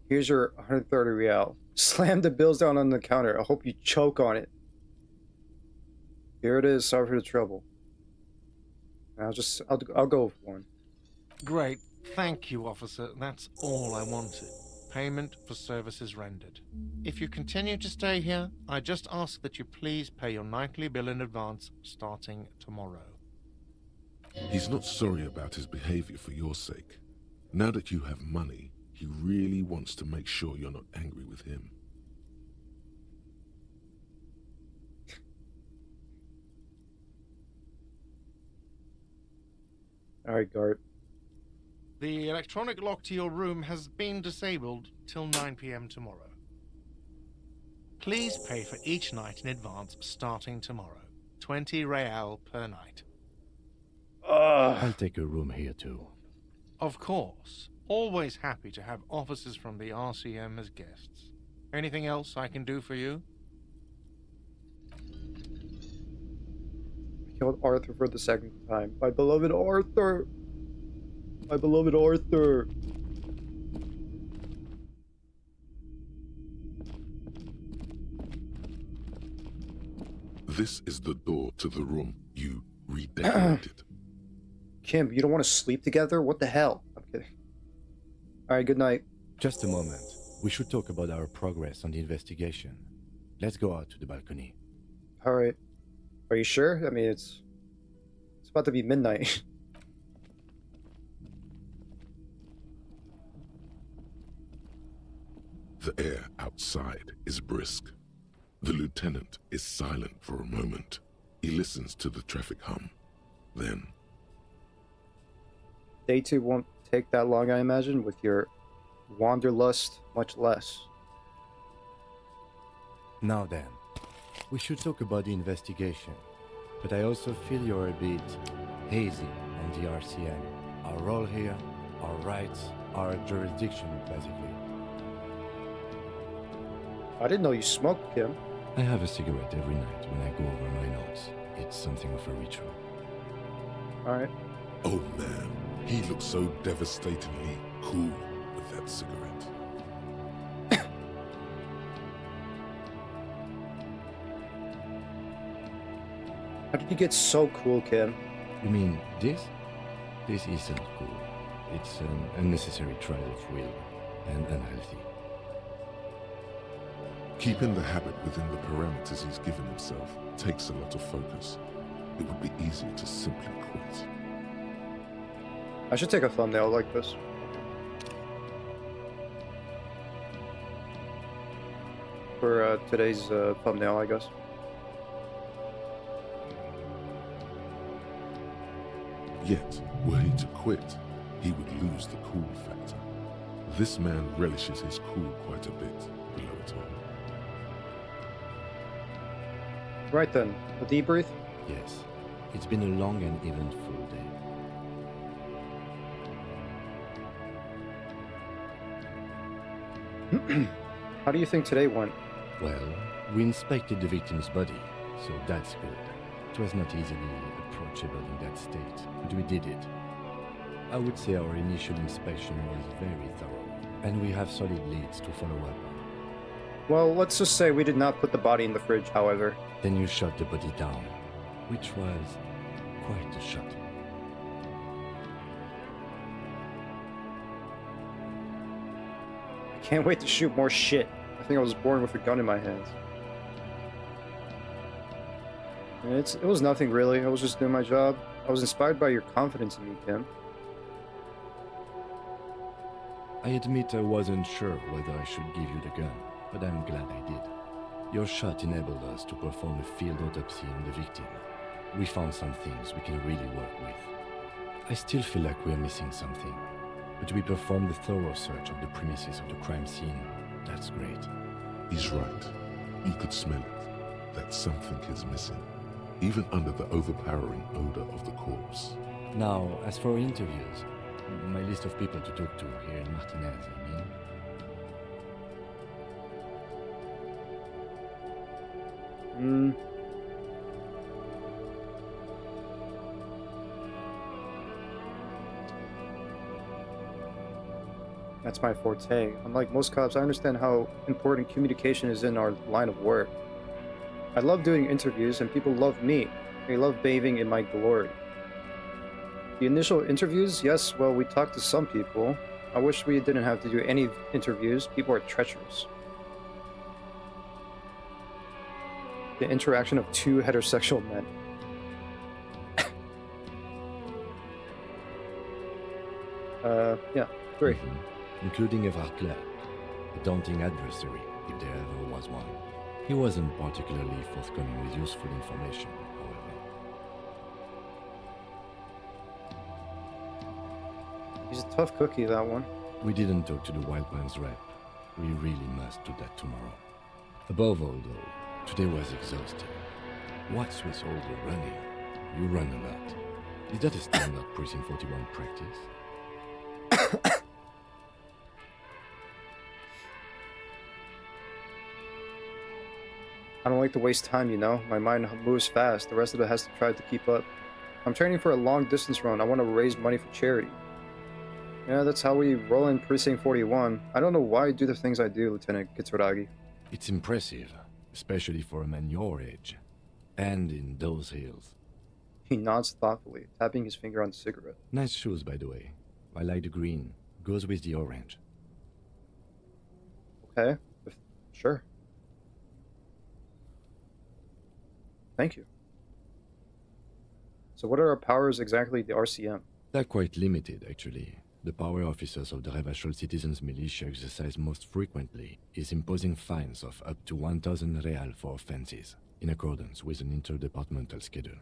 Here's your 130 real. Slam the bills down on the counter. I hope you choke on it. Here it is. Sorry for the trouble. I'll go with one. Great. Thank you, officer. That's all I wanted. Payment for services rendered. If you continue to stay here, I just ask that you please pay your nightly bill in advance starting tomorrow. He's not sorry about his behavior for your sake. Now that you have money, he really wants to make sure you're not angry with him. Alright, guard. The electronic lock to your room has been disabled till 9 p.m. tomorrow. Please pay for each night in advance starting tomorrow. 20 real per night. I'll take a room here too. Of course. Always happy to have officers from the RCM as guests. Anything else I can do for you? I killed Arthur for the second time. My beloved Arthur! My beloved Arthur! This is the door to the room you redecorated. Kim, you don't want to sleep together? What the hell? I'm kidding. Alright, good night. Just a moment. We should talk about our progress on the investigation. Let's go out to the balcony. Alright. Are you sure? I mean, it's about to be midnight. The air outside is brisk. The lieutenant is silent for a moment. He listens to the traffic hum. Then, Day 2 won't take that long, I imagine, with your wanderlust, much less. Now then, we should talk about the investigation. But I also feel you're a bit hazy on the RCM. Our role here, our rights, our jurisdiction, basically. I didn't know you smoked, Kim. I have a cigarette every night when I go over my notes. It's something of a ritual. Alright. oh man, he looks so devastatingly cool with that cigarette. How did you get so cool, Kim? You mean this? This isn't cool. It's an unnecessary trial of will and unhealthy. Keeping the habit within the parameters he's given himself takes a lot of focus. It would be easier to simply quit. I should take a thumbnail like this. For today's thumbnail, I guess. Yet, were he to quit, he would lose the cool factor. This man relishes his cool quite a bit below it all. Right then, a debrief? Yes. It's been a long and eventful day. How do you think today went? Well, we inspected the victim's body, so that's good. It was not easily approachable in that state, but we did it. I would say our initial inspection was very thorough, and we have solid leads to follow up on. Well, let's just say we did not put the body in the fridge, however. Then you shot the body down, which was quite a shot. I can't wait to shoot more shit. I think I was born with a gun in my hands. It was nothing really. I was just doing my job. I was inspired by your confidence in me, Kim. I admit I wasn't sure whether I should give you the gun, but I'm glad I did. Your shot enabled us to perform a field autopsy on the victim. We found some things we can really work with. I still feel like we're missing something, but we performed a thorough search of the premises of the crime scene. That's great. He's right. You could smell it. That something is missing, even under the overpowering odor of the corpse. Now, as for interviews, my list of people to talk to here in Martinez, I mean. That's my forte. Unlike most cops, I understand how important communication is in our line of work. I love doing interviews, and people love me. They love bathing in my glory. The initial interviews, yes, well, we talked to some people. I wish we didn't have to do any interviews. People are treacherous. The interaction of two heterosexual men. Yeah, 3. Including Evrard Clark, a daunting adversary, if there ever was one. He wasn't particularly forthcoming with useful information, however. He's a tough cookie, that one. We didn't talk to the Wild Pines rep. We really must do that tomorrow. Above all, though, today was exhausting. What's with all the running? You run a lot. Is that a standard Precinct 41 practice? I don't like to waste time, you know? My mind moves fast. The rest of it has to try to keep up. I'm training for a long-distance run. I want to raise money for charity. Yeah, that's how we roll in Precinct 41. I don't know why I do the things I do, Lieutenant Kitsuragi. It's impressive, especially for a man your age. And in those hills. He nods thoughtfully, tapping his finger on the cigarette. Nice shoes, by the way. I like the green. Goes with the orange. Okay, sure. Thank you. So what are our powers exactly, the RCM? They're quite limited, actually. The power officers of the Revachol Citizens Militia exercise most frequently is imposing fines of up to 1,000 real for offenses, in accordance with an interdepartmental schedule.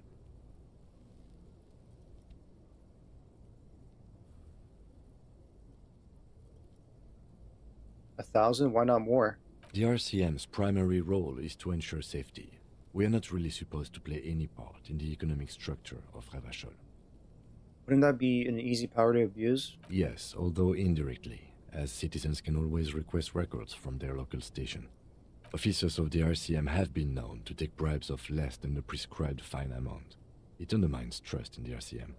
$1,000? Why not more? The RCM's primary role is to ensure safety. We are not really supposed to play any part in the economic structure of Revachol. Wouldn't that be an easy power to abuse? Yes, although indirectly, as citizens can always request records from their local station. Officers of the RCM have been known to take bribes of less than the prescribed fine amount. It undermines trust in the RCM.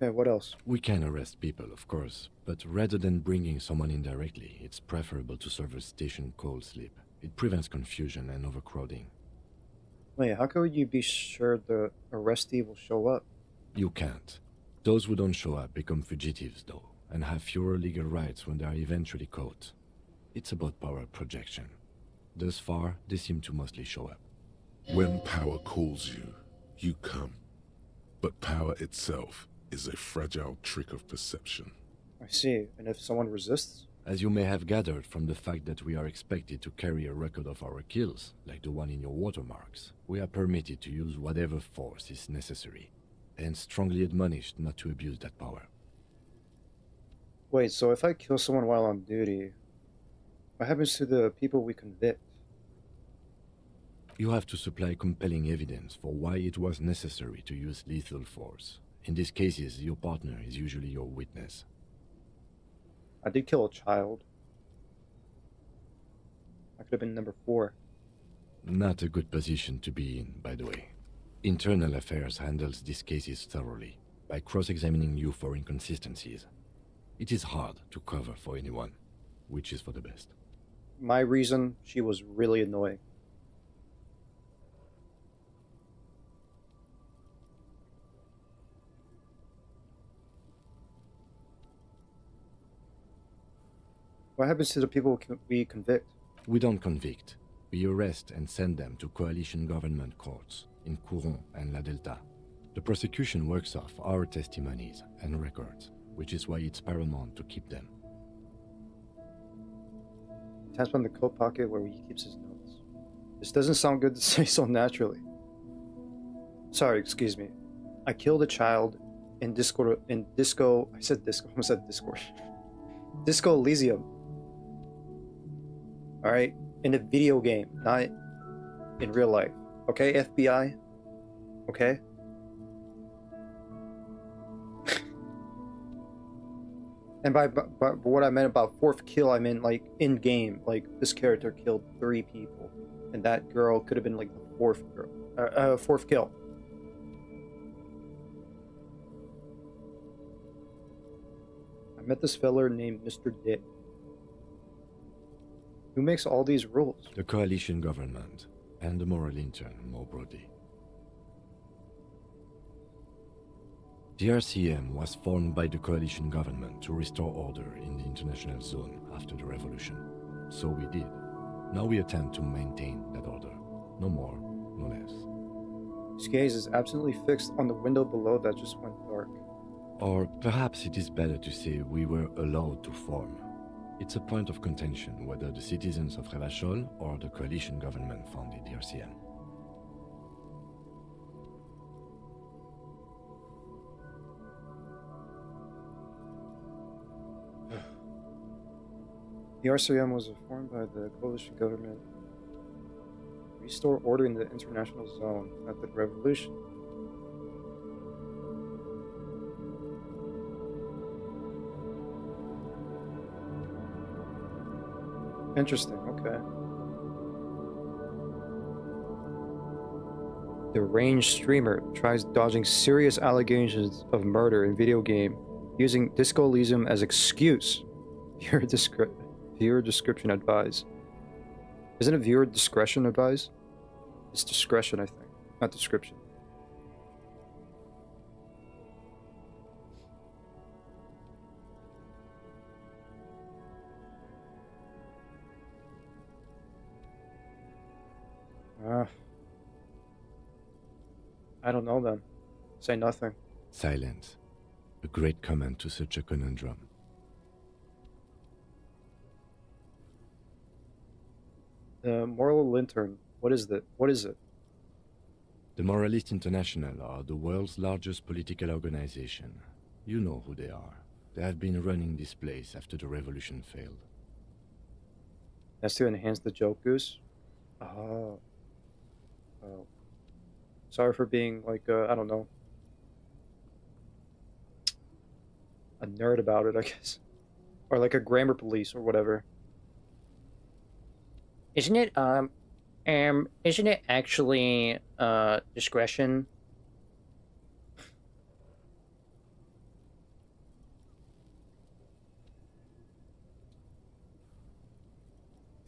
Okay, what else? We can arrest people, of course, but rather than bringing someone in directly, it's preferable to serve a station cold sleep. It prevents confusion and overcrowding. Wait, how could you be sure the arrestee will show up? You can't. Those who don't show up become fugitives, though, and have fewer legal rights when they are eventually caught. It's about power projection. Thus far, they seem to mostly show up. When power calls you, you come. But power itself is a fragile trick of perception. I see. And if someone resists? As you may have gathered from the fact that we are expected to carry a record of our kills, like the one in your watermarks, we are permitted to use whatever force is necessary, and strongly admonished not to abuse that power. Wait, so if I kill someone while on duty, what happens to the people we convict? You have to supply compelling evidence for why it was necessary to use lethal force. In these cases, your partner is usually your witness. I did kill a child. I could have been number 4. Not a good position to be in, by the way. Internal Affairs handles these cases thoroughly, by cross-examining you for inconsistencies. It is hard to cover for anyone, which is for the best. My reason, she was really annoying. What happens to the people we convict? We don't convict. We arrest and send them to coalition government courts in Couron and La Delta. The prosecution works off our testimonies and records, which is why it's paramount to keep them. Taps on the coat pocket where he keeps his notes. This doesn't sound good to say so naturally. Sorry, excuse me. I killed a child in Disco. I said Disco. I almost said Discord. Disco Elysium. Alright? In a video game, not in real life. Okay, FBI? Okay? And by what I meant about fourth kill, I meant like in game. Like this character killed 3 people, and that girl could have been like the fourth kill. I met this fella named Mr. Dick. Who makes all these rules? The coalition government, and the moral intern more broadly. The RCM was formed by the coalition government to restore order in the international zone after the revolution. So we did. Now we attempt to maintain that order. No more, no less. His gaze is absolutely fixed on the window below that just went dark. Or perhaps it is better to say we were allowed to form. It's a point of contention whether the citizens of Revachol or the coalition government founded the RCM. The RCM was formed by the coalition government to restore order in the international zone after the revolution. Interesting, okay. The ranged streamer tries dodging serious allegations of murder in video game using Disco Elysium as excuse. Viewer description advised. Isn't it viewer discretion advised? It's discretion, I think, not description. I don't know, man. Say nothing. Silence. A great comment to such a conundrum. The Moral Lantern. What is that? What is it? The Moralist International are the world's largest political organization. You know who they are. They have been running this place after the revolution failed. That's to enhance the joke, Goose? Oh. Oh. Sorry for being, like, I don't know, a nerd about it, I guess. Or like a grammar police or whatever. Isn't it actually, discretion?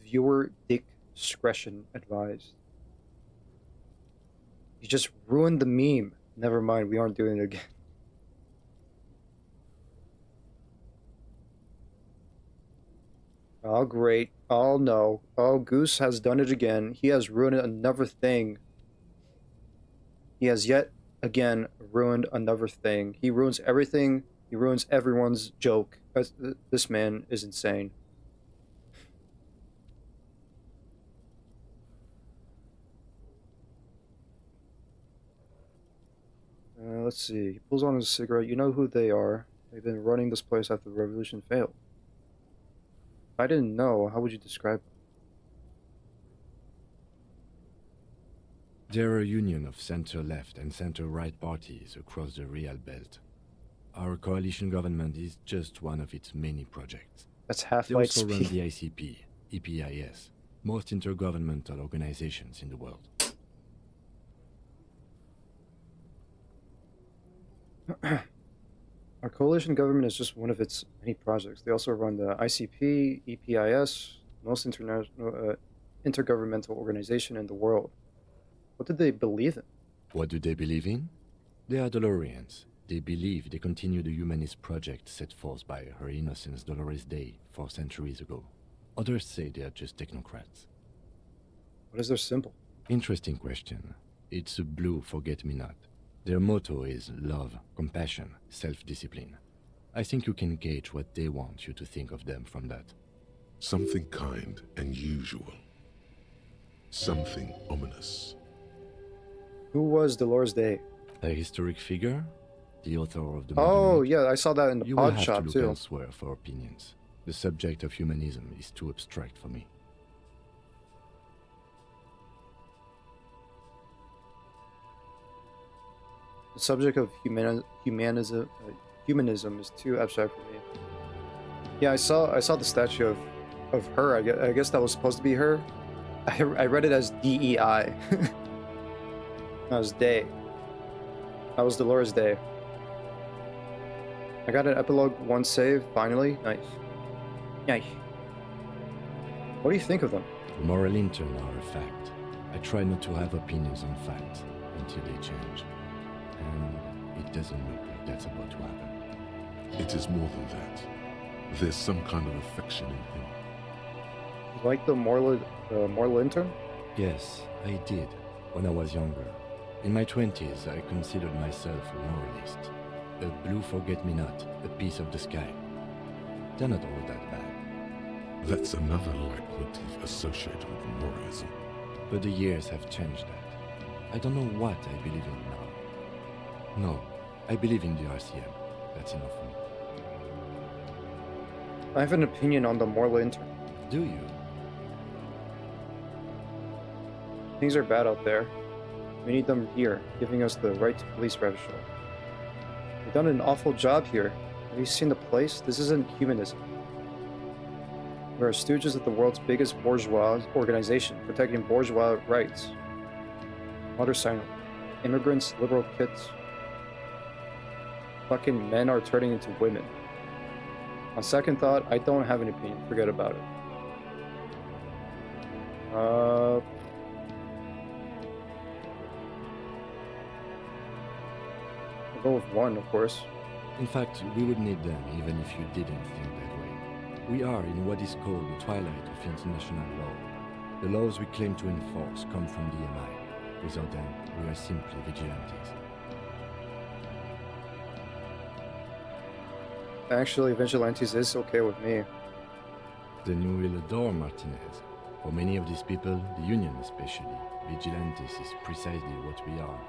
Viewer discretion advised. You just ruined the meme. Never mind, we aren't doing it again. Oh, great. Oh, no. Oh, Goose has done it again. He has ruined another thing. He has yet again ruined another thing. He ruins everything. He ruins everyone's joke. This man is insane. Let's see. He pulls on his cigarette. You know who they are. They've been running this place after the revolution failed. If I didn't know, how would you describe them? They're a union of center-left and center-right parties across the Real Belt. Our coalition government is just one of its many projects. That's They half-light also run speed. the ICP, EPIS, most intergovernmental organizations in the world. Our coalition government is just one of its many projects. They also run the ICP, EPIS, most international intergovernmental organization in the world. What did they believe in? What do they believe in? They are Dolorians. They believe they continue the humanist project set forth by Her Innocence Dolores Day 4 centuries ago. Others say they are just technocrats. What is their symbol? Interesting question. It's a blue forget-me-not. Their motto is love, compassion, self-discipline. I think you can gauge what they want you to think of them from that. Something kind and usual. Something ominous. Who was Dolores Day? A historic figure? The author of the Oh, Modern Age? yeah, I saw that in the You will pod have shop to look too. elsewhere for opinions. The subject of humanism is too abstract for me. The subject of humanism is too abstract for me. Yeah, I saw the statue of her. I guess that was supposed to be her. I read it as DEI. That was Day. That was Dolores Day. I got an epilogue 1 save finally. Nice. Nice. What do you think of them? Moral intern are a fact. I try not to have opinions on facts until they change. And it doesn't look like that's about to happen. It is more than that. There's some kind of affection in him. You like the moral intern? Yes, I did, when I was younger. In my 20s, I considered myself a moralist. A blue forget-me-not, a piece of the sky. They're not all that bad. That's another leitmotif associated with moralism. But the years have changed that. I don't know what I believe in now. No, I believe in the RCM. That's enough for me. I have an opinion on the moral intern. Do you? Things are bad out there. We need them here, giving us the right to police Revachol. They've done an awful job here. Have you seen the place? This isn't humanism. We are stooges of the world's biggest bourgeois organization, protecting bourgeois rights. Water silent. Immigrants, liberal kids. Fucking men are turning into women. On second thought, I don't have an opinion. Forget about it. I'll go with 1, of course. In fact, we would need them even if you didn't think that way. We are in what is called the twilight of international law. The laws we claim to enforce come from the MI, Without them, we are simply vigilantes. Actually, Vigilantes is okay with me. Then you will adore Martinez. For many of these people, the Union especially, vigilantes is precisely what we are.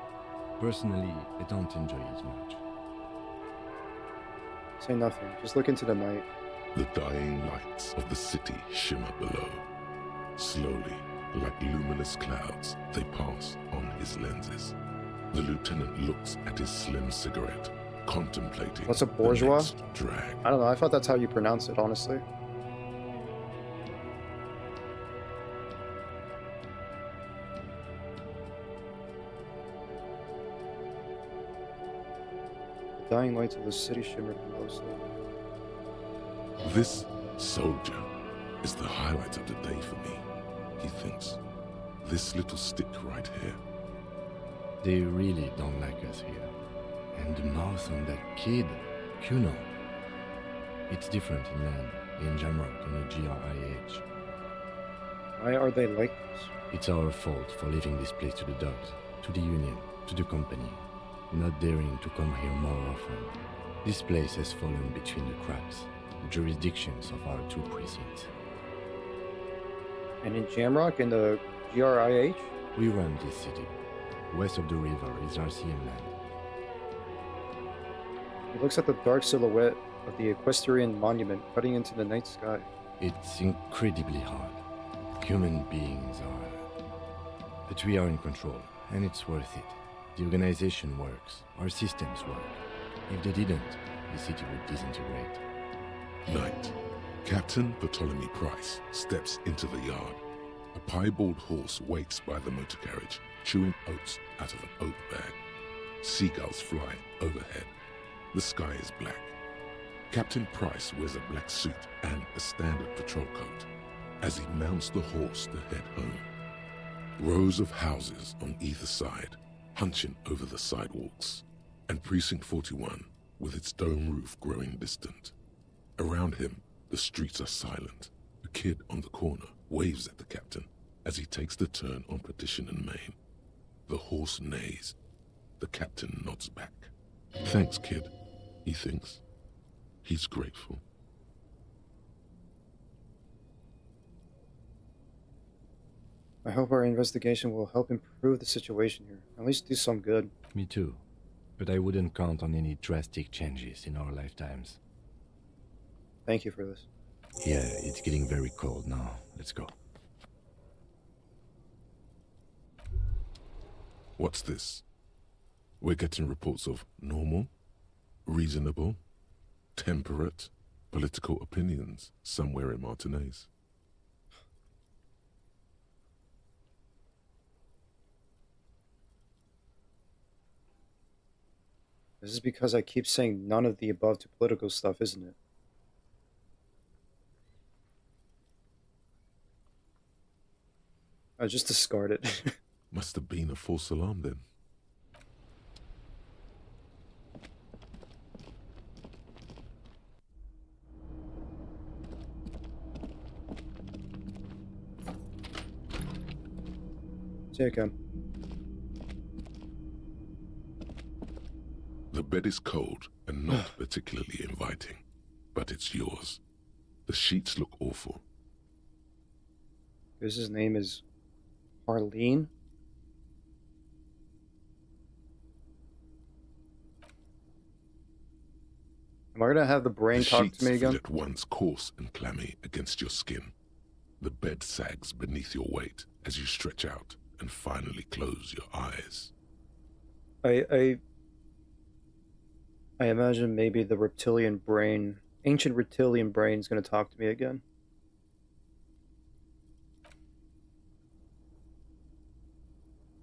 Personally, I don't enjoy it much. Say nothing. Just look into the night. The dying lights of the city shimmer below. Slowly, like luminous clouds, they pass on his lenses. The lieutenant looks at his slim cigarette, contemplating What's a bourgeois? the next drag. I don't know. I thought that's how you pronounce it, honestly. The dying lights of the city shimmered below. This soldier is the highlight of the day for me, he thinks. This little stick right here. They really don't like us here. And the mouth on that kid, Kuno. It's different in land, in Jamrock on the GRIH. Why are they like this? It's our fault for leaving this place to the dogs, to the Union, to the company, not daring to come here more often. This place has fallen between the cracks, the jurisdictions of our two precincts. And in Jamrock, in the GRIH? We run this city. West of the river is RCM land. He looks at the dark silhouette of the equestrian monument cutting into the night sky. It's incredibly hard. Human beings are... But we are in control, and it's worth it. The organization works. Our systems work. If they didn't, the city would disintegrate. Night. Captain Bartholomew Price steps into the yard. A piebald horse waits by the motor carriage, chewing oats out of an oat bag. Seagulls fly overhead. The sky is black. Captain Price wears a black suit and a standard patrol coat as he mounts the horse to head home. Rows of houses on either side, hunching over the sidewalks, and Precinct 41 with its dome roof growing distant. Around him, the streets are silent. A kid on the corner waves at the captain as he takes the turn on Petition and Main. The horse neighs. The captain nods back. Thanks, kid, he thinks. He's grateful. I hope our investigation will help improve the situation here. At least do some good. Me too. But I wouldn't count on any drastic changes in our lifetimes. Thank you for this. Yeah, it's getting very cold now. Let's go. What's this? We're getting reports of normal, reasonable, temperate, political opinions somewhere in Martinez. This is because I keep saying none of the above to political stuff, isn't it? I just discard it. Must have been a false alarm then. Take him. The bed is cold and not particularly inviting, but it's yours. The sheets look awful. His name is Harleen. Am I gonna have the brain The talk sheets to me feel again? at once coarse and clammy against your skin. The bed sags beneath your weight as you stretch out and finally close your eyes. I imagine maybe the reptilian brain, ancient reptilian brain, is gonna talk to me again.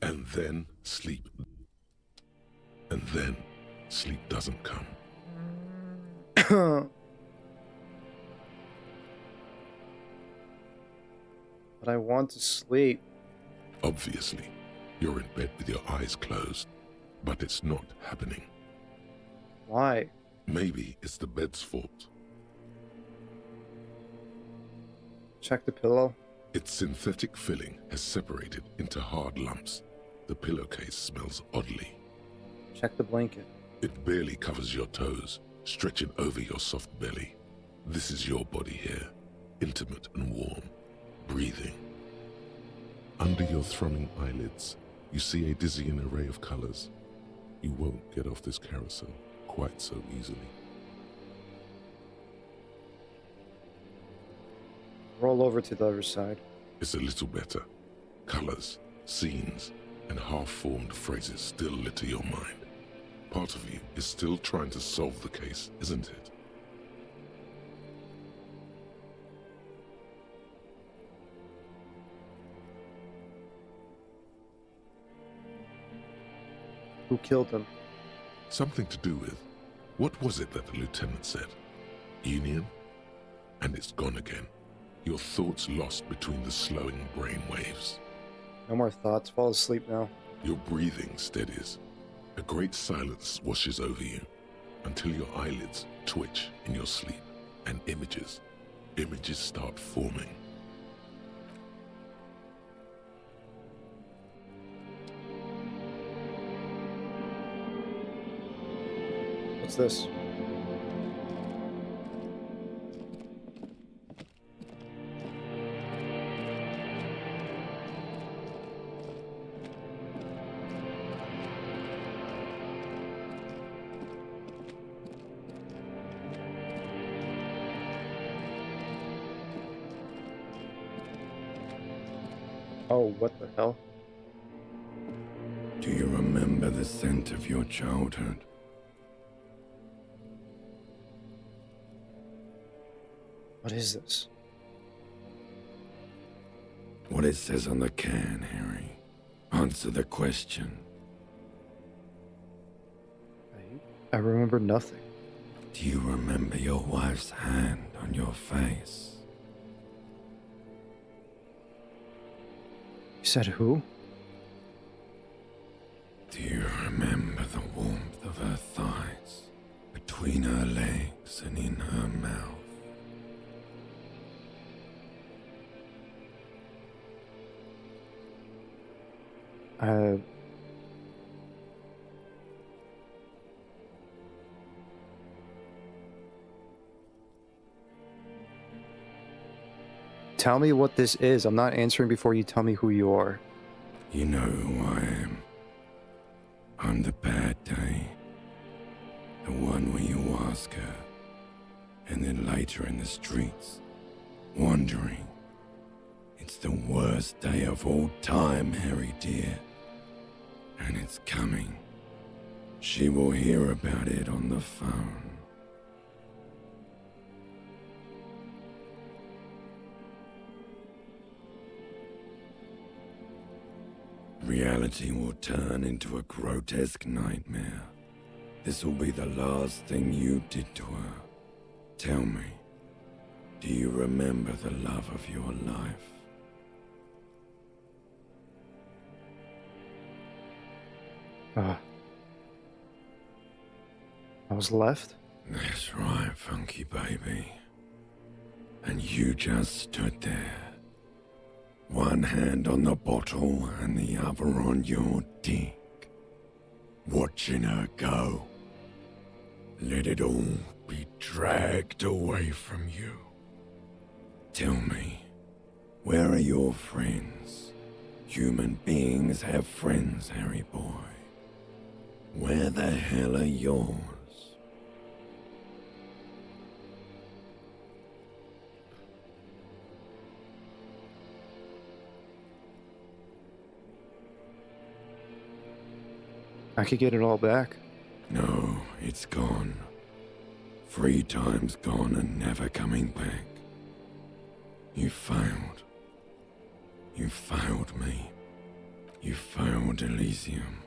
And then sleep. And then sleep doesn't come. But I want to sleep. Obviously, you're in bed with your eyes closed, but it's not happening. Why? Maybe it's the bed's fault. Check the pillow. Its synthetic filling has separated into hard lumps. The pillowcase smells oddly. Check the blanket. It barely covers your toes, stretching over your soft belly. This is your body here, intimate and warm, breathing. Under your thrumming eyelids, you see a dizzying array of colors. You won't get off this carousel quite so easily. Roll over to the other side. It's a little better. Colors, scenes, and half-formed phrases still litter your mind. Part of you is still trying to solve the case, isn't it? Who killed him? Something to do with, what was it that the lieutenant said? Union? And it's gone again. Your thoughts lost between the slowing brain waves. No more thoughts. Fall asleep now. Your breathing steadies. A great silence washes over you until your eyelids twitch in your sleep and images start forming. What's this? Oh, what the hell? Do you remember the scent of your childhood? What is this? What it says on the can, Harry. Answer the question. I remember nothing. Do you remember your wife's hand on your face? You said who? Do you remember the warmth of her thighs, between her legs and in her mouth? Tell me what this is. I'm not answering before you tell me who you are. You know who I am. I'm the bad day. The one where you ask her, and then later in the streets, wandering. It's the worst day of all time, Harry dear. And it's coming. She will hear about it on the phone. Reality will turn into a grotesque nightmare. This will be the last thing you did to her. Tell me, do you remember the love of your life? I was left? That's right, funky baby. And you just stood there. One hand on the bottle and the other on your dick. Watching her go. Let it all be dragged away from you. Tell me, where are your friends? Human beings have friends, Harry boy. Where the hell are yours? I could get it all back. No, it's gone. 3 times gone and never coming back. You failed. You failed me. You failed Elysium.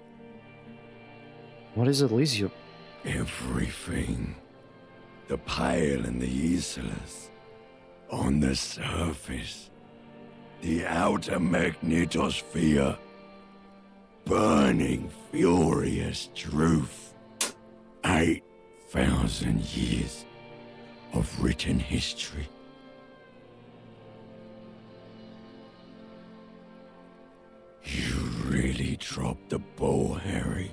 What is Elysium? Everything. The pale and the useless. On the surface. The outer magnetosphere. Burning, furious truth. 8,000 years of written history. You really tried. dropped the ball, Harry.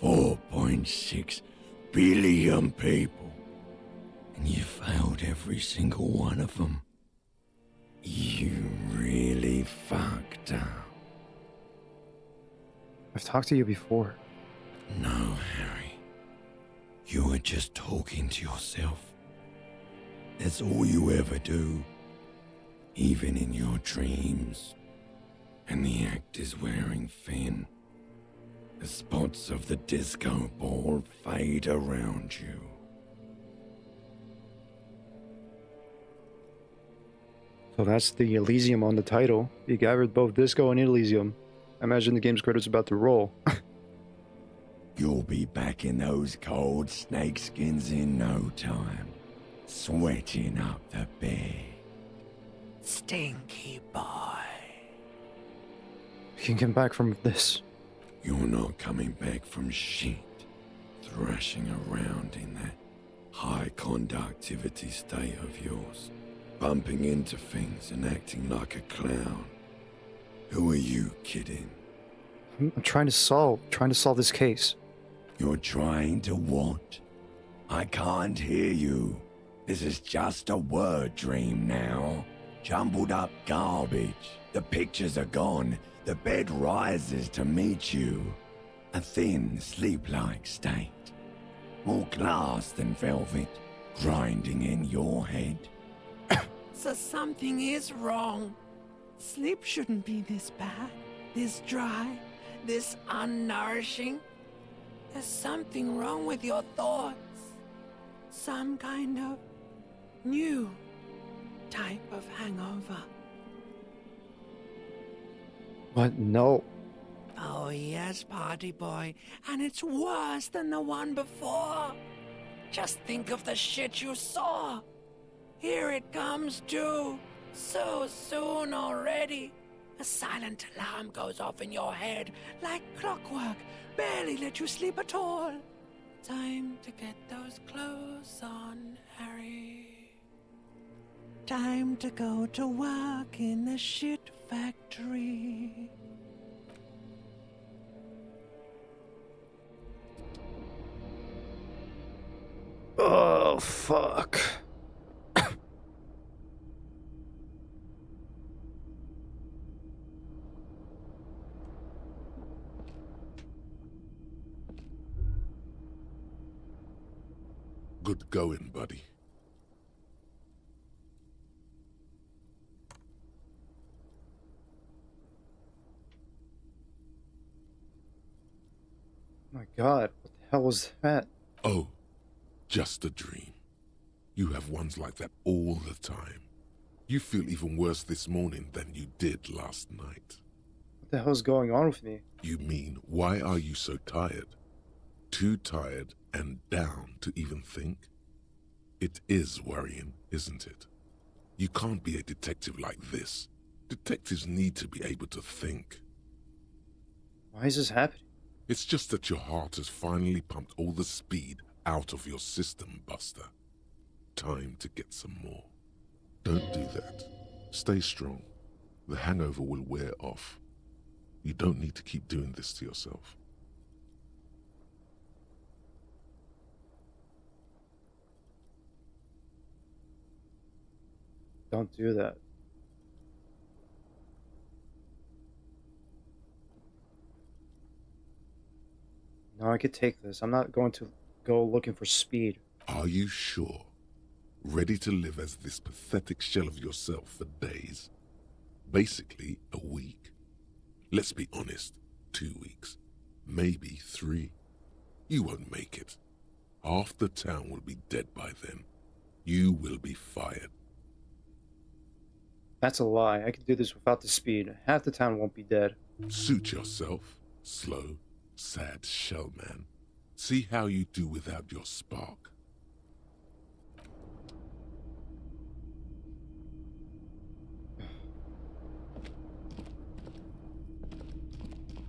4.6 billion people. And you failed every single one of them. You really fucked up. I've talked to you before. No, Harry. You were just talking to yourself. That's all you ever do. Even in your dreams. And the act is wearing thin. The spots of the disco ball fade around you. So that's the Elysium on the title. You gathered both disco and Elysium. I imagine the game's credits about to roll. You'll be back in those cold snakeskins in no time. Sweating up the bed. Stinky boy. We can get back from this. You're not coming back from shit. Thrashing around in that high conductivity state of yours. Bumping into things and acting like a clown. Who are you kidding? I'm trying to solve this case. You're trying to what? I can't hear you. This is just a word dream now. Jumbled up garbage. The pictures are gone. The bed rises to meet you. A thin, sleep-like state. More glass than velvet, grinding in your head. So something is wrong. Sleep shouldn't be this bad, this dry, this unnourishing. There's something wrong with your thoughts. Some kind of new type of hangover. What? No. Oh yes, party boy, and it's worse than the one before. Just think of the shit you saw. Here it comes too. So soon already. A silent alarm goes off in your head like clockwork. Barely let you sleep at all. Time to get those clothes on, Harry. Time to go to work in the shit factory. Oh, fuck. Good going, buddy. My God, what the hell was that? Oh, just a dream. You have ones like that all the time. You feel even worse this morning than you did last night. What the hell's going on with me? You mean, why are you so tired? Too tired and down to even think? It is worrying, isn't it? You can't be a detective like this. Detectives need to be able to think. Why is this happening? It's just that your heart has finally pumped all the speed out of your system, Buster. Time to get some more. Don't do that. Stay strong. The hangover will wear off. You don't need to keep doing this to yourself. Don't do that. No, I could take this. I'm not going to go looking for speed. Are you sure? Ready to live as this pathetic shell of yourself for days? Basically, a week. Let's be honest, 2 weeks. Maybe 3. You won't make it. Half the town will be dead by then. You will be fired. That's a lie. I can do this without the speed. Half the town won't be dead. Suit yourself, slow, sad shell man. See how you do without your spark.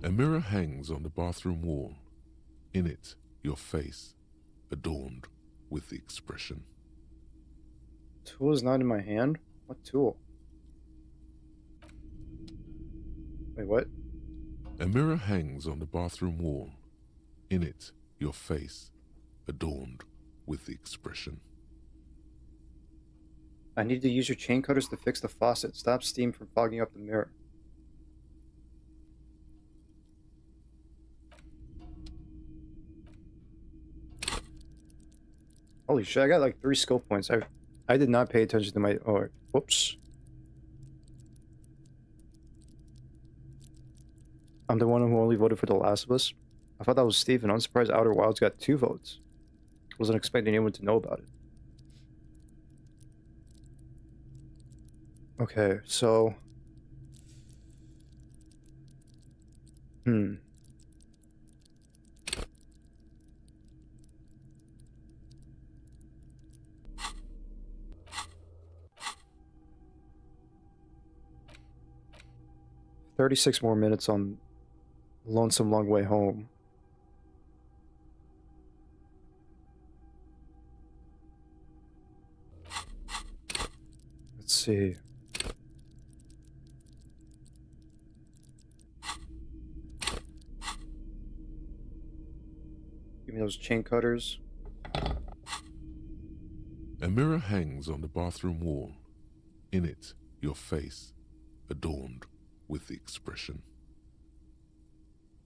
A mirror hangs on the bathroom wall. In it, your face, adorned with the expression. Tool is not in my hand? What tool? Wait, what? A mirror hangs on the bathroom wall. In it, your face, adorned with the expression. I need to use your chain cutters to fix the faucet. Stop steam from fogging up the mirror. Holy shit, I got like 3 skill points. I did not pay attention to my... Oh, whoops. I'm the one who only voted for The Last of Us. I thought that was Steven. I'm surprised Outer Wilds got 2 votes. Wasn't expecting anyone to know about it. Okay, so... 36 more minutes on Lonesome Long Way Home. Let's see. Give me those chain cutters. A mirror hangs on the bathroom wall. In it, your face, adorned with the expression.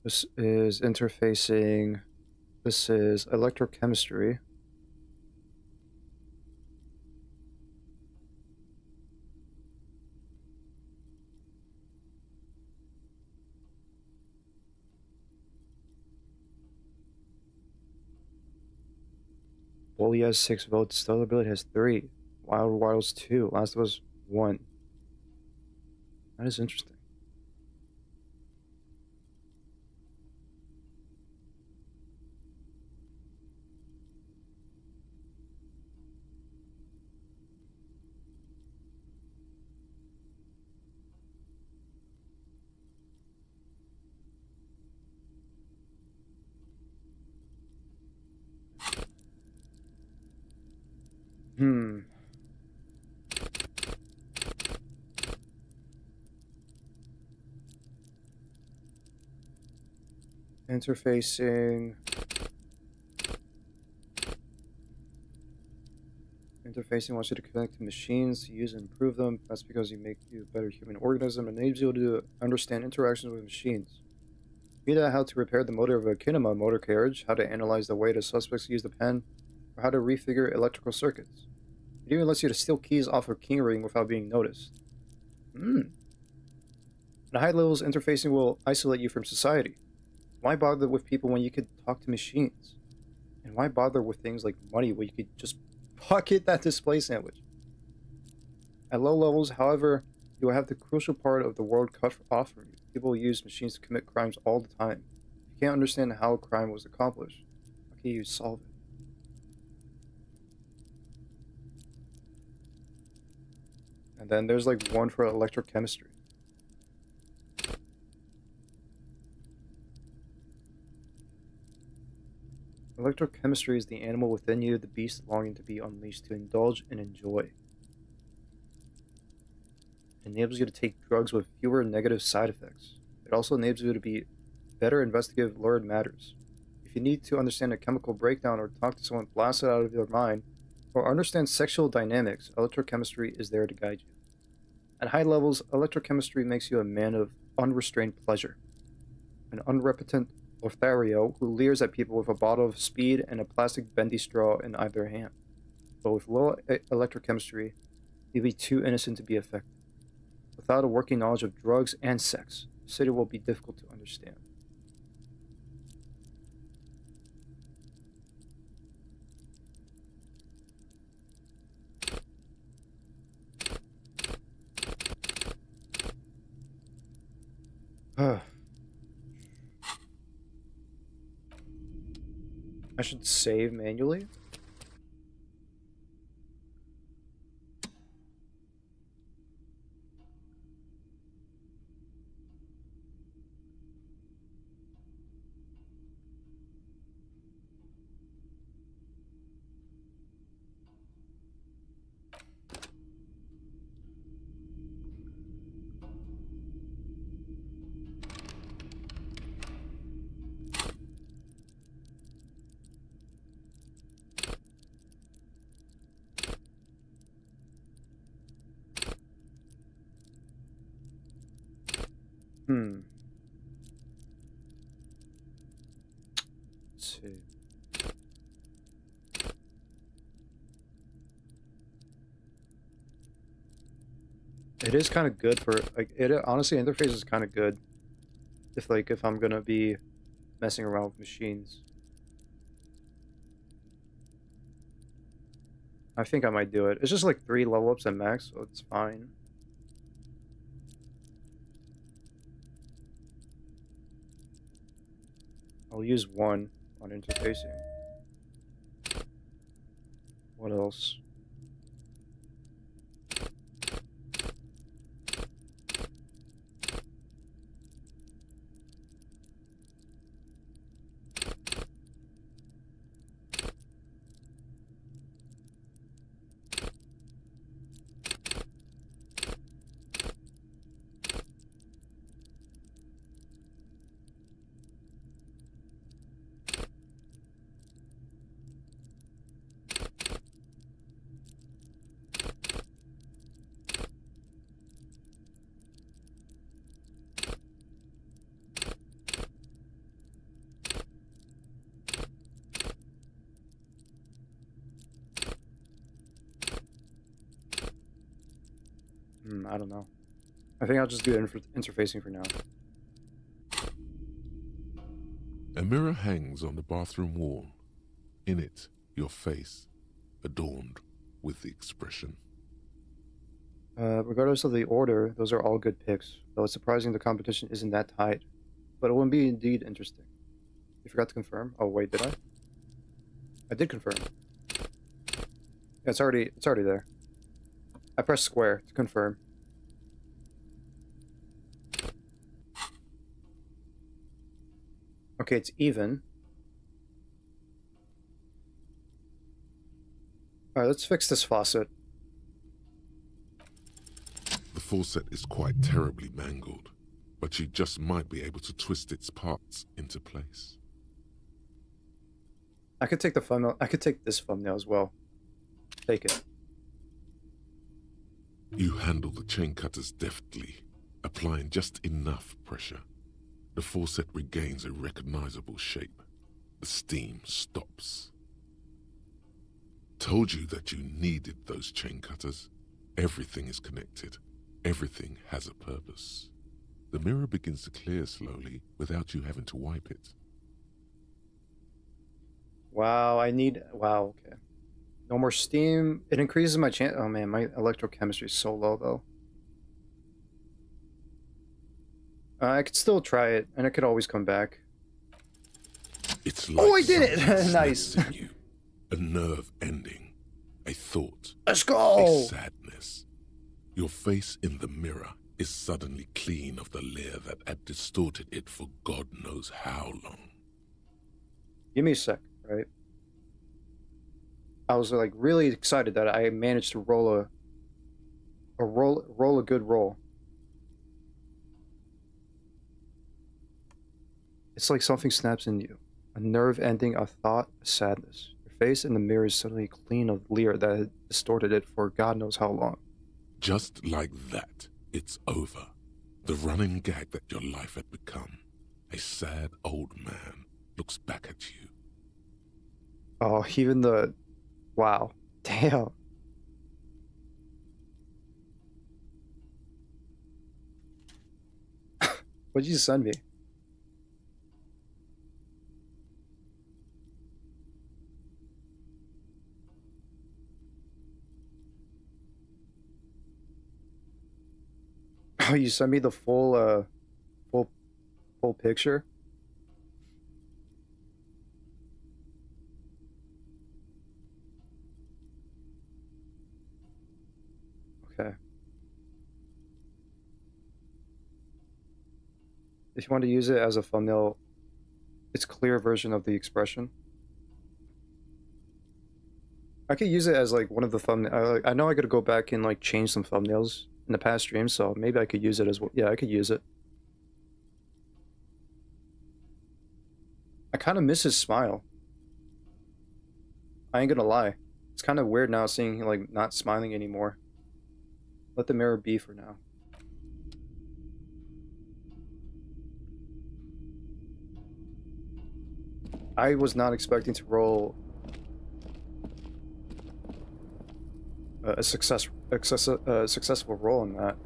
This is interfacing. This is electrochemistry. Bully has 6 votes. Stellar Ability has 3. Wild Wilds 2. Last of Us 1. That is interesting. Interfacing. Interfacing wants you to connect to machines to use and improve them. That's because you make you a better human organism and enables you to understand interactions with machines. Be that how to repair the motor of a kinema motor carriage, how to analyze the way the suspects use the pen, or how to refigure electrical circuits. It even lets you to steal keys off a key ring without being noticed. At high levels, interfacing will isolate you from society. Why bother with people when you could talk to machines? And why bother with things like money when you could just pocket that display sandwich? At low levels, however, you will have the crucial part of the world cut off from you. People use machines to commit crimes all the time. If you can't understand how a crime was accomplished, how can you solve it? And then there's like one for electrochemistry. Electrochemistry is the animal within you, the beast longing to be unleashed, to indulge and enjoy. It enables you to take drugs with fewer negative side effects. It also enables you to be better investigative lurid matters. If you need to understand a chemical breakdown or talk to someone blasted out of their mind, or understand sexual dynamics, electrochemistry is there to guide you. At high levels, electrochemistry makes you a man of unrestrained pleasure, an unrepentant Lothario who leers at people with a bottle of speed and a plastic bendy straw in either hand. But with low electrochemistry, you'll be too innocent to be affected. Without a working knowledge of drugs and sex, the city will be difficult to understand. I should save manually. Let's see. It is kind of good for like it. Honestly, interface is kind of good if I'm gonna be messing around with machines. I think I might do it. It's just like 3 level ups at max, so it's fine. I'll use 1 on interfacing. What else? I don't know. I think I'll just do interfacing for now. A mirror hangs on the bathroom wall. In it, your face, adorned with the expression. Regardless of the order, those are all good picks. Though it's surprising the competition isn't that tight. But it would be indeed interesting. You forgot to confirm? Oh wait, did I? I did confirm. Yeah, it's already there. I pressed square to confirm. Okay, it's even. Alright, let's fix this faucet. The faucet is quite terribly mangled, but you just might be able to twist its parts into place. I could take the thumbnail. I could take this thumbnail as well. Take it. You handle the chain cutters deftly, applying just enough pressure. The faucet regains a recognizable shape. The steam stops. Told you that you needed those chain cutters. Everything is connected. Everything has a purpose. The mirror begins to clear slowly without you having to wipe it. Wow, wow, okay. No more steam. It increases my chance. Oh man, my electrochemistry is so low though. I could still try it, and I could always come back. It's like I did it! something Nice. snaps in you. A nerve ending. A thought. Let's go! A sadness. Your face in the mirror is suddenly clean of the layer that had distorted it for God knows how long. Give me a sec, right? I was like really excited that I managed to roll a good roll. It's like something snaps in you. A nerve ending, a thought, a sadness. Your face in the mirror is suddenly clean of leer that had distorted it for God knows how long. Just like that, it's over. The running gag that your life had become. A sad old man looks back at you. Oh, even the... Wow. Damn. What'd you send me? Oh, you sent me the full picture? Okay. If you want to use it as a thumbnail, it's a clear version of the expression. I could use it as like one of the thumbnails. I know I gotta go back and like change some thumbnails in the past streams, so maybe I could use it as well. Yeah, I could use it. I kind of miss his smile. I ain't gonna lie. It's kind of weird now seeing him like not smiling anymore. Let the mirror be for now. I was not expecting to roll a successful roll in that.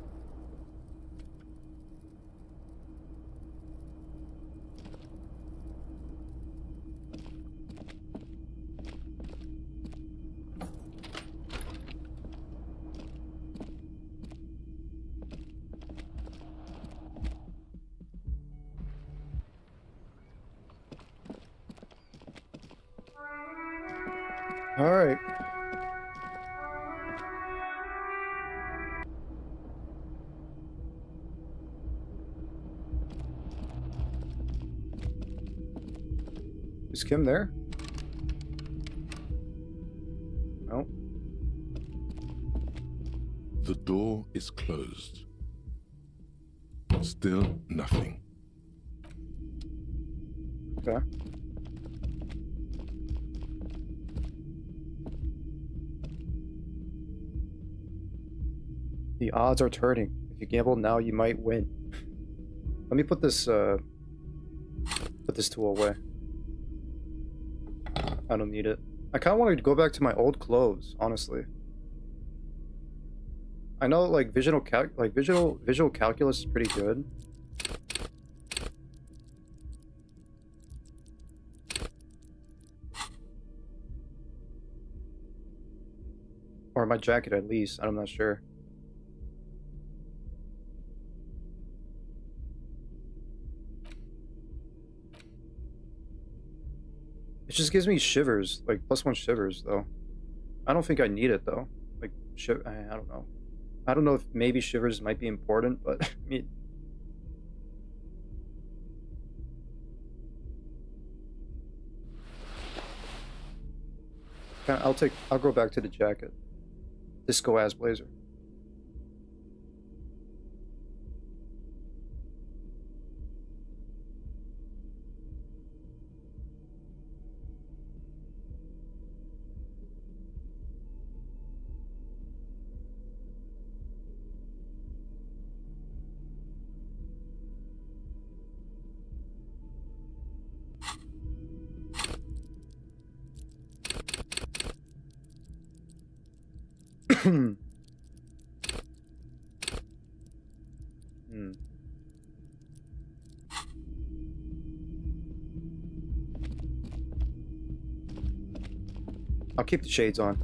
All right. Is Kim there? No. The door is closed. Still nothing. Okay. The odds are turning. If you gamble now, you might win. Let me put this tool away. I don't need it. I kind of wanted to go back to my old clothes, honestly. I know, like, visual calculus is pretty good. Or my jacket, at least. I'm not sure. It just gives me shivers, like +1 shivers, though. I don't think I need it, though. Like, I don't know. I don't know if maybe shivers might be important, but I mean... I'll go back to the jacket. Disco-ass blazer. Hmm. I'll keep the shades on.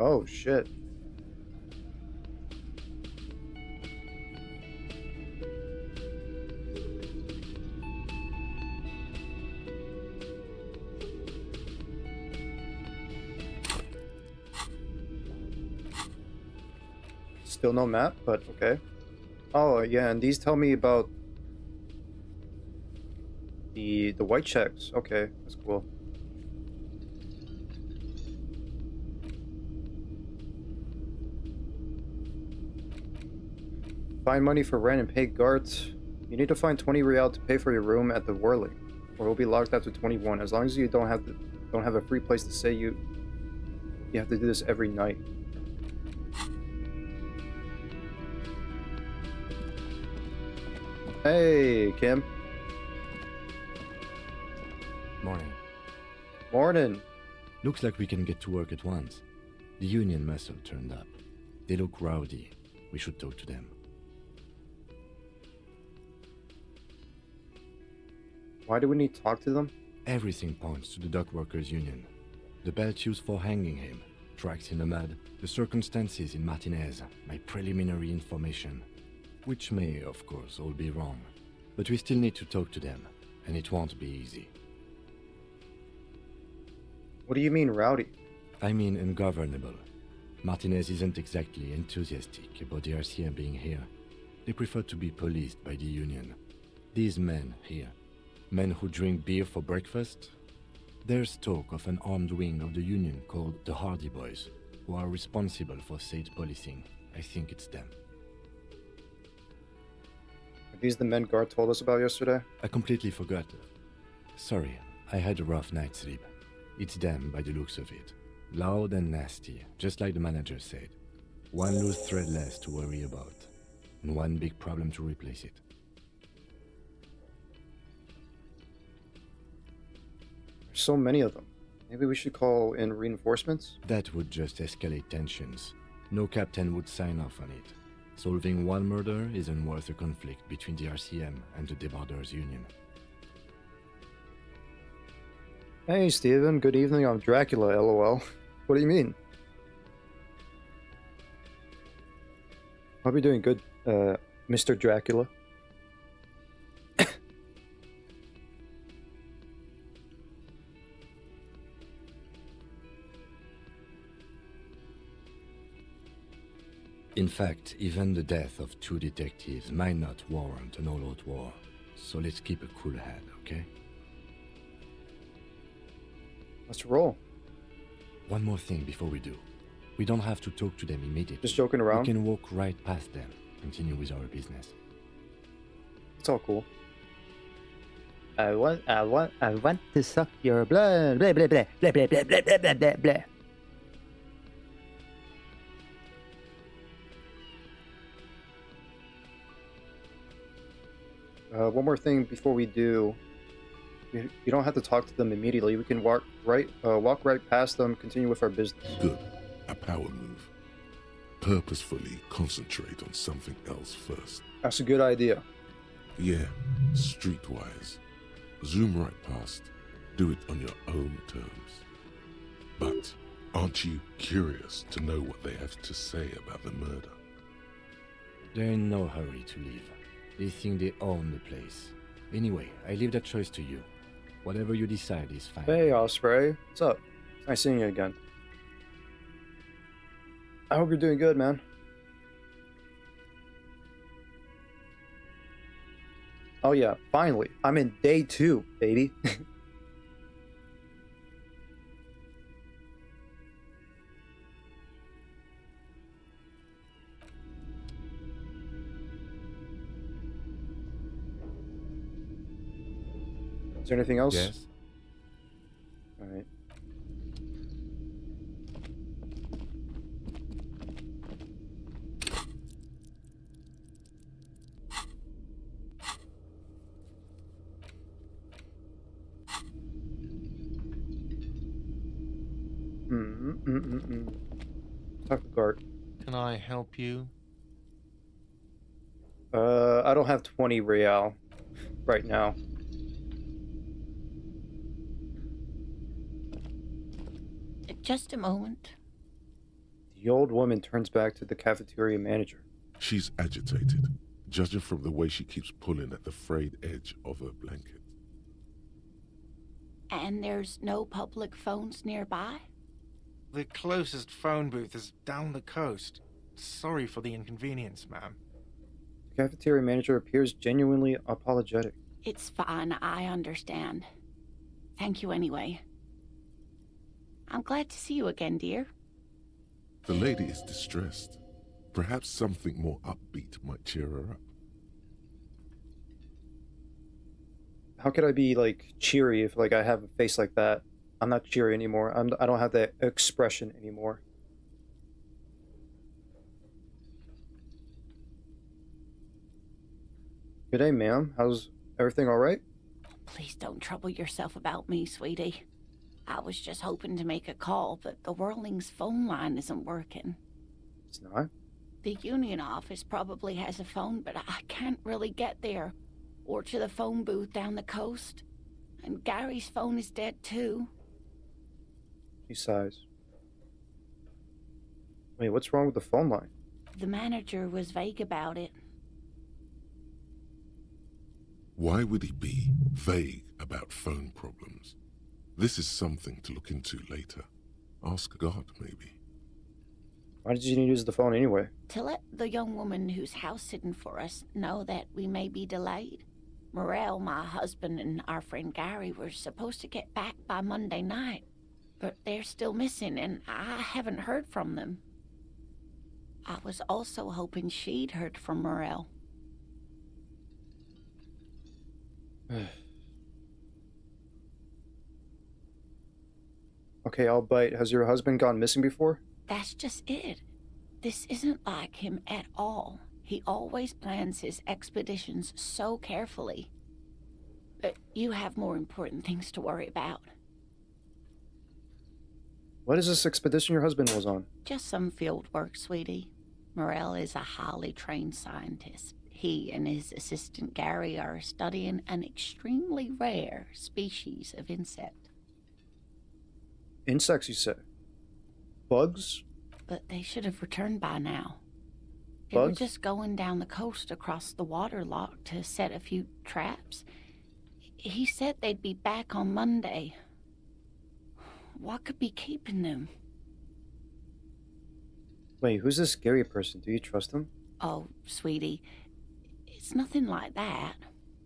Oh, shit. Still no map, but okay. Oh, yeah, and these tell me about the white checks. Okay, that's cool. Find money for rent and pay guards. You need to find 20 real to pay for your room at the Whirling, or we'll be locked out to 21. As long as you don't have a free place to stay, you have to do this every night. Hey, Kim. Morning. Morning. Looks like we can get to work at once. The Union muscle turned up. They look rowdy. We should talk to them. Why do we need to talk to them? Everything points to the Dock Workers Union. The belt used for hanging him, tracks in the mud, the circumstances in Martinez, my preliminary information. Which may, of course, all be wrong. But we still need to talk to them, and it won't be easy. What do you mean, rowdy? I mean ungovernable. Martinez isn't exactly enthusiastic about the RCM being here. They prefer to be policed by the Union. These men here, men who drink beer for breakfast, there's talk of an armed wing of the Union called the Hardy Boys, who are responsible for state policing. I think it's them. Are these the men Guard told us about yesterday? I completely forgot. Sorry, I had a rough night's sleep. It's them by the looks of it. Loud and nasty, just like the manager said. One loose thread less to worry about, and one big problem to replace it. so many of them. Maybe we should call in reinforcements? That would just escalate tensions. No captain would sign off on it. Solving one murder isn't worth a conflict between the RCM and the Debarders Union. Hey, Steven. Good evening. I'm Dracula, lol. What do you mean? Hope you're doing good, Mr. Dracula. In fact, even the death of 2 detectives might not warrant an all-out war. So let's keep a cool head, okay? Let's roll. One more thing before we do. We don't have to talk to them immediately. Just joking around? We can walk right past them, continue with our business. It's all cool. I want to suck your blood. Blah, blah, blah, blah, blah, blah, blah, blah, blah, blah. One more thing before we do. You don't have to talk to them immediately. We can walk right past them, continue with our business. Good. A power move. Purposefully concentrate on something else first. That's a good idea. Yeah, streetwise. Zoom right past. Do it on your own terms. But aren't you curious to know what they have to say about the murder? They're in no hurry to leave. They think they own the place. Anyway, I leave that choice to you. Whatever you decide is fine. Hey, Osprey. What's up? It's nice seeing you again. I hope you're doing good, man. Oh yeah, finally. I'm in day 2, baby. Is there anything else? Yes. Alright. Talk to Gart. Can I help you? I don't have 20 real right now. Just a moment. The old woman turns back to the cafeteria manager. She's agitated, judging from the way she keeps pulling at the frayed edge of her blanket. And there's no public phones nearby? The closest phone booth is down the coast. Sorry for the inconvenience, ma'am. The cafeteria manager appears genuinely apologetic. It's fine, I understand. Thank you anyway. I'm glad to see you again, dear. The lady is distressed. Perhaps something more upbeat might cheer her up. How could I be, like, cheery if, like, I have a face like that? I'm not cheery anymore. I don't have that expression anymore. Good day, ma'am. How's everything alright? Please don't trouble yourself about me, sweetie. I was just hoping to make a call, but the Whirling's phone line isn't working. It's not? The union office probably has a phone, but I can't really get there. Or to the phone booth down the coast. And Gary's phone is dead too. He sighs. Wait, what's wrong with the phone line? The manager was vague about it. Why would he be vague about phone problems? This is something to look into later. Ask God, maybe. Why did you need to use the phone anyway? To let the young woman who's house-sitting for us know that we may be delayed. Morel, my husband, and our friend Gary were supposed to get back by Monday night, but they're still missing, and I haven't heard from them. I was also hoping she'd heard from Morel. Okay, I'll bite. Has your husband gone missing before? That's just it. This isn't like him at all. He always plans his expeditions so carefully. But you have more important things to worry about. What is this expedition your husband was on? Just some field work, sweetie. Morel is a highly trained scientist. He and his assistant Gary are studying an extremely rare species of insect. Insects, you say? Bugs? But they should have returned by now. They were Bugs? just going down the coast across the water lock to set a few traps. He said they'd be back on Monday. What could be keeping them? Wait, who's this Gary person? Do you trust him? Oh, sweetie, it's nothing like that.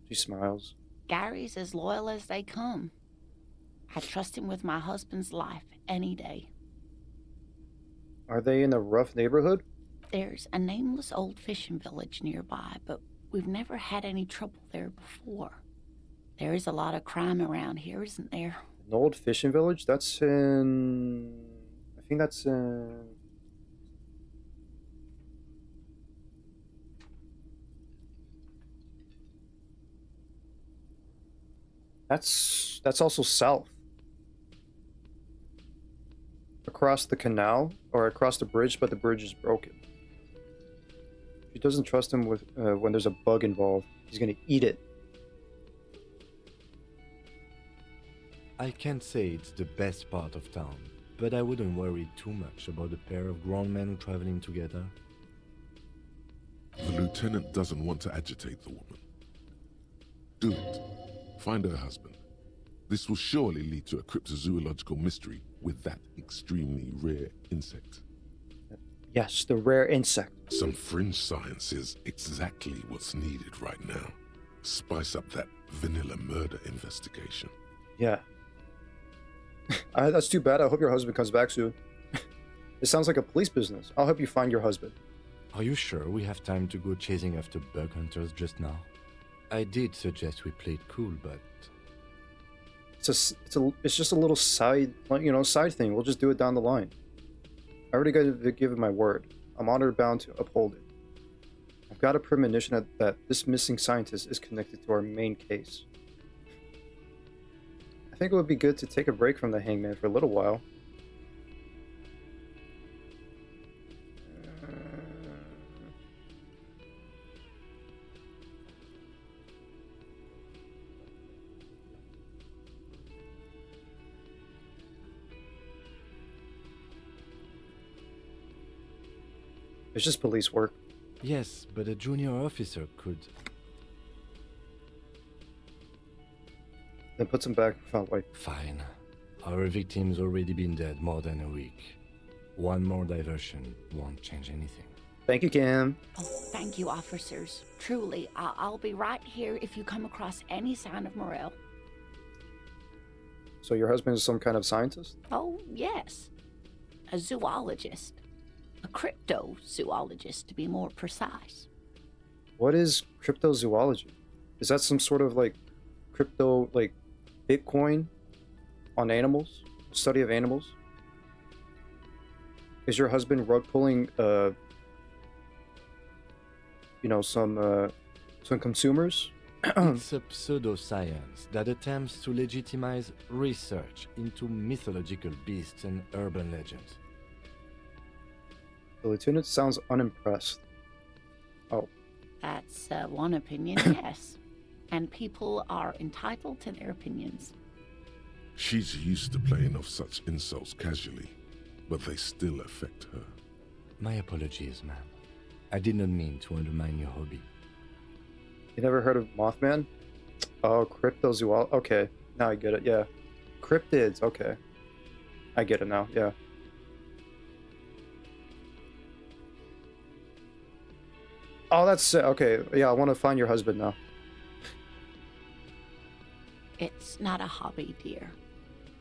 She smiles. Gary's as loyal as they come. I trust him with my husband's life any day. Are they in a rough neighborhood? There's a nameless old fishing village nearby, but we've never had any trouble there before. There is a lot of crime around here, isn't there? An old fishing village? That's in... I think that's in... That's also south. Across the canal, or across the bridge, but the bridge is broken. She doesn't trust him with when there's a bug involved. He's gonna eat it. I can't say it's the best part of town, but I wouldn't worry too much about a pair of grown men traveling together. The lieutenant doesn't want to agitate the woman. Do it. Find her husband. This will surely lead to a cryptozoological mystery with that extremely rare insect. Yes, the rare insect. Some fringe science is exactly what's needed right now. Spice up that vanilla murder investigation. Yeah. That's too bad. I hope your husband comes back soon. It sounds like a police business. I'll help you find your husband. Are you sure we have time to go chasing after bug hunters just now? I did suggest we play it cool, but... It's just a little side thing. We'll just do it down the line. I already got to give it my word. I'm honored bound to uphold it. I've got a premonition that this missing scientist is connected to our main case. I think it would be good to take a break from the hangman for a little while. It's just police work. Yes, but a junior officer could... Then puts him back. Oh, wait. Fine. Our victim's already been dead more than a week. One more diversion won't change anything. Thank you, Cam. Oh, thank you, officers. Truly, I'll be right here if you come across any sign of Morel. So your husband is some kind of scientist? Oh, yes. A zoologist. A cryptozoologist, to be more precise. What is cryptozoology? Is that some sort of like crypto, like Bitcoin on animals? Study of animals? Is your husband rug pulling, some consumers? It's a pseudoscience that attempts to legitimize research into mythological beasts and urban legends. The lieutenant sounds unimpressed. Oh. That's one opinion, yes. And people are entitled to their opinions. She's used to playing off such insults casually, but they still affect her. My apologies, ma'am. I did not mean to undermine your hobby. You never heard of Mothman? Oh, cryptozoology. Okay, now I get it, yeah. Cryptids, okay. I get it now, yeah. Oh, that's it. Okay, yeah, I want to find your husband now. It's not a hobby, dear.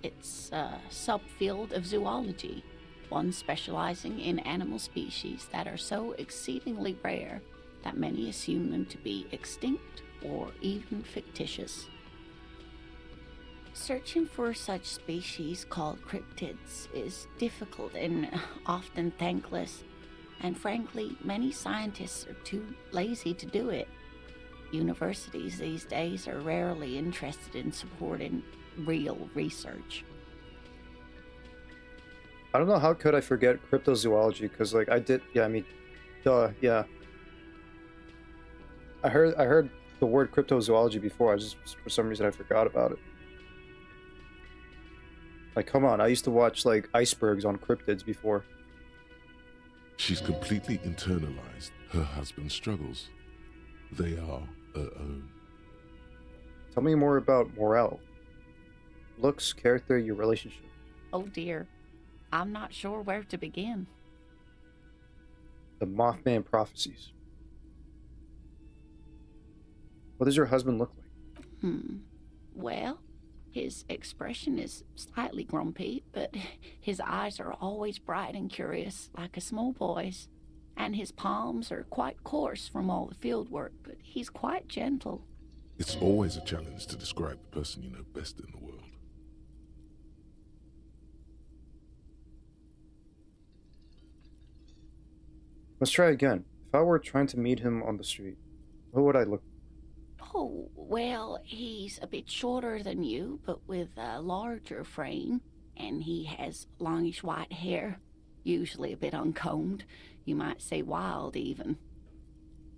It's a subfield of zoology, one specializing in animal species that are so exceedingly rare that many assume them to be extinct or even fictitious. Searching for such species called cryptids is difficult and often thankless. And frankly, many scientists are too lazy to do it. Universities these days are rarely interested in supporting real research. I don't know how could I forget cryptozoology, because like I did, yeah, I mean, duh, yeah. I heard the word cryptozoology before. I just, for some reason, I forgot about it. Like, come on, I used to watch like icebergs on cryptids before. She's completely internalized her husband's struggles. They are her own. Tell me more about Morel. Looks, character, your relationship. Oh dear. I'm not sure where to begin. The Mothman prophecies. What does your husband look like? Well, his expression is slightly grumpy, but his eyes are always bright and curious, like a small boy's. And his palms are quite coarse from all the field work, but he's quite gentle. It's always a challenge to describe the person you know best in the world. Let's try again. If I were trying to meet him on the street, what would I look? Oh, well, he's a bit shorter than you, but with a larger frame, and he has longish white hair, usually a bit uncombed. You might say wild, even.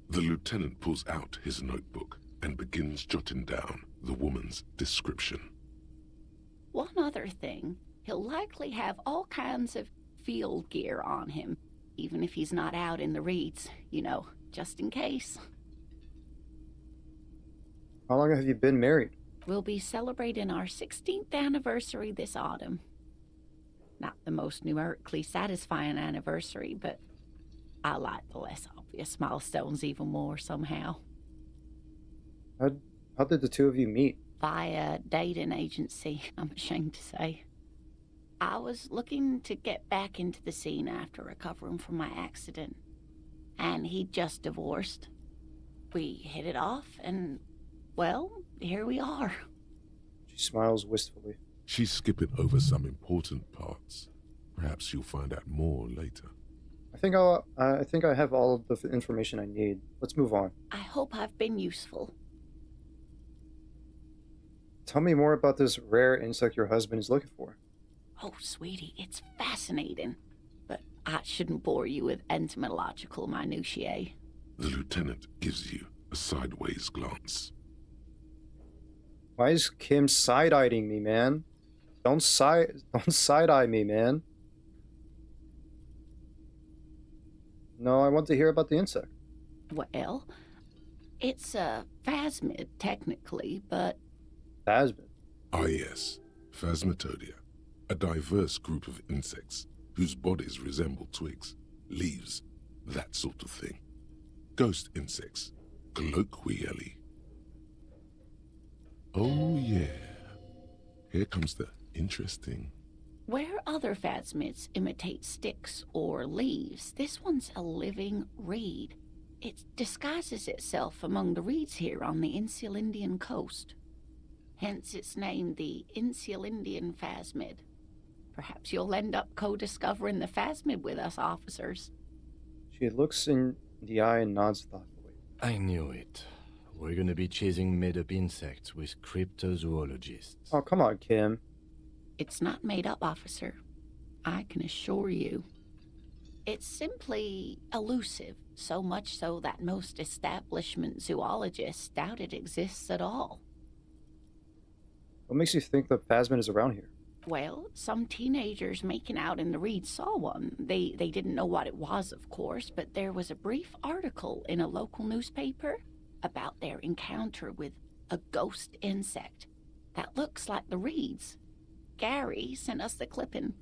The lieutenant pulls out his notebook and begins jotting down the woman's description. One other thing, he'll likely have all kinds of field gear on him, even if he's not out in the reeds, you know, just in case. How long have you been married? We'll be celebrating our 16th anniversary this autumn. Not the most numerically satisfying anniversary, but I like the less obvious milestones even more somehow. How did the two of you meet? Via dating agency, I'm ashamed to say. I was looking to get back into the scene after recovering from my accident, and he'd just divorced. We hit it off, and, well, here we are. She smiles wistfully. She's skipping over some important parts. Perhaps you'll find out more later. I think I have all of the information I need. Let's move on. I hope I've been useful. Tell me more about this rare insect your husband is looking for. Oh, sweetie, it's fascinating. But I shouldn't bore you with entomological minutiae. The lieutenant gives you a sideways glance. Why is Kim side-eyeing me, man? Don't side-eye me, man. No, I want to hear about the insect. Well, it's a phasmid, technically, but... Phasmid? Ah, yes. Phasmatodia. A diverse group of insects whose bodies resemble twigs, leaves, that sort of thing. Ghost insects, colloquially. Oh, yeah. Here comes the interesting. Where other phasmids imitate sticks or leaves, this one's a living reed. It disguises itself among the reeds here on the Insulindian coast. Hence it's named the Insulindian phasmid. Perhaps you'll end up co-discovering the phasmid with us officers. She looks in the eye and nods thoughtfully. I knew it. We're gonna be chasing made-up insects with cryptozoologists. Oh, come on, Kim. It's not made up, officer. I can assure you. It's simply elusive, so much so that most establishment zoologists doubt it exists at all. What makes you think the phasmid is around here? Well, some teenagers making out in the reeds saw one. They didn't know what it was, of course, but there was a brief article in a local newspaper about their encounter with a ghost insect that looks like the reeds. Gary sent us the clipping.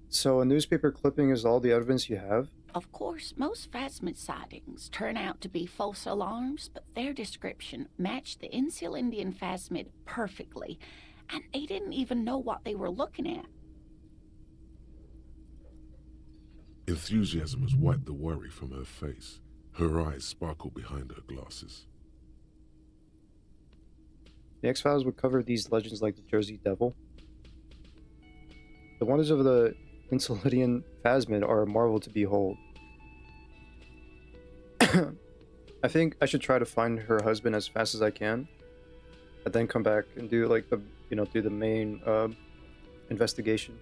So a newspaper clipping is all the evidence you have? Of course, most phasmid sightings turn out to be false alarms, but their description matched the Insulindian phasmid perfectly, and they didn't even know what they were looking at. Enthusiasm has wiped the worry from her face. Her eyes sparkle behind her glasses. The X-Files would cover these legends like the Jersey Devil. The wonders of the Insulindian phasmid are a marvel to behold. I think I should try to find her husband as fast as I can, and then come back and do like the, do the main investigation.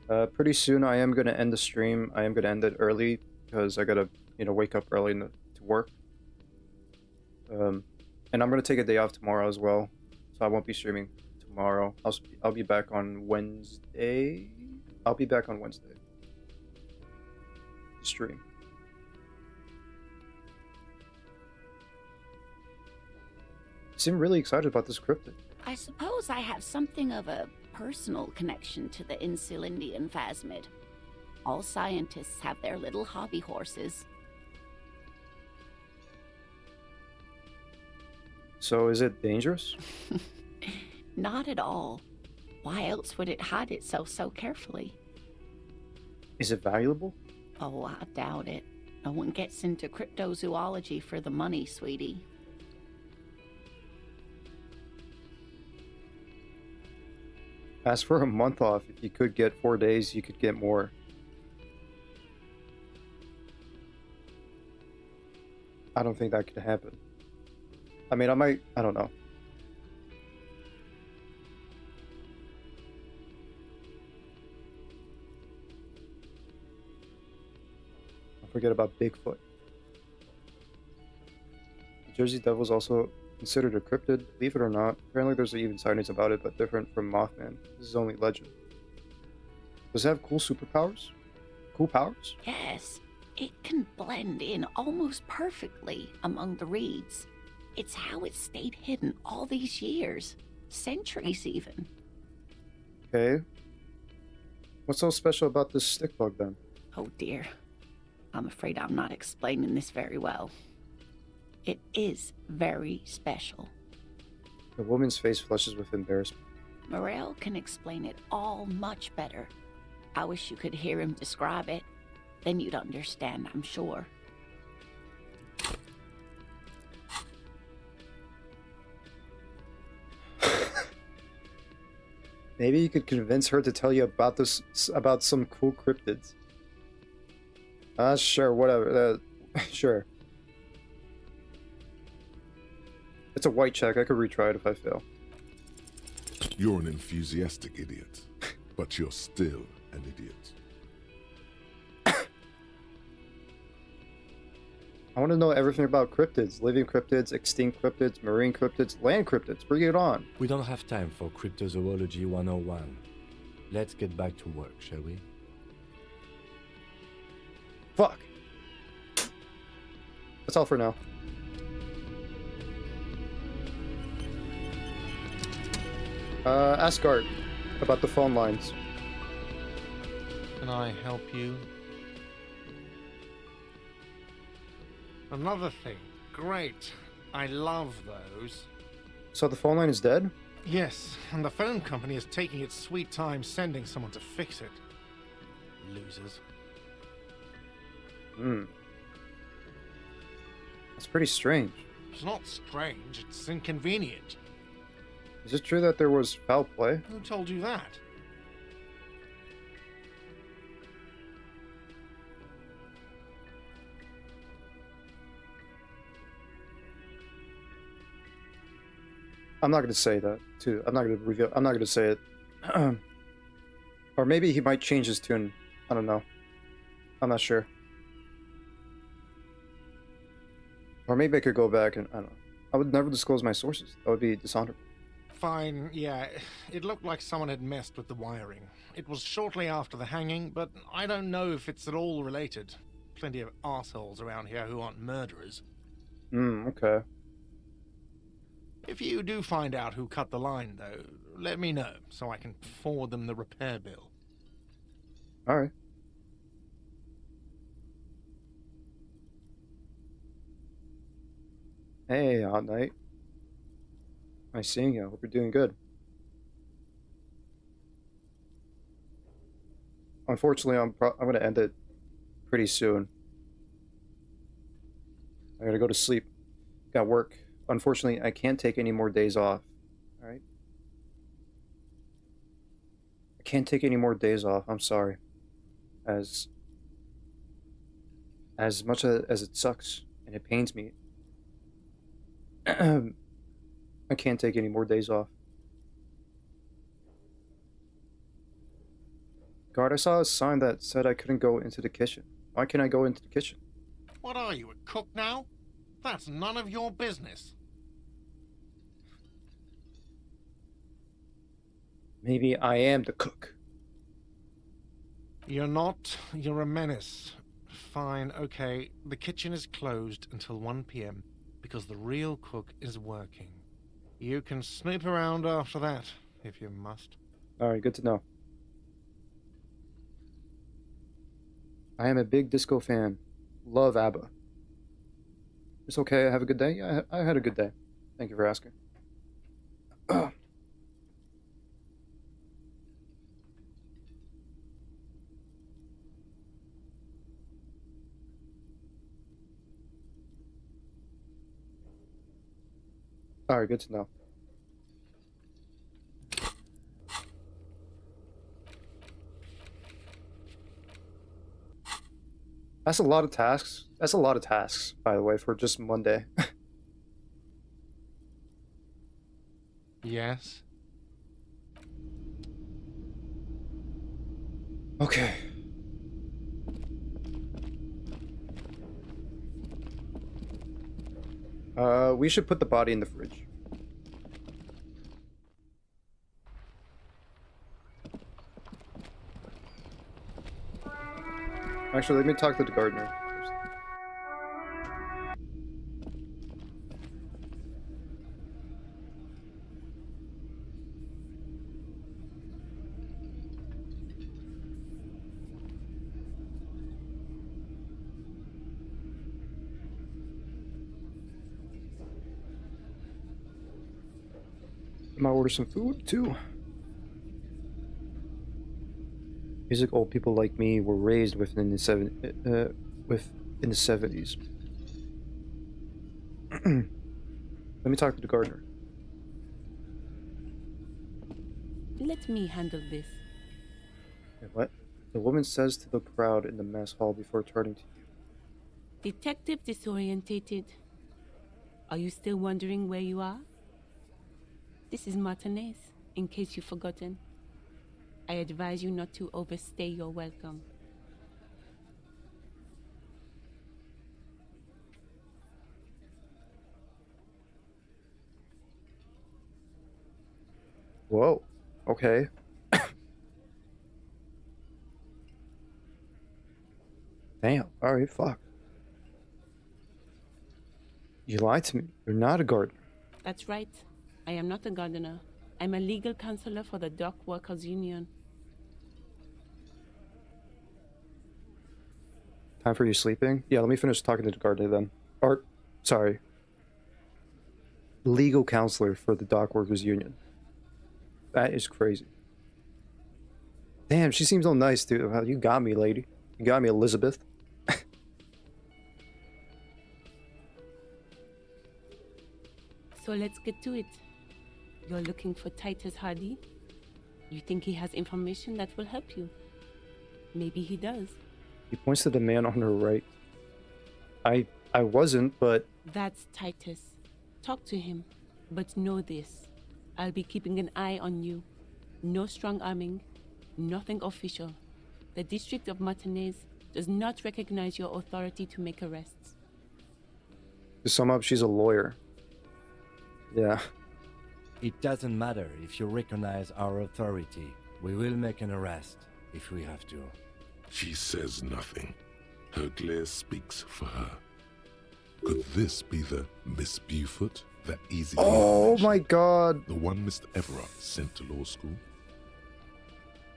Pretty soon I am gonna end the stream. I am gonna end it early because I gotta, wake up early to work. And I'm gonna take a day off tomorrow as well, so I won't be streaming tomorrow. I'll be back on Wednesday. I'll be back on Wednesday to stream. You seem really excited about this cryptid. I suppose I have something of a personal connection to the Insulindian phasmid. All scientists have their little hobby horses. So is it dangerous? Not at all. Why else would it hide itself so carefully? Is it valuable? Oh, I doubt it. No one gets into cryptozoology for the money, sweetie. Ask for a month off. If you could get 4 days, you could get more. I don't think that could happen. I mean, I don't know. Don't forget about Bigfoot. The Jersey Devil's also considered a cryptid, believe it or not. Apparently there's even sightings about it, but different from Mothman. This is only legend. Does it have cool superpowers? Cool powers? Yes, it can blend in almost perfectly among the reeds. It's how it stayed hidden all these years. Centuries, even. Okay. What's so special about this stick bug, then? Oh dear. I'm afraid I'm not explaining this very well. It is very special. The woman's face flushes with embarrassment. Morel can explain it all much better. I wish you could hear him describe it. Then you'd understand, I'm sure. Maybe you could convince her to tell you about about some cool cryptids. Sure, whatever. Sure. It's a white check. I could retry it if I fail. You're an enthusiastic idiot, but you're still an idiot. I want to know everything about cryptids. Living cryptids, extinct cryptids, marine cryptids, land cryptids. Bring it on. We don't have time for Cryptozoology 101. Let's get back to work, shall we? Fuck. That's all for now. Ask Art about the phone lines. Can I help you? Another thing. Great. I love those. So the phone line is dead? Yes, and the phone company is taking its sweet time sending someone to fix it. Losers. That's pretty strange. It's not strange, it's inconvenient. Is it true that there was foul play? Who told you that? I'm not going to say that, too. I'm not going to reveal. I'm not going to say it. Or maybe he might change his tune. I don't know. I'm not sure. Or maybe I could go back and, I don't know. I would never disclose my sources. That would be dishonorable. Fine, yeah. It looked like someone had messed with the wiring. It was shortly after the hanging, but I don't know if it's at all related. Plenty of assholes around here who aren't murderers. Okay. If you do find out who cut the line, though, let me know, so I can forward them the repair bill. Alright. Hey, Odd Night. Nice seeing you. Hope you're doing good. Unfortunately, I'm going to end it pretty soon. I gotta go to sleep. Got work. Unfortunately, I can't take any more days off. Alright? I can't take any more days off. I'm sorry. As much as it sucks and it pains me, I can't take any more days off. Guard, I saw a sign that said I couldn't go into the kitchen. Why can't I go into the kitchen? What are you, a cook now? That's none of your business. Maybe I am the cook. You're not. You're a menace. Fine, okay. The kitchen is closed until 1 p.m. because the real cook is working. You can snoop around after that, if you must. Alright, good to know. I am a big disco fan. Love ABBA. It's okay, I have a good day? Yeah, I had a good day. Thank you for asking. Alright, good to know. That's a lot of tasks. That's a lot of tasks, by the way, for just Monday. Yes? Okay. We should put the body in the fridge. Actually, let me talk to the gardener first. I might order some food too. Music old people like me were raised within the 70s. Let me talk to the gardener. Let me handle this. Wait, what? The woman says to the crowd in the mess hall before turning to you. Detective disorientated. Are you still wondering where you are? This is Martinez, in case you've forgotten. I advise you not to overstay your welcome. Whoa. Okay. Damn. Alright, fuck. You lied to me. You're not a gardener. That's right. I am not a gardener. I'm a legal counselor for the Dock Workers Union. Time for you sleeping? Yeah, let me finish talking to the gardener then. Or, sorry. Legal counselor for the Dock Workers Union. That is crazy. Damn, she seems so nice, dude. Wow, you got me, lady. You got me, Elizabeth. So let's get to it. You're looking for Titus Hardy? You think he has information that will help you? Maybe he does. He points to the man on her right. I wasn't, but... That's Titus. Talk to him. But know this. I'll be keeping an eye on you. No strong arming. Nothing official. The District of Martinez does not recognize your authority to make arrests. To sum up, she's a lawyer. Yeah. It doesn't matter if you recognize our authority. We will make an arrest if we have to. She says nothing. Her glare speaks for her. Could this be the Miss Beaufort that easy? Oh my god. The one Mr. Everett sent to law school?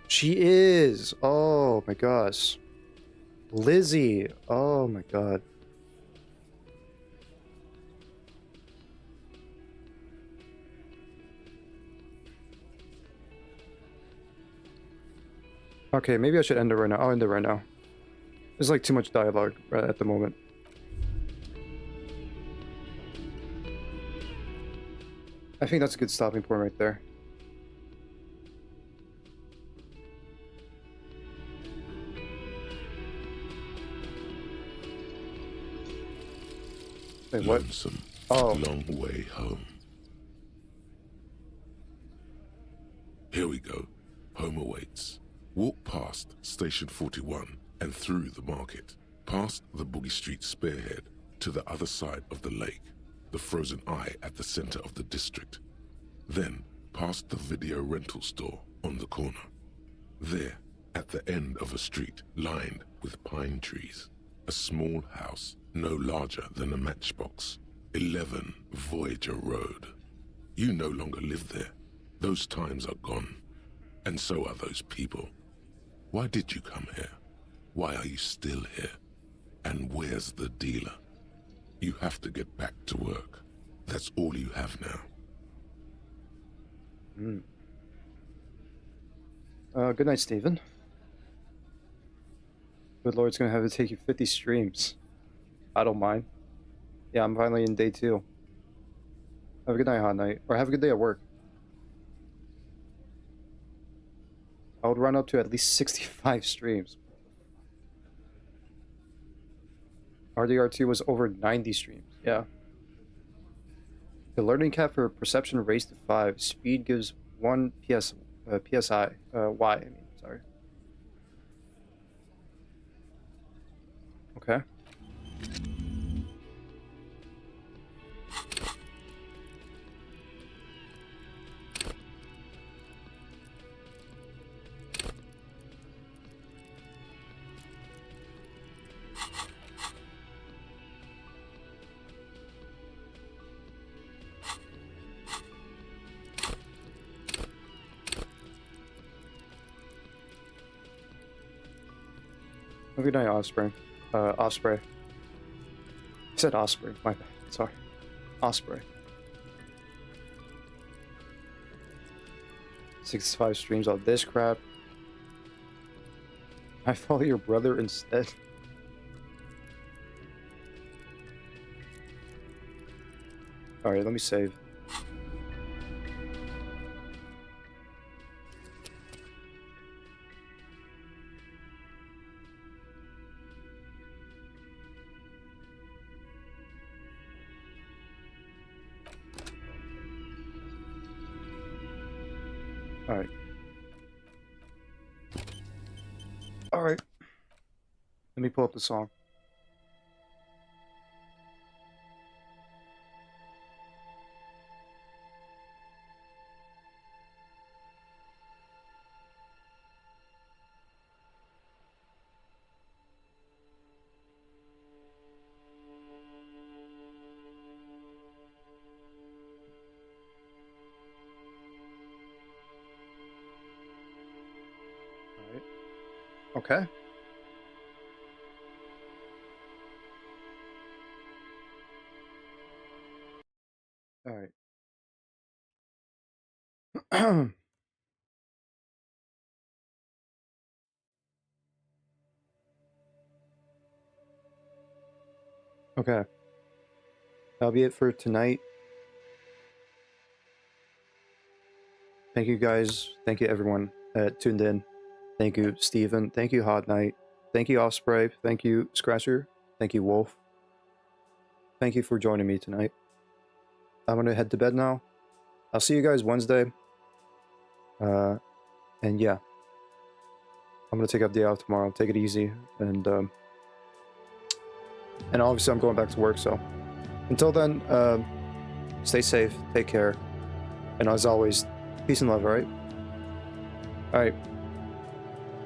She is. Oh my gosh. Lizzie. Oh my god. Okay, maybe I should end it right now. I'll end it right now. There's like too much dialogue at the moment. I think that's a good stopping point right there. Wait, what? Lonesome. Oh. Long way home. Here we go. Home awaits. Walk past Station 41 and through the market, past the Boogie Street spearhead to the other side of the lake, the frozen eye at the center of the district. Then past the video rental store on the corner. There, at the end of a street lined with pine trees, a small house no larger than a matchbox. 11 Voyager Road. You no longer live there. Those times are gone. And so are those people. Why did you come here? Why are you still here? And where's the dealer? You have to get back to work. That's all you have now. Good night, Steven. Good lord, it's gonna have to take you 50 streams. I don't mind. Yeah, I'm finally in day 2. Have a good night, Hot Night. Or have a good day at work. I would run up to at least 65 streams. RDR2 was over 90 streams. Yeah. The learning cap for perception raised to 5. Speed gives 1 PSI. Y, I mean, sorry. Okay. Good night, Osprey. Osprey. I said Osprey, my bad. Sorry. Osprey. 65 streams on this crap. I follow your brother instead. Alright, let me save. Alright. Alright. Let me pull up the song. Okay. All right. Okay. That'll be it for tonight. Thank you guys. Thank you everyone that tuned in. Thank you, Steven. Thank you, Hot Knight. Thank you, Osprey. Thank you, Scratcher. Thank you, Wolf. Thank you for joining me tonight. I'm gonna head to bed now. I'll see you guys Wednesday. And yeah. I'm gonna take a day off tomorrow. Take it easy. And obviously I'm going back to work, so. Until then, stay safe, take care. And as always, peace and love, alright? Alright.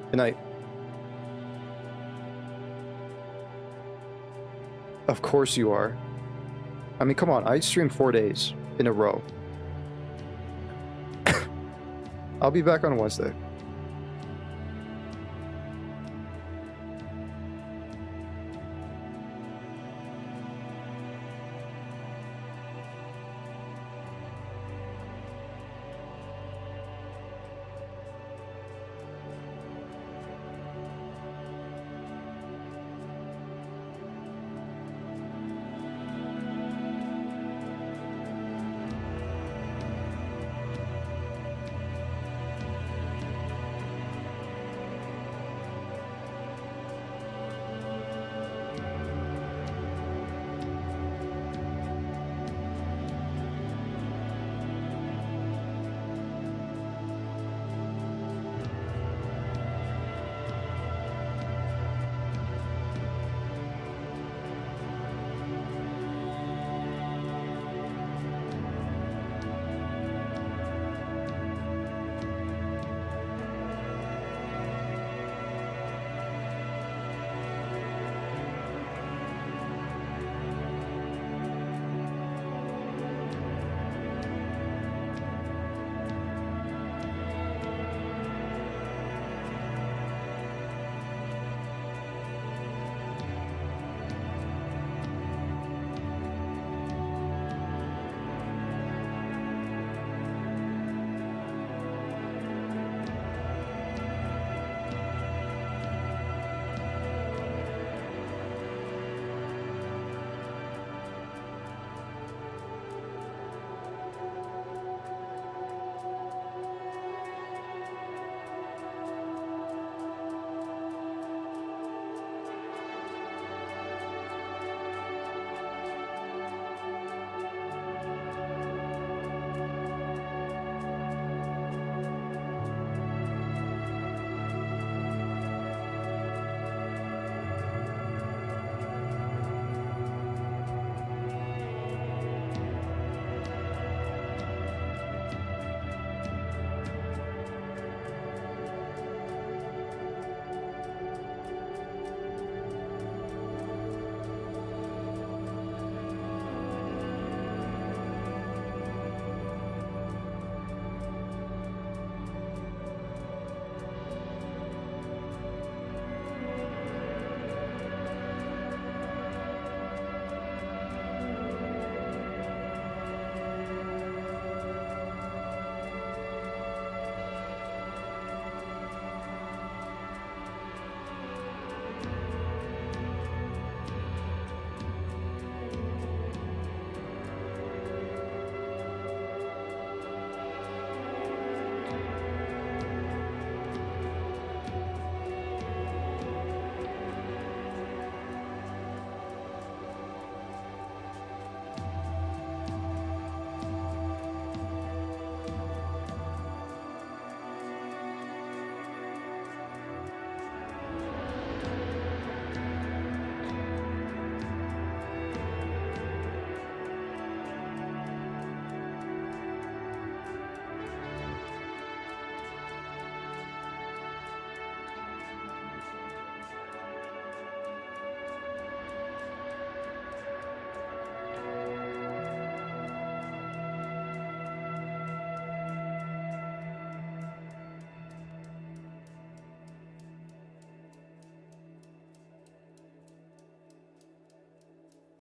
Good night. Of course you are. I mean, come on, I streamed 4 days in a row. I'll be back on Wednesday.